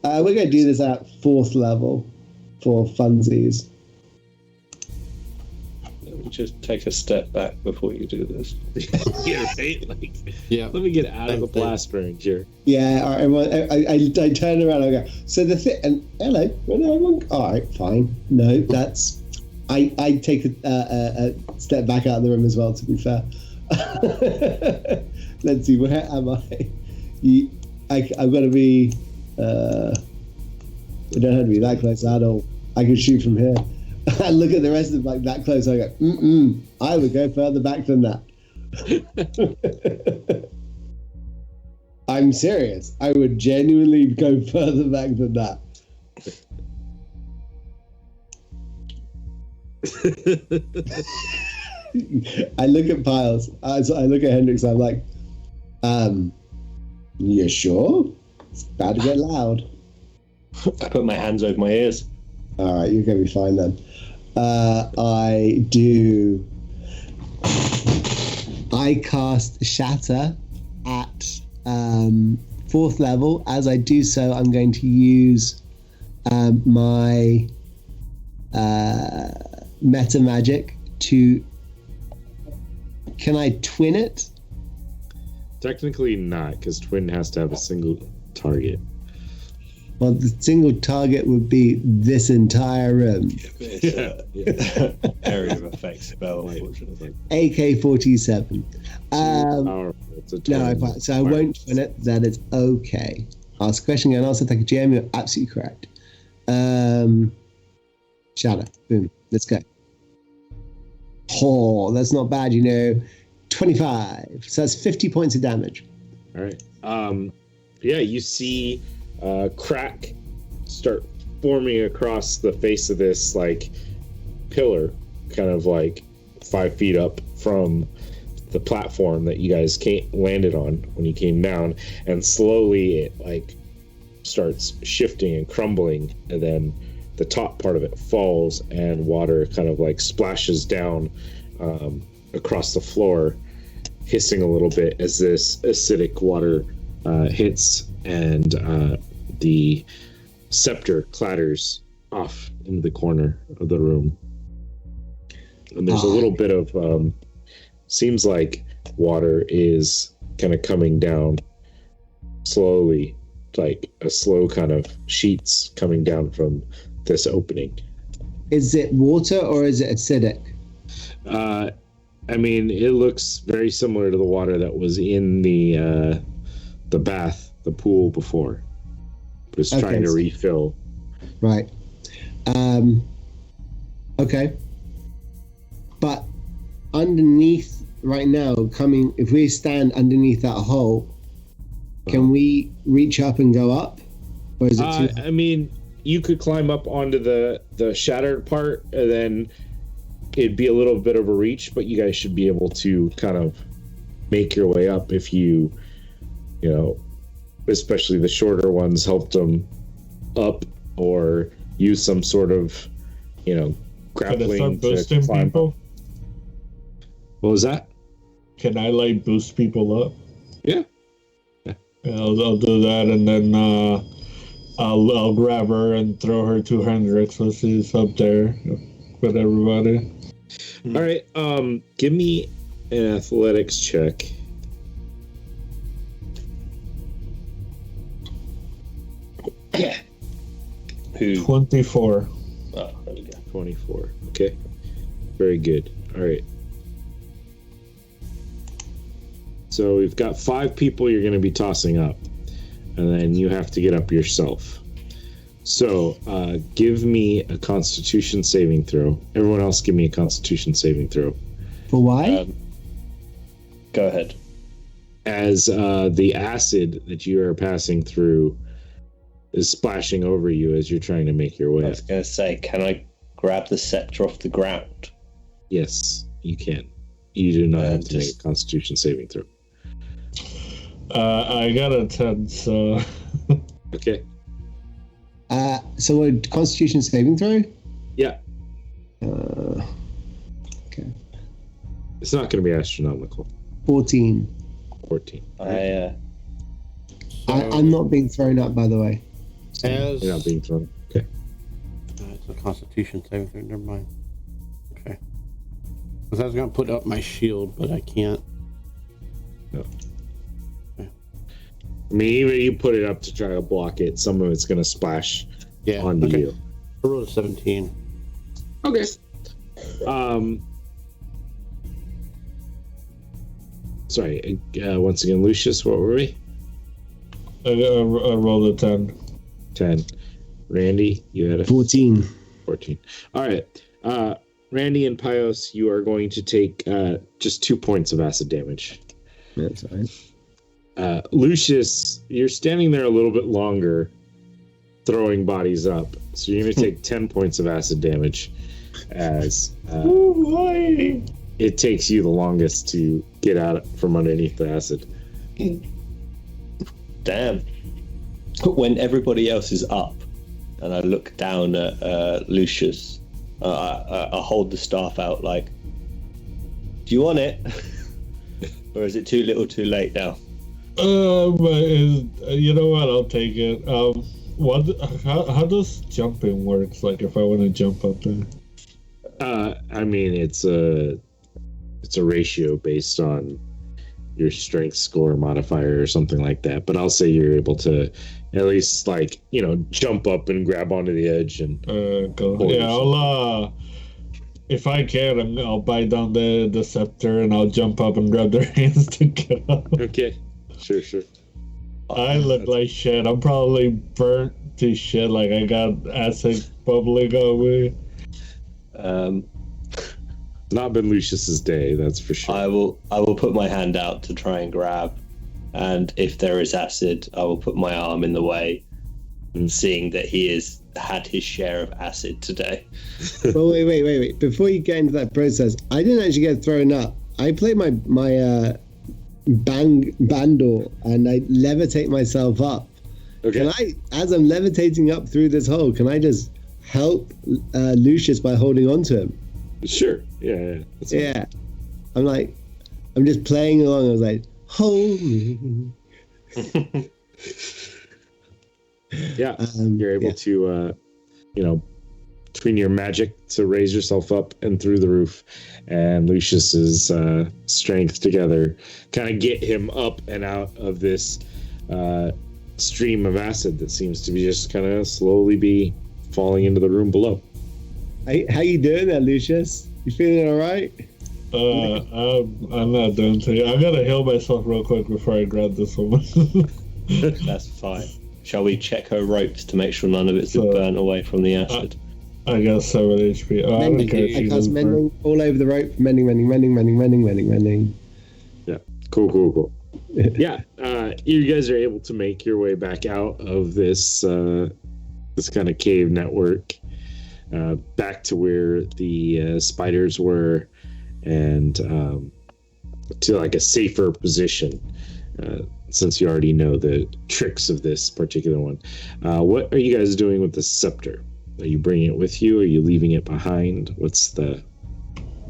We're going to do this at 4th level for funsies. Let me just take a step back before you do this. Yeah, right? Like, Yeah. let me get out of the blast range here. Yeah, all right, I turn around and I go, so the thing, and hello, everyone, all right, fine. No, that's, I take a step back out of the room as well, to be fair. Let's see, where am I? I've got to be, I don't have to be that close at all. I can shoot from here. I look at the rest of them like that close. I go, I would go further back than that. I'm serious. I would genuinely go further back than that. I look at Piles. I look at Hendrix. I'm like, you sure? It's about to get loud. I put my hands over my ears. All right, you're going to be fine then. I cast Shatter at 4th level. As I do so, I'm going to use my meta magic to. Can I twin it? Technically not, because twin has to have a single target. Well, the single target would be this entire room. Area of effect spell, unfortunately. AK-47. It's a No, so I won't twin it. That is okay. Ask a question and answer like a GM. You're absolutely correct. Shadow. Boom. Let's go. Oh, that's not bad, 25. So that's 50 points of damage. All right. Yeah, you see crack start forming across the face of this like pillar, kind of like 5 feet up from the platform that you guys landed on when you came down, and slowly it like starts shifting and crumbling, and then the top part of it falls and water kind of like splashes down across the floor, hissing a little bit as this acidic water hits, and the scepter clatters off into the corner of the room. And there's a little bit of seems like water is kind of coming down slowly, like a slow kind of sheets coming down from this opening. Is it water or is it acidic? I mean, it looks very similar to the water that was in the bath, the pool before, but it's trying to refill. Right. Okay. But underneath right now, if we stand underneath that hole, can we reach up and go up? Or is it I mean, you could climb up onto the shattered part and then it'd be a little bit of a reach, but you guys should be able to kind of make your way up if you especially the shorter ones, helped them up or use some sort of, grappling to climb people? up. What was that? Can I boost people up? Yeah. I'll do that, and then I'll grab her and throw her 200 so she's up there with everybody. All right. Give me an athletics check. Who? 24. Oh, there we go. 24. Okay. Very good. All right. So we've got 5 people you're going to be tossing up, and then you have to get up yourself. So give me a Constitution saving throw. Everyone else, give me a Constitution saving throw. For why? Go ahead. As the acid that you are passing through is splashing over you as you're trying to make your way I up. was going to say, can I grab the scepter off the ground? Yes, you can. You do not have to make a Constitution saving throw. I got a 10, so... Okay. So a Constitution saving throw? Yeah. Okay. It's not going to be astronomical. 14. 14. I'm not being thrown up, by the way. As You're not being thrown. Okay. it's a Constitution saving throw. Never mind. Okay. Because I was going to put up my shield, but I can't. No. I mean, even if you put it up to try to block it, some of it's going to splash onto you. I rolled a 17. Okay. Sorry. Once again, Lucius, what were we? I rolled a 10. 10. Randy, you had a 14. 14. All right. Randy and Pios, you are going to take just 2 points of acid damage. That's fine. Lucius, you're standing there a little bit longer, throwing bodies up. So you're going to take 10 points of acid damage as it takes you the longest to get out from underneath the acid. Damn. When everybody else is up, and I look down at Lucius, I hold the staff out like, do you want it? Or is it too little too late now? You know what? I'll take it. How does jumping work? Like, if I want to jump up there? I mean, it's a ratio based on your strength score modifier or something like that. But I'll say you're able to at least, jump up and grab onto the edge and go. Yeah, I'll if I can, I'll bite down the scepter and I'll jump up and grab their hands to get up. Okay. Sure. I look like shit. I'm probably burnt to shit. Like, I got acid bubbling on me. Not been Lucius's day, that's for sure. I will put my hand out to try and grab, and if there is acid, I will put my arm in the way, seeing that he has had his share of acid today. Well, wait. Before you get into that process, I didn't actually get thrown up. I played my bandor and I levitate myself up. Okay. Can I, as I'm levitating up through this hole, can I just help Lucius by holding on to him? Sure. Yeah. That's fine. Yeah. I'm just playing along. I was like, hold me. Yeah. You're able to, between your magic to raise yourself up and through the roof and Lucius's strength together, kind of get him up and out of this stream of acid that seems to be just kind of slowly be falling into the room below. How you doing there, Lucius? You feeling all right? I'm not doing too. I gotta heal myself real quick before I grab this woman. That's fine. Shall we check her ropes to make sure none of it's burnt away from the acid? I got 7 HP. I don't care if I she's cast mending all over the rope. Mending. Yeah. Cool. Yeah. You guys are able to make your way back out of this this kind of cave network. back to where the spiders were, and to like a safer position. Since you already know the tricks of this particular one, what are you guys doing with the scepter? Are you bringing it with you? Are you leaving it behind? What's the?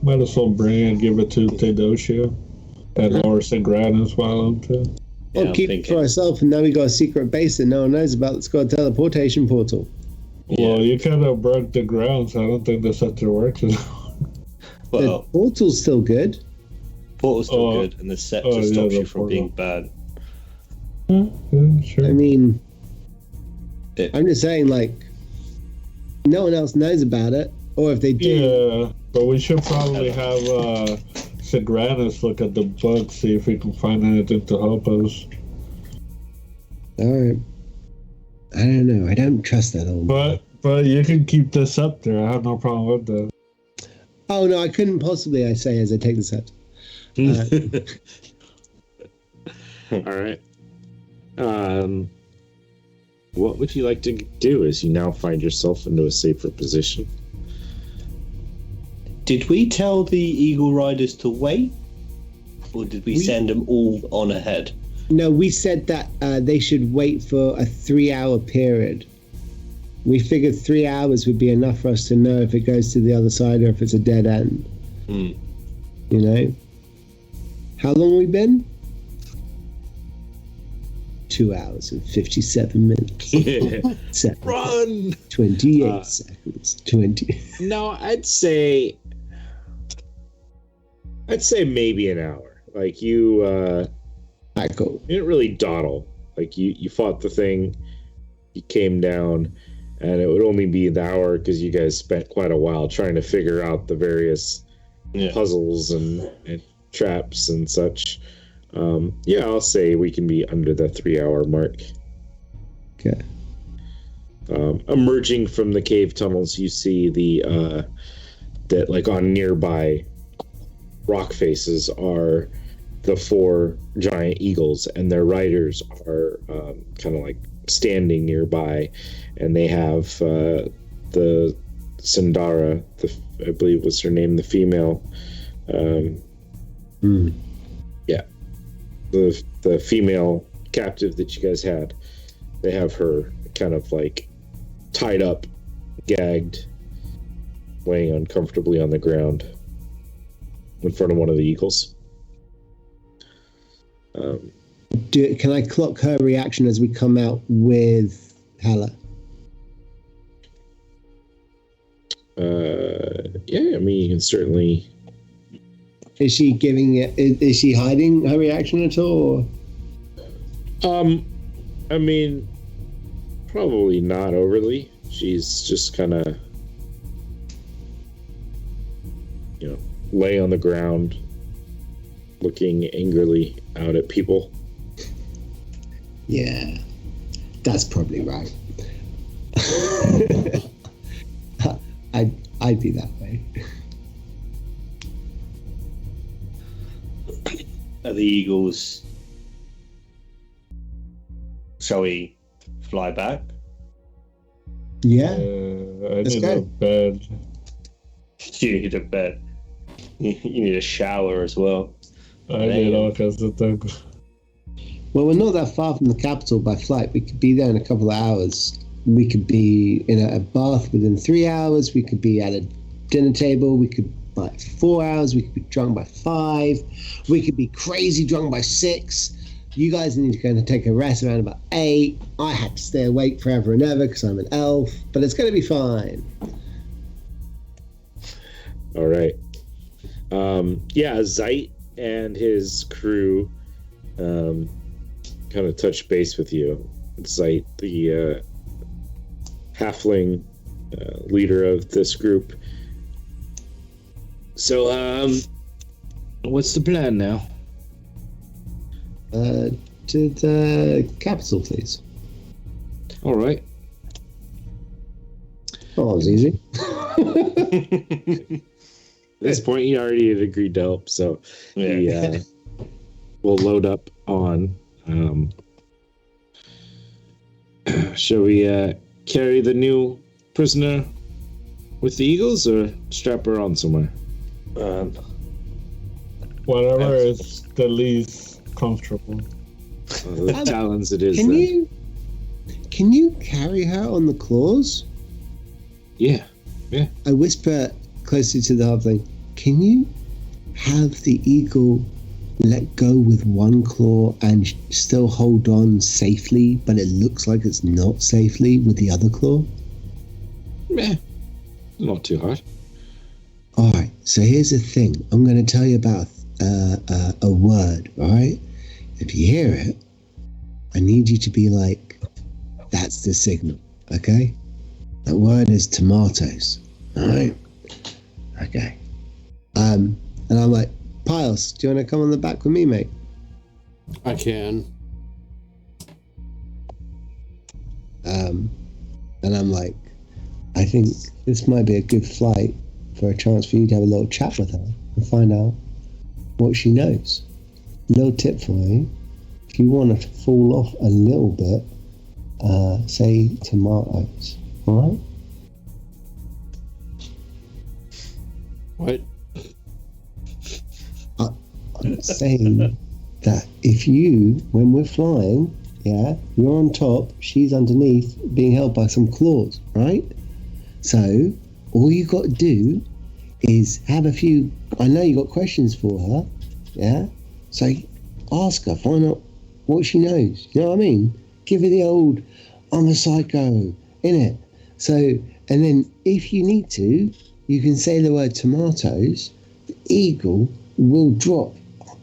Might as well bring it and give it to Theodosia and Laura Grannis while I'm too. Yeah, Or keep it for ourselves, and now we got a secret base that no one knows about. Let's go a teleportation portal. Well, you kind of broke the ground, so I don't think the scepter works. Well, The portal's still good. portal's still good, and the scepter stops you from being bad. Yeah, sure. I mean, It- I'm just saying, like, no one else knows about it, or if they do, Yeah, but we should probably have Sigranus look at the book, see if we can find anything to help us. all right. I don't know. I don't trust that old. But you can keep the scepter. I have no problem with that. Oh no, I couldn't possibly. I say as I take the set. All right. What would you like to do as you now find yourself into a safer position? Did we tell the Eagle Riders to wait, or did we send them all on ahead? No, we said that they should wait for a 3-hour period. We figured 3 hours would be enough for us to know if it goes to the other side or if it's a dead end. Hmm. You know? How long have we been? 2 hours and 57 minutes. Seconds. Run! 28 seconds. 20. No, I'd say maybe an hour. Like you Cool. didn't really dawdle. Like you fought the thing, you came down, and it would only be the hour because you guys spent quite a while trying to figure out the various puzzles and traps and such. Yeah, I'll say we can be under the 3-hour mark. Okay. Emerging from the cave tunnels, you see that like on nearby rock faces are the 4 giant eagles, and their riders are kind of like standing nearby, and they have the Sindara, I believe was her name, the female. Yeah, the female captive that you guys had. They have her kind of like tied up, gagged, laying uncomfortably on the ground in front of one of the eagles. Can I clock her reaction as we come out with Hela? Yeah, I mean, you can certainly. Is she giving it? Is she hiding her reaction at all? I mean, probably not overly. She's just kind of, lay on the ground, looking angrily out at people. Yeah, that's probably right. I'd be that way. Are the eagles? Shall we fly back? Yeah. I Let's need go. a bed. You need a bed. You need a shower as well. I need all kinds of things. Well, we're not that far from the capital by flight. We could be there in a couple of hours. We could be in a bath within 3 hours. We could be at a dinner table. We could by 4 hours. We could be drunk by 5. We could be crazy drunk by 6. You guys need to go and take a rest around about 8. I have to stay awake forever and ever because I'm an elf. But it's going to be fine. All right. Yeah, Zeit and his crew kind of touch base with you. Zeit, the halfling leader of this group. So, what's the plan now? To the capital, please. All right. Oh, it was easy. At this point, he already had agreed to help, so we'll load up on. Shall we carry the new prisoner with the eagles or strap her on somewhere? Whatever is the least comfortable. The talons it is. Can you carry her on the claws? Yeah. I whisper closer to the halfling. Can you have the eagle let go with one claw and still hold on safely, but it looks like it's not safely with the other claw? Meh. Not too hard. All right. So here's the thing. I'm going to tell you about a word. All right. If you hear it, I need you to be like, "That's the signal." Okay. That word is tomatoes. All right. Okay. And I'm like, Piles, do you want to come on the back with me, mate? I can. And I'm like, I think this might be a good flight for a chance for you to have a little chat with her and find out what she knows. Little tip for you: if you want to fall off a little bit, say tomatoes. All right. What? I'm saying that if you, when we're flying, yeah, you're on top, she's underneath, being held by some claws, right? So all you got to do is have a few. I know you got questions for her, yeah. So ask her, find out what she knows. You know what I mean? Give her the old, "I'm a psycho," innit? So, and then if you need to, you can say the word tomatoes. The eagle will drop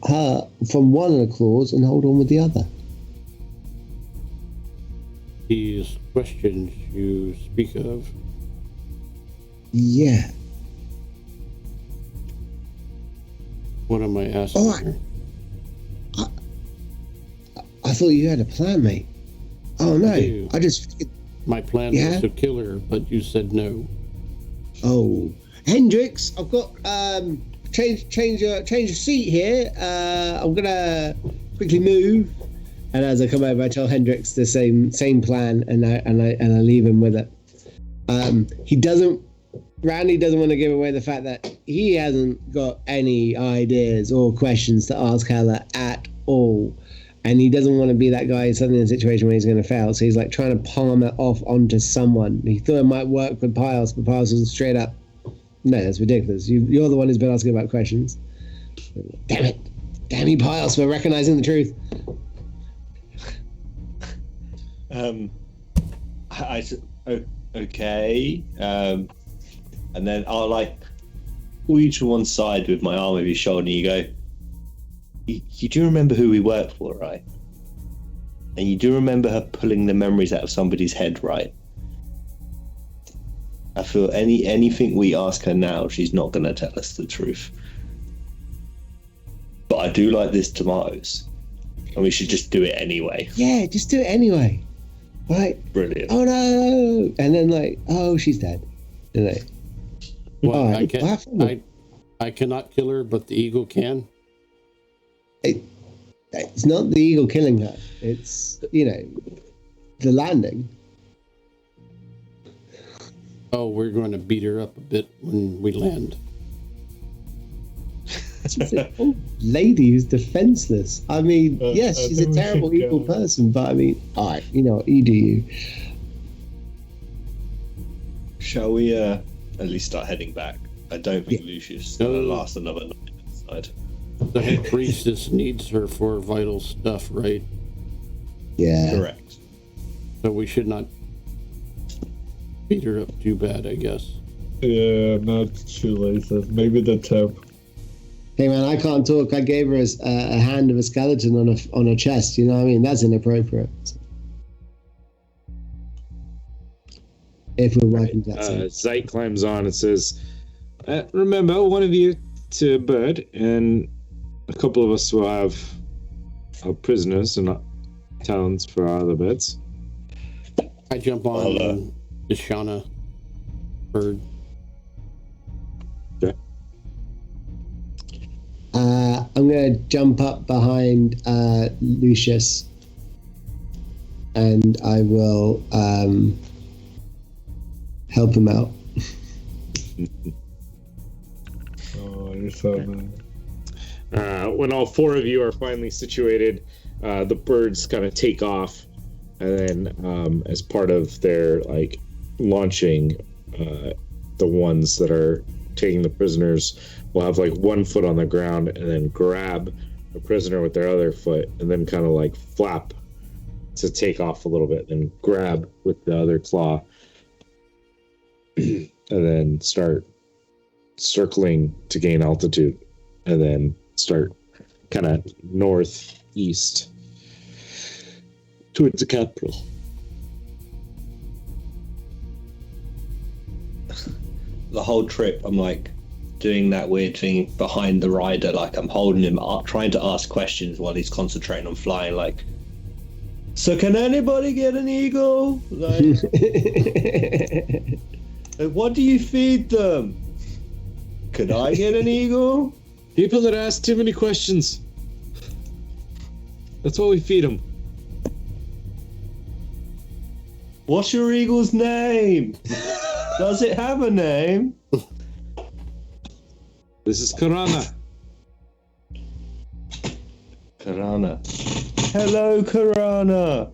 her from one of the claws and hold on with the other. These questions you speak of. Yeah. What am I asking All right. her? I thought you had a plan, mate. Oh no, do. I just. My plan Yeah? was to kill her, but you said no. Oh, Hendrix, I've got change your seat here. I'm gonna quickly move, and as I come over, I tell Hendrix the same plan, and I leave him with it. Randy doesn't want to give away the fact that he hasn't got any ideas or questions to ask Hella at all. And he doesn't want to be that guy suddenly in a situation where he's going to fail. So he's like trying to palm it off onto someone. He thought it might work with Piles, but Piles was straight up, "No, that's ridiculous. You're the one who's been asking about questions." Damn it. Damn you, Piles, for recognizing the truth. Okay. And then I'll like pull you to one side with my arm over your shoulder and you go, you do remember who we work for, right? And you do remember her pulling the memories out of somebody's head, right? I feel anything we ask her now, she's not going to tell us the truth. But I do like this tomatoes. And we should just do it anyway. Yeah, just do it anyway. Right? Brilliant. Oh no! And then like, oh, she's dead. Like, Well, right, I cannot kill her, but the eagle can. It's not the eagle killing her. It's, the landing. Oh, we're going to beat her up a bit when we land. She's an old lady who's defenseless. I mean, yes, she's a terrible evil person, but I mean, all right, you do you. Shall we at least start heading back? I don't think Lucius is going to last another night inside. The head priestess needs her for vital stuff, right? Yeah. Correct. So we should not beat her up too bad, I guess. Yeah, not shoelaces. Maybe the tip. Hey man, I can't talk. I gave her a hand of a skeleton on her chest. You know what I mean? That's inappropriate. If we're working that side. Zeit climbs on and says, "Remember, one of you to bird, and a couple of us will have our prisoners and talents for our other beds." I jump on Ishana bird. Okay. I'm going to jump up behind Lucius, and I will help him out. Oh, you're so nice. When all four of you are finally situated, the birds kind of take off, and then as part of their like launching, the ones that are taking the prisoners will have like one foot on the ground and then grab the prisoner with their other foot and then kind of like flap to take off a little bit, then grab with the other claw, and then start circling to gain altitude, and then start kind of northeast towards the capital. The whole trip, I'm like doing that weird thing behind the rider, like I'm holding him up, trying to ask questions while he's concentrating on flying. Like, so can anybody get an eagle? Like, like, what do you feed them? Could I get an eagle? People that ask too many questions. That's what we feed them. What's your eagle's name? Does it have a name? This is Karana. Karana. Hello, Karana.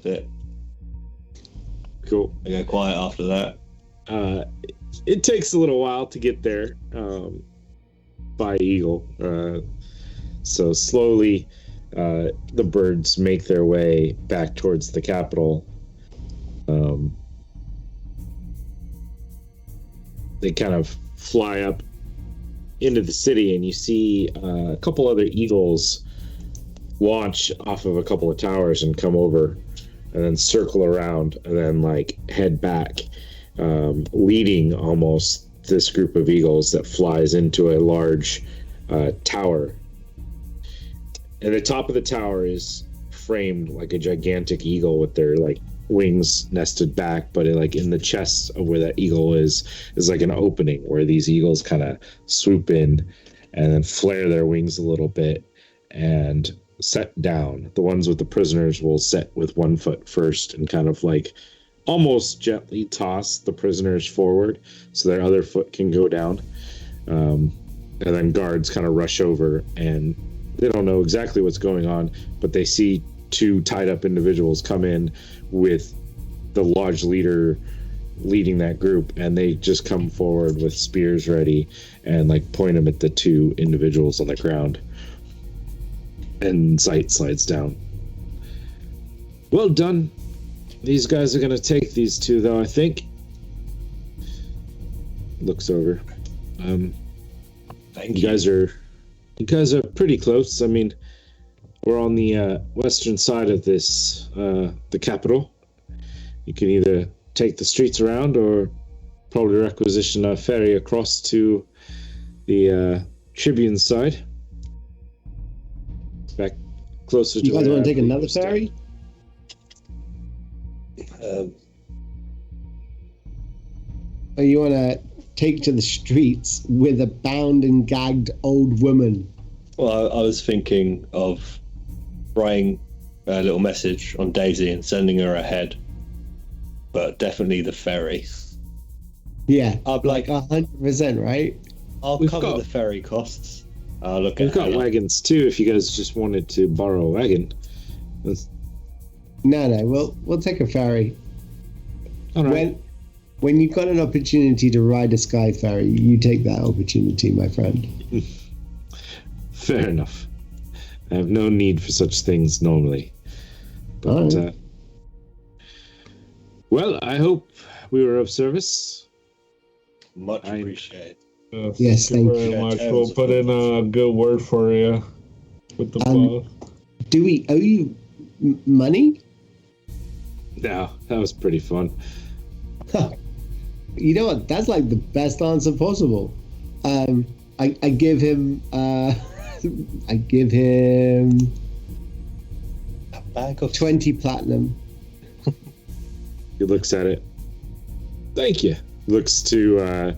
That's it. Cool. I go quiet after that. It takes a little while to get there by eagle. So slowly the birds make their way back towards the capital. They kind of fly up into the city, and you see a couple other eagles launch off of a couple of towers and come over and then circle around and then like head back, leading almost this group of eagles that flies into a large tower. And the top of the tower is framed like a gigantic eagle with their like wings nested back, but like in the chest of where that eagle is like an opening where these eagles kind of swoop in and then flare their wings a little bit and set down. The ones with the prisoners will set with one foot first and kind of like almost gently toss the prisoners forward so their other foot can go down. And then guards kind of rush over, and they don't know exactly what's going on, but they see two tied up individuals come in with the lodge leader leading that group, and they just come forward with spears ready and like point them at the two individuals on the ground, and Sight slides down. Well done. These guys are gonna take these two though, I think. Looks over. Thank you guys are pretty close. I mean, we're on the western side of this, the capital. You can either take the streets around or probably requisition a ferry across to the Tribune side. Back closer to. You guys want to take another ferry? Or you want to take to the streets with a bound and gagged old woman? Well, I was thinking of writing a little message on Daisy and sending her ahead, but definitely the ferry. Yeah, I'll like 100%, right? I'll cover the ferry costs. We've got wagons too, if you guys just wanted to borrow a wagon. No, we'll take a ferry. All right. When you've got an opportunity to ride a sky ferry, you take that opportunity, my friend. Fair enough. I have no need for such things normally. But, right. Well, I hope we were of service. Much appreciated. Yes, thank you very much. We'll put in a good word for you with the boss. Do we owe you money? No, that was pretty fun. You know what? That's like the best answer possible. I give him a bag of 20 platinum. He looks at it. Thank you. Looks to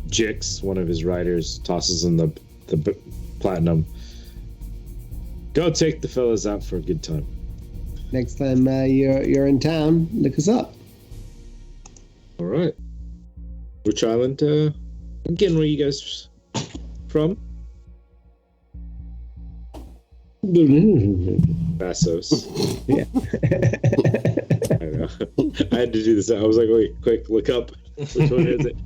Jix, one of his riders, tosses him the platinum. Go take the fellas out for a good time. Next time you're in town, look us up. All right. Which island? Again, where you guys from? Bassos. Yeah. I know. I had to do this. I was like, wait, quick, look up. Which one is it?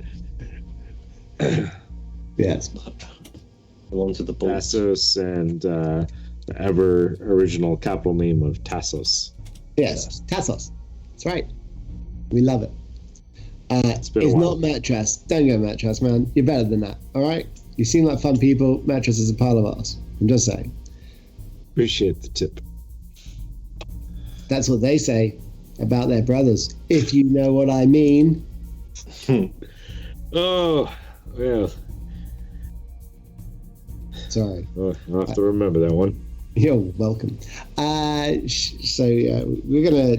Yes. The ones with the balls. Bassos and the ever original capital name of Tassos. Yes. Tassos. That's right. We love it. It's been a while. not Mattress. Don't go Mattress, man. You're better than that. All right? You seem like fun people. Mattress is a pile of arse. I'm just saying. Appreciate the tip. That's what they say about their brothers. If you know what I mean. Oh, well. Sorry. I'll have to remember that one. You're welcome. So we're gonna.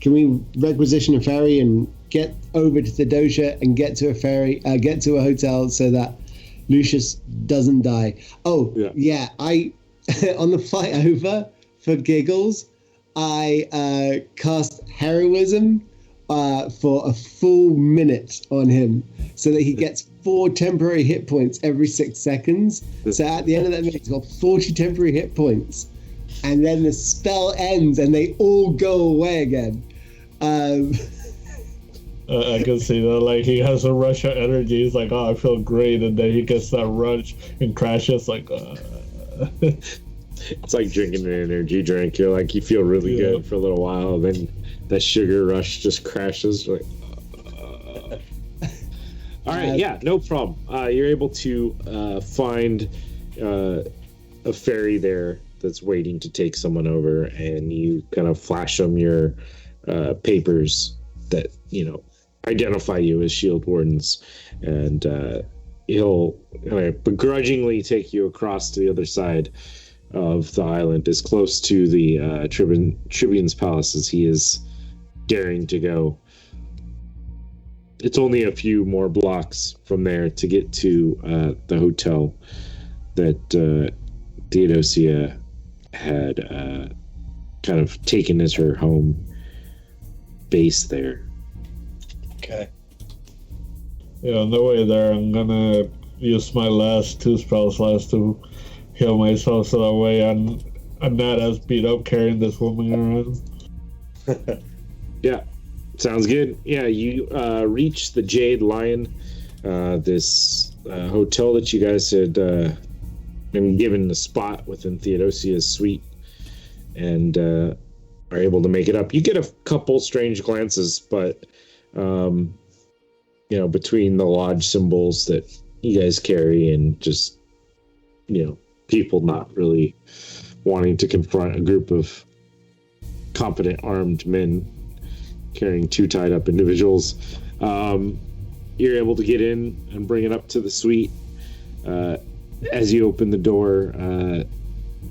Can we requisition a ferry and get over to the Doja and get to a ferry, get to a hotel so that Lucius doesn't die? Oh, yeah. I on the flight over for giggles, I cast heroism for a full minute on him so that he gets 4 temporary hit points every 6 seconds. So at the end of that minute, he's got 40 temporary hit points. And then the spell ends and they all go away again. I can see that. Like, he has a rush of energy. He's like, oh, I feel great. And then he gets that rush and crashes like, It's like drinking an energy drink. You're like, you feel really good for a little while, then that sugar rush just crashes. Like, all right, yeah, no problem. You're able to find a ferry there that's waiting to take someone over, and you kind of flash them your papers that identify you as Shield Wardens, and he'll kind of begrudgingly take you across to the other side of the island, as close to the Tribune's palace as he is daring to go. It's only a few more blocks from there to get to the hotel that Theodosia had kind of taken as her home base there. Okay. Yeah, on the way there, I'm gonna use my last 2 spell slots to heal myself so that way I'm not as beat up carrying this woman around. Yeah, sounds good. Yeah, you reach the Jade Lion, this hotel that you guys had been given a spot within Theodosia's suite, and are able to make it up. You get a couple strange glances, but between the lodge symbols that you guys carry and just people not really wanting to confront a group of competent armed men carrying 2 tied up individuals, you're able to get in and bring it up to the suite. As you open the door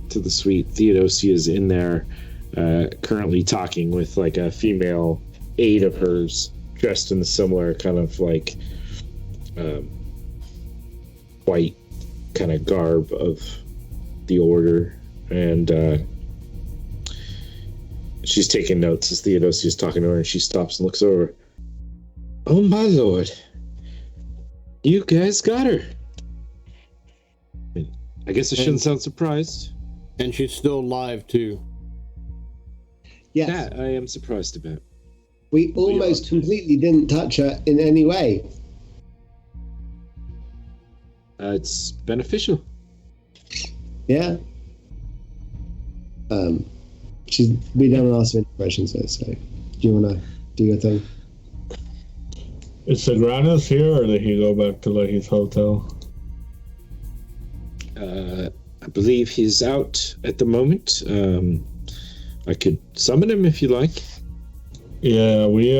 to the suite, Theodosia is in there, currently talking with like a female aide of hers, dressed in the similar kind of like white kind of garb of the order, and she's taking notes as Theodosia's talking to her, and she stops and looks over. Oh my lord, you guys got her. I guess I shouldn't sound surprised. And she's still alive too. Yes. That I am surprised about. We almost completely didn't touch her in any way. It's beneficial. Yeah. We don't ask any questions though, so do you want to do your thing? Is Sagranas here, or did he go back to like his hotel? I believe he's out at the moment. I could summon him if you like. Yeah, we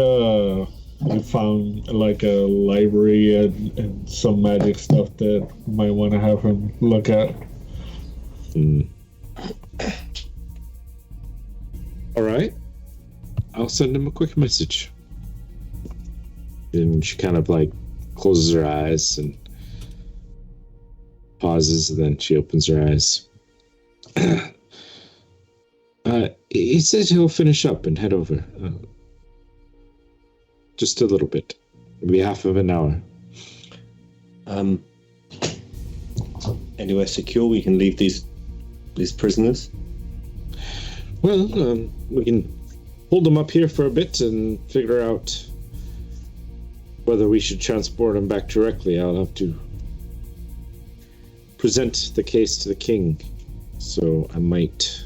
found like a library and some magic stuff that might want to have him look at. All right. I'll send him a quick message. And she kind of like closes her eyes and pauses, and then she opens her eyes. He says he'll finish up and head over. Just a little bit. Maybe half of an hour. Anywhere secure we can leave these prisoners? Well, we can hold them up here for a bit and figure out whether we should transport them back directly. I'll have to present the case to the king, so I might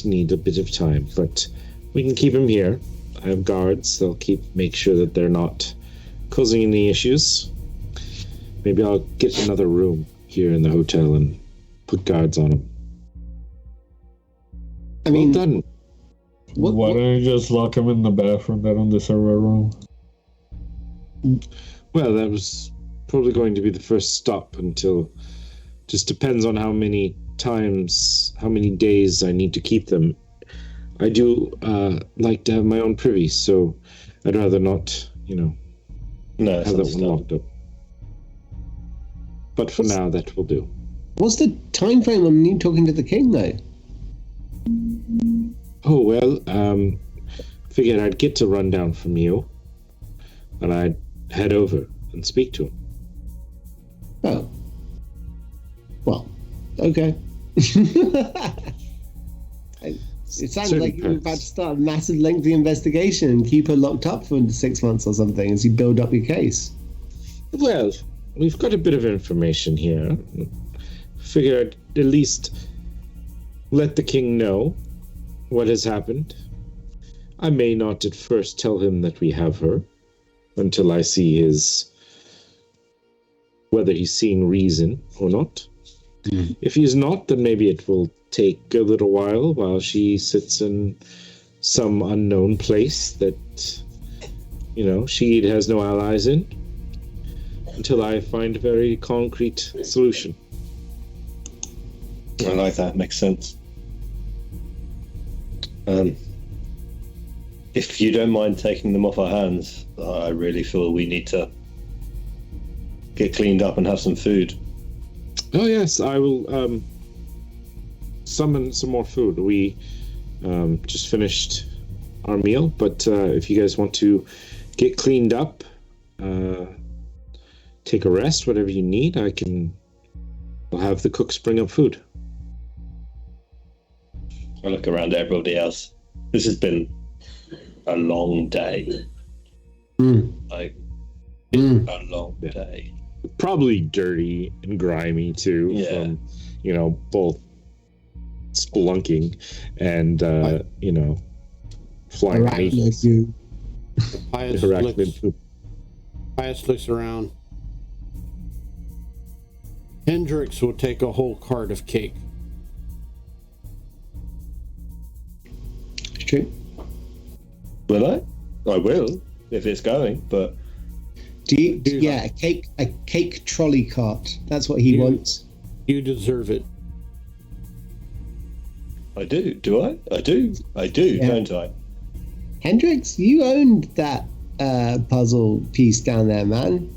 need a bit of time, but we can keep him here. I have guards. They'll make sure that they're not causing any issues. Maybe I'll get another room here in the hotel and put guards on them. I mean, well done. Why don't you just lock him in the bathroom, that on the server room? Well, that was probably going to be the first stop until... Just depends on how many days I need to keep them. I do like to have my own privy, so I'd rather not, have that one locked up. But for now, that will do. What's the time frame on you talking to the king, though? Oh, well, figured I'd get a rundown from you, and I'd head over and speak to him. Oh. Well, okay. It sounded like you were about to start a massive, lengthy investigation and keep her locked up for 6 months or something as you build up your case. Well, we've got a bit of information here. Figured I'd at least let the king know what has happened. I may not at first tell him that we have her until I see whether he's seeing reason or not. Mm. If he's not, then maybe it will take a little while she sits in some unknown place that, she has no allies in, until I find a very concrete solution. I like that. Makes sense. If you don't mind taking them off our hands, I really feel we need to get cleaned up and have some food. Oh yes, I will summon some more food. We just finished our meal, but if you guys want to get cleaned up, take a rest, whatever you need, I'll have the cooks bring up food. I look around at everybody else. This has been a long day. A long day. Probably dirty and grimy too, from both spelunking and flying Pius looks around. Hendrix will take a whole cart of cake. It's true. Will I? I will if it's going, but. A cake trolley cart. That's what he wants. You deserve it. I do. Do I? I do, yeah. Don't I? Hendrix, you owned that puzzle piece down there, man.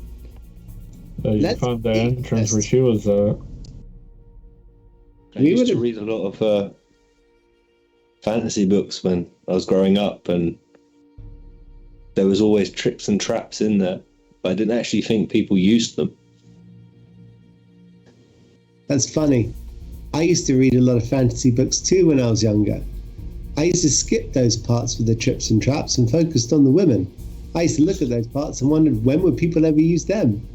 You found the entrance where she was at. I used to read a lot of fantasy books when I was growing up, and there was always tricks and traps in there. I didn't actually think people used them. That's funny. I used to read a lot of fantasy books too when I was younger. I used to skip those parts with the trips and traps and focused on the women. I used to look at those parts and wondered when would people ever use them.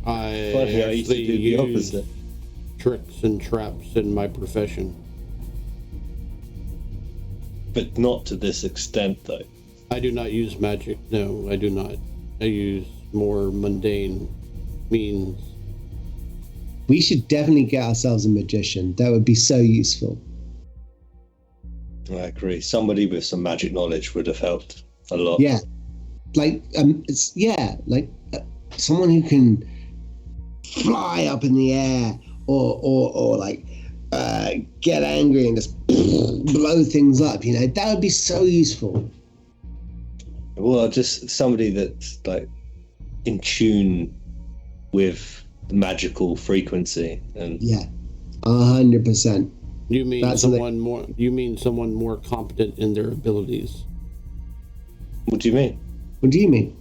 I used to do the opposite. Tricks and traps in my profession. But not to this extent, though. I do not use magic. No, I do not. I use more mundane means. We should definitely get ourselves a magician. That would be so useful. I agree. Somebody with some magic knowledge would have helped a lot. Yeah. Someone who can fly up in the air or get angry and just blow things up, that would be so useful. Well, just somebody that's in tune with the magical frequency and 100%. You mean That's someone more? You mean someone more competent in their abilities? What do you mean? What do you mean?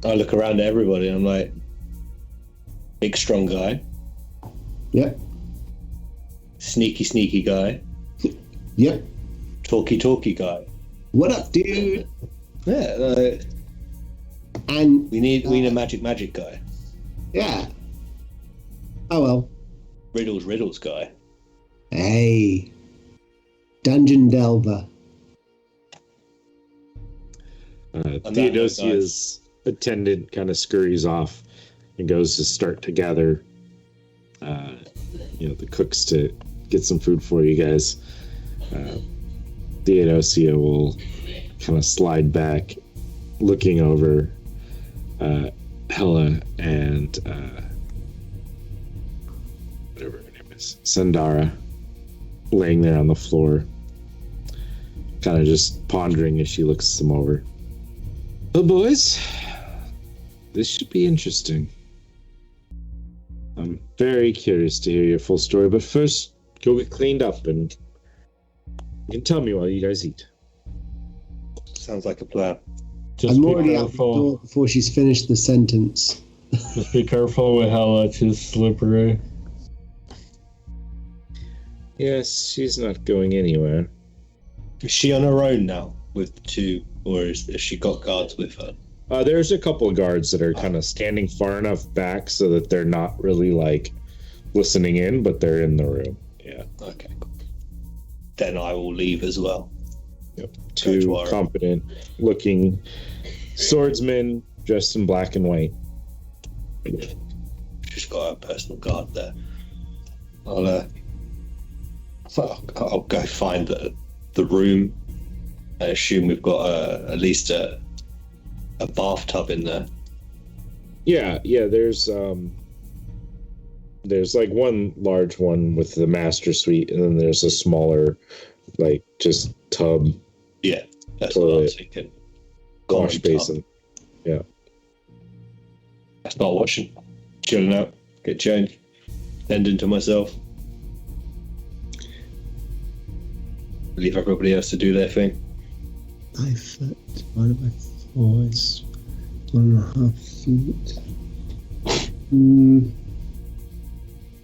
I look around at everybody and I'm like, big strong guy, Yep. sneaky guy, Yep. talky guy. What up, dude? Yeah, And we need a magic guy. yeah. Oh well. Riddles guy. Hey. Dungeon Delver. Theodosia's attendant kind of scurries off and goes to start to gather, the cooks to get some food for you guys. Theodosia will kind of slide back, looking over Hella and whatever her name is, Sandara, laying there on the floor, kind of just pondering as she looks them over. Well, boys, this should be interesting. I'm very curious to hear your full story, but first, go get cleaned up and you can tell me while you guys eat. Sounds like a plan. Just I'm be already out the door careful. before she's finished the sentence. Just be careful with Hella. She's slippery. Yes, she's not going anywhere. Is she on her own now with two, or has she got guards with her? There's a couple of guards that are kind of standing far enough back so that they're not really like listening in, but they're in the room. Yeah. Okay, cool. Then I will leave as well. Yep. Two competent looking swordsmen dressed in black and white. She's got her personal guard there. I'll go find the room. I assume we've got at least a bathtub in there. Yeah. There's like one large one with the master suite, and then there's a smaller, like just tub. Yeah, that's toilet, what I was thinking. Wash basin. Yeah. That's not washing. Chilling out. Get changed. Tending to myself. Leave everybody else to do their thing. 5 foot divided by 4 is 1.5 feet. I'm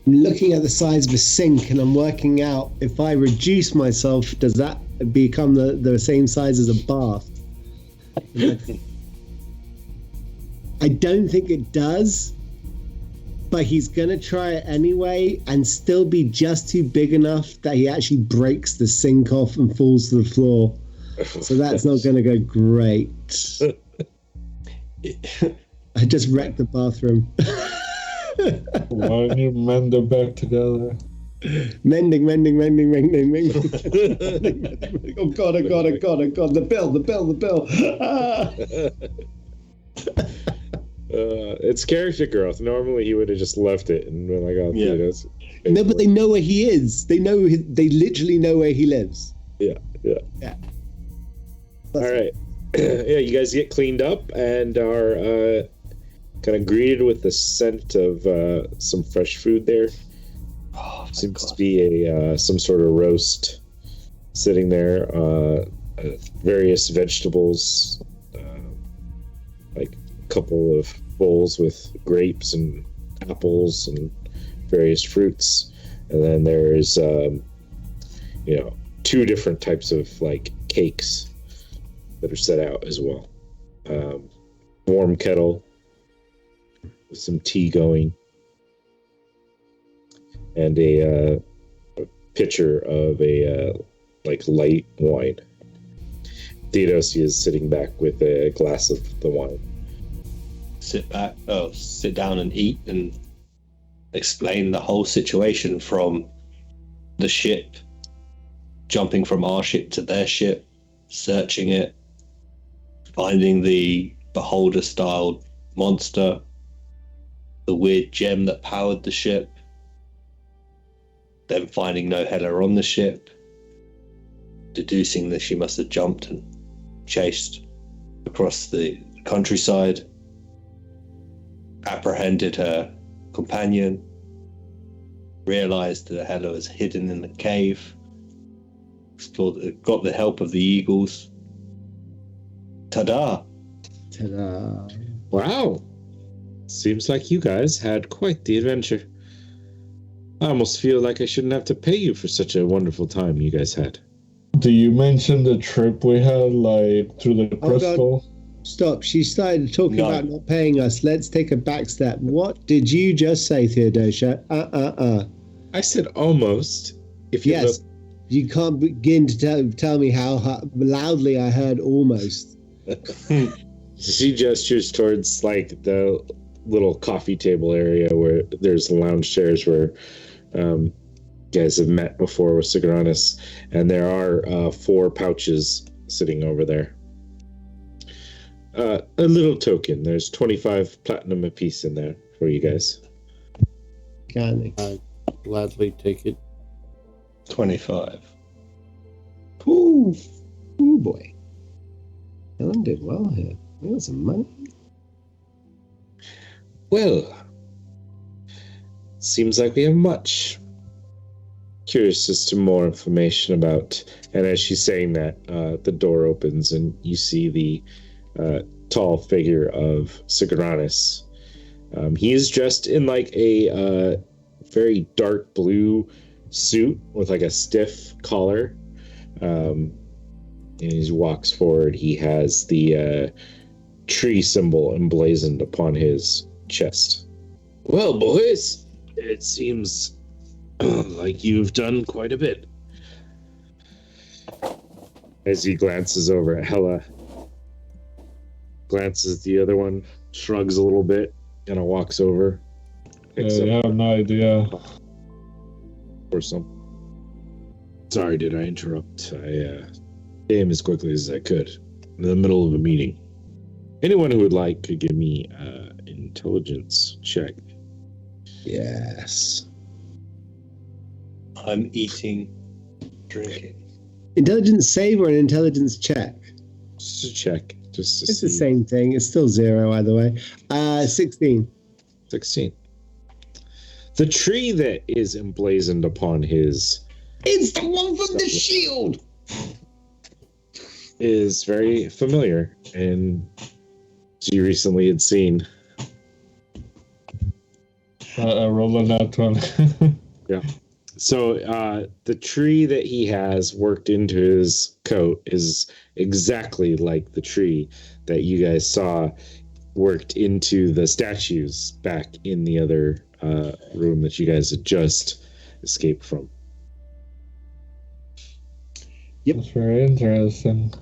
looking at the size of a sink and I'm working out if I reduce myself, does that become the same size as a bath? I don't think it does, but he's gonna try it anyway and still be just too big enough that he actually breaks the sink off and falls to the floor. So that's not gonna go great. I just wrecked the bathroom. Why don't you mend it back together? Mending. Oh god, the bill. Ah. It's character growth. Normally he would have just left it and been like, "Oh, Yeah. that's No, but they know where he is. They literally know where he lives. Yeah. All right. Yeah, you guys get cleaned up and are kind of greeted with the scent of some fresh food there. Oh, Seems to be some sort of roast sitting there. Various vegetables, like a couple of bowls with grapes and apples and various fruits. And then there's, two different types of like cakes that are set out as well. Warm kettle with some tea going, and a pitcher of a like light wine. Theodosia is sitting back with a glass of the wine. sit down and eat and explain the whole situation from the ship, jumping from our ship to their ship, searching it, finding the beholder-style monster, the weird gem that powered the ship, then finding no Hela on the ship, deducing that she must have jumped and chased across the countryside, apprehended her companion, realized that Hela was hidden in the cave, explored, got the help of the eagles. Ta-da! Ta-da. Wow. Seems like you guys had quite the adventure. I almost feel like I shouldn't have to pay you for such a wonderful time you guys had. Do you mention the trip we had, like, through the crystal? Stop. She started talking No. about not paying us. Let's take a back step. What did you just say, Theodosia? I said almost. If you Yes. You can't begin to tell me how loudly I heard almost. She gestures towards like the little coffee table area where there's lounge chairs where you guys have met before with Sigoranis, and there are 4 pouches sitting over there. A little token. There's 25 platinum apiece in there for you guys. Can't Gladly take it. 25. Ooh. Ooh, boy. Helen did well here. We got some money. Well, seems like we have much. Curious as to more information about. And as she's saying that, the door opens and you see the tall figure of Sigoranis. He is dressed in like a very dark blue suit with like a stiff collar. And he walks forward. He has the tree symbol emblazoned upon his chest. Well, boys, it seems like you've done quite a bit. As he glances over at Hela, glances at the other one, shrugs a little bit, and walks over. Picks I up have no idea. or some. Sorry, did I interrupt? I came as quickly as I could. In the middle of a meeting. Anyone who would like could give me an intelligence check. Yes. I'm eating, drinking. Intelligence save or an intelligence check? Just a check. Just to It's see. the same thing. It's still 0 either way. 16. 16. The tree that is emblazoned upon his It's the one from the shield! is very familiar and you recently had seen. I rolled a nat 20. Yeah. So the tree that he has worked into his coat is exactly like the tree that you guys saw worked into the statues back in the other room that you guys had just escaped from. That's very interesting.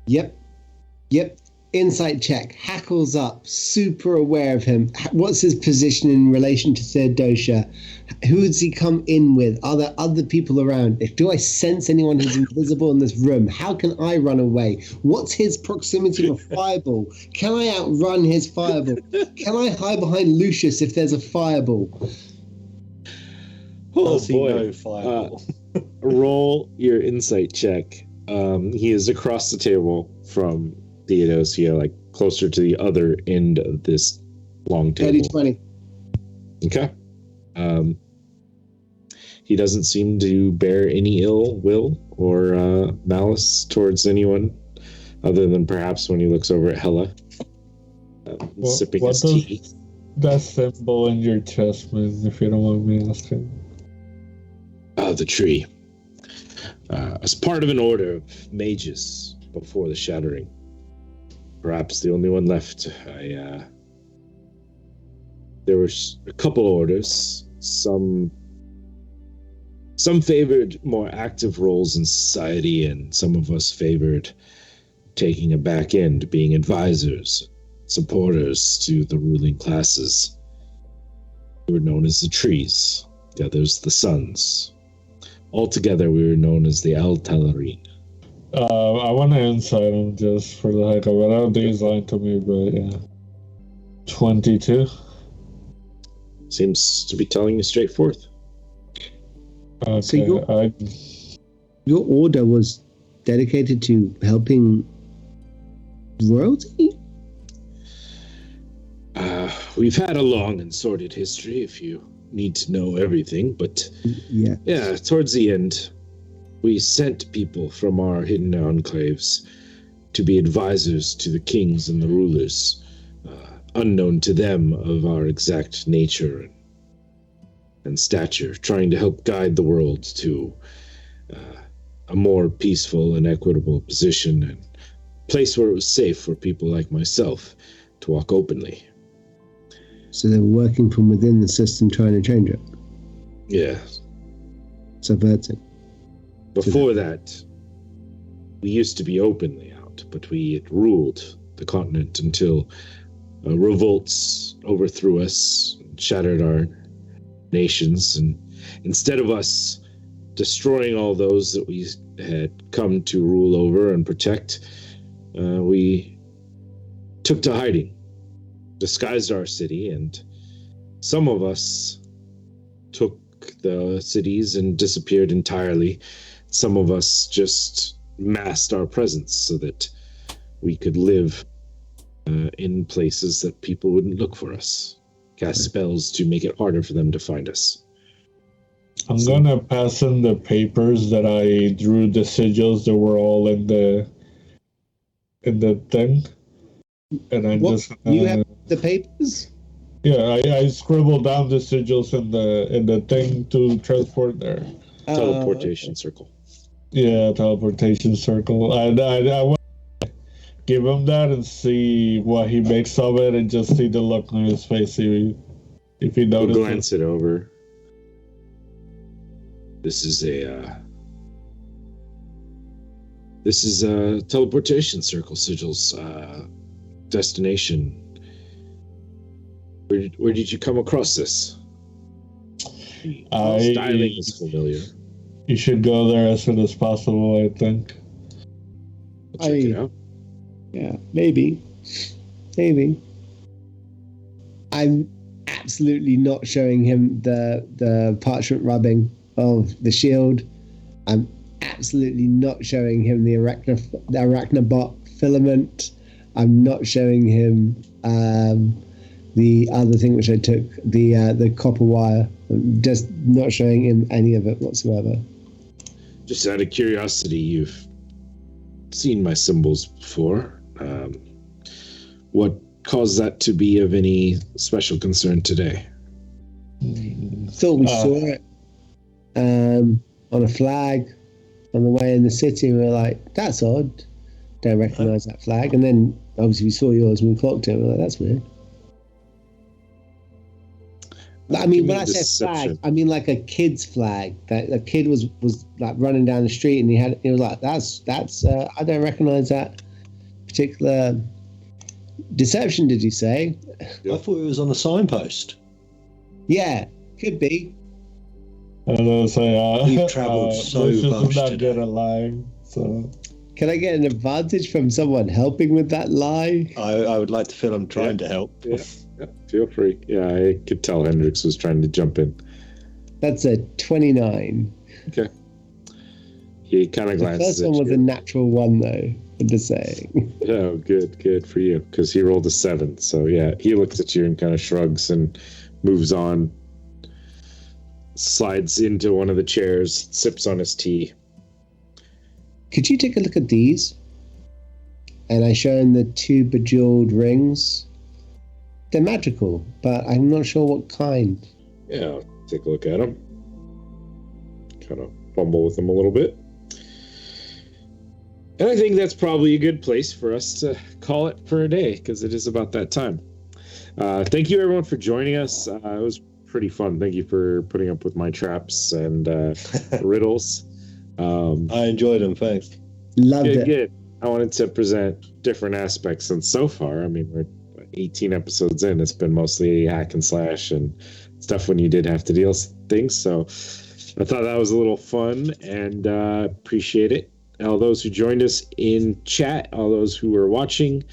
Yep. Insight check. Hackles up. Super aware of him. What's his position in relation to Theodosia? Who does he come in with? Are there other people around? Do I sense anyone who's invisible in this room? How can I run away? What's his proximity to a fireball? Can I outrun his fireball? Can I hide behind Lucius if there's a fireball? Oh Does he boy. know fireball? Roll your insight check. He is across the table from Theodosia, like closer to the other end of this long table. 30-20. Okay. He doesn't seem to bear any ill will or malice towards anyone, other than perhaps when he looks over at Hela, sipping his does tea. that symbol in your chest mean, if you don't mind me asking? The tree. As part of an order of mages before the shattering. Perhaps the only one left. There were a couple orders. Some favored more active roles in society, and some of us favored taking a back end, being advisors, supporters to the ruling classes. We were known as the trees, the others the suns. Altogether, we were known as the El Talarin. I want to insight him just for the heck of it. I don't think he's lying to me, but yeah. 22. Seems to be telling you straight forth. Okay, So your order was dedicated to helping royalty? We've had a long and sordid history, if you need to know everything, but Yeah. yeah, towards the end, we sent people from our hidden enclaves to be advisors to the kings and the rulers, unknown to them of our exact nature and stature, trying to help guide the world to a more peaceful and equitable position and place where it was safe for people like myself to walk openly. So they were working from within the system, trying to change it, Yeah. subvert it. Before that, we used to be openly out, but we ruled the continent until revolts overthrew us, shattered our nations, and instead of us destroying all those that we had come to rule over and protect, we took to hiding, disguised our city, and some of us took the cities and disappeared entirely. Some of us just masked our presence so that we could live in places that people wouldn't look for us. Cast spells to make it harder for them to find us. I'm gonna pass in the papers that I drew, the sigils that were all in the thing, and I What? just You have the papers? yeah, I scribbled down the sigils in the thing to transport there. Teleportation circle. Yeah, teleportation circle. I want to give him that and see what he makes of it, and just see the look on his face. See if he We'll notices. glance it over. This is a teleportation circle sigils destination. Where did you come across this? Styling is familiar. You should go there as soon as possible, I think. I'll check it out. Yeah, maybe. I'm absolutely not showing him the parchment rubbing of the shield. I'm absolutely not showing him the arachnobot filament. I'm not showing him the other thing which I took, the copper wire. I'm just not showing him any of it whatsoever. Just out of curiosity, you've seen my symbols before. What caused that to be of any special concern today? Thought we saw it on a flag on the way in the city. We were like, that's odd. Don't recognize that flag. And then obviously we saw yours and we clocked it. We were like, that's weird. I mean, when I say flag, I mean like a kid's flag. That a kid was like running down the street and he was like, that's I don't recognize that particular deception. Did you say? I thought it was on a signpost. Yeah, could be. I was gonna say, We've travelled so much not today. good at lying, so. Can I get an advantage from someone helping with that lie? I would like to feel I'm trying to help. Yeah, feel free. Yeah, I could tell Hendrix was trying to jump in. That's a 29. Okay. He kind of The glances first at one was you. a natural one, though. I'm just saying. Oh, good for you, because he rolled a 7. So yeah, he looks at you and kind of shrugs and moves on. Slides into one of the chairs, sips on his tea. Could you take a look at these? And I show him the 2 bejeweled rings. They're magical, but I'm not sure what kind. Yeah, I'll take a look at him. Kind of fumble with him a little bit. And I think that's probably a good place for us to call it for a day, because it is about that time. Thank you, everyone, for joining us. It was pretty fun. Thank you for putting up with my traps and riddles. I enjoyed them, thanks. Loved it. Good. I wanted to present different aspects, and so far, I mean, we're 18 episodes in. It's been mostly hack and slash and stuff when you did have to deal with things. So I thought that was a little fun, and appreciate it. All those who joined us in chat, all those who were watching,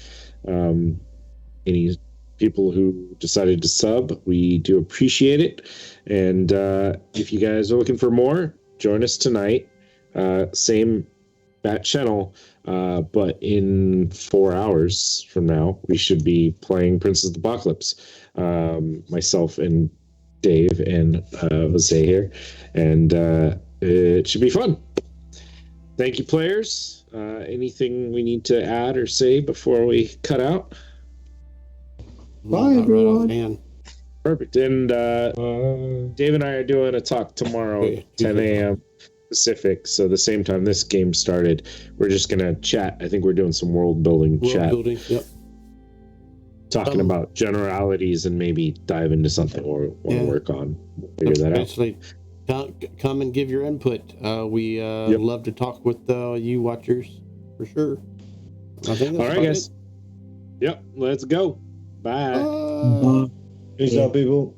any people who decided to sub, we do appreciate it. And if you guys are looking for more, join us tonight. Same bat channel, but in 4 hours from now, we should be playing Princess of the Apocalypse. Myself and Dave and Jose here, and it should be fun. Thank you, players. Anything we need to add or say before we cut out? Bye, everyone. Man. Perfect. And Dave and I are doing a talk tomorrow, 10 a.m. Pacific, so the same time this game started. We're just gonna chat. I think we're doing some world building chat, Yep. talking about generalities and maybe dive into something or want to work on. Figure that out. Basically, come and give your input. We love to talk with you watchers for sure. I think that's All right, guys. Yep, let's go. Bye. Peace out, people.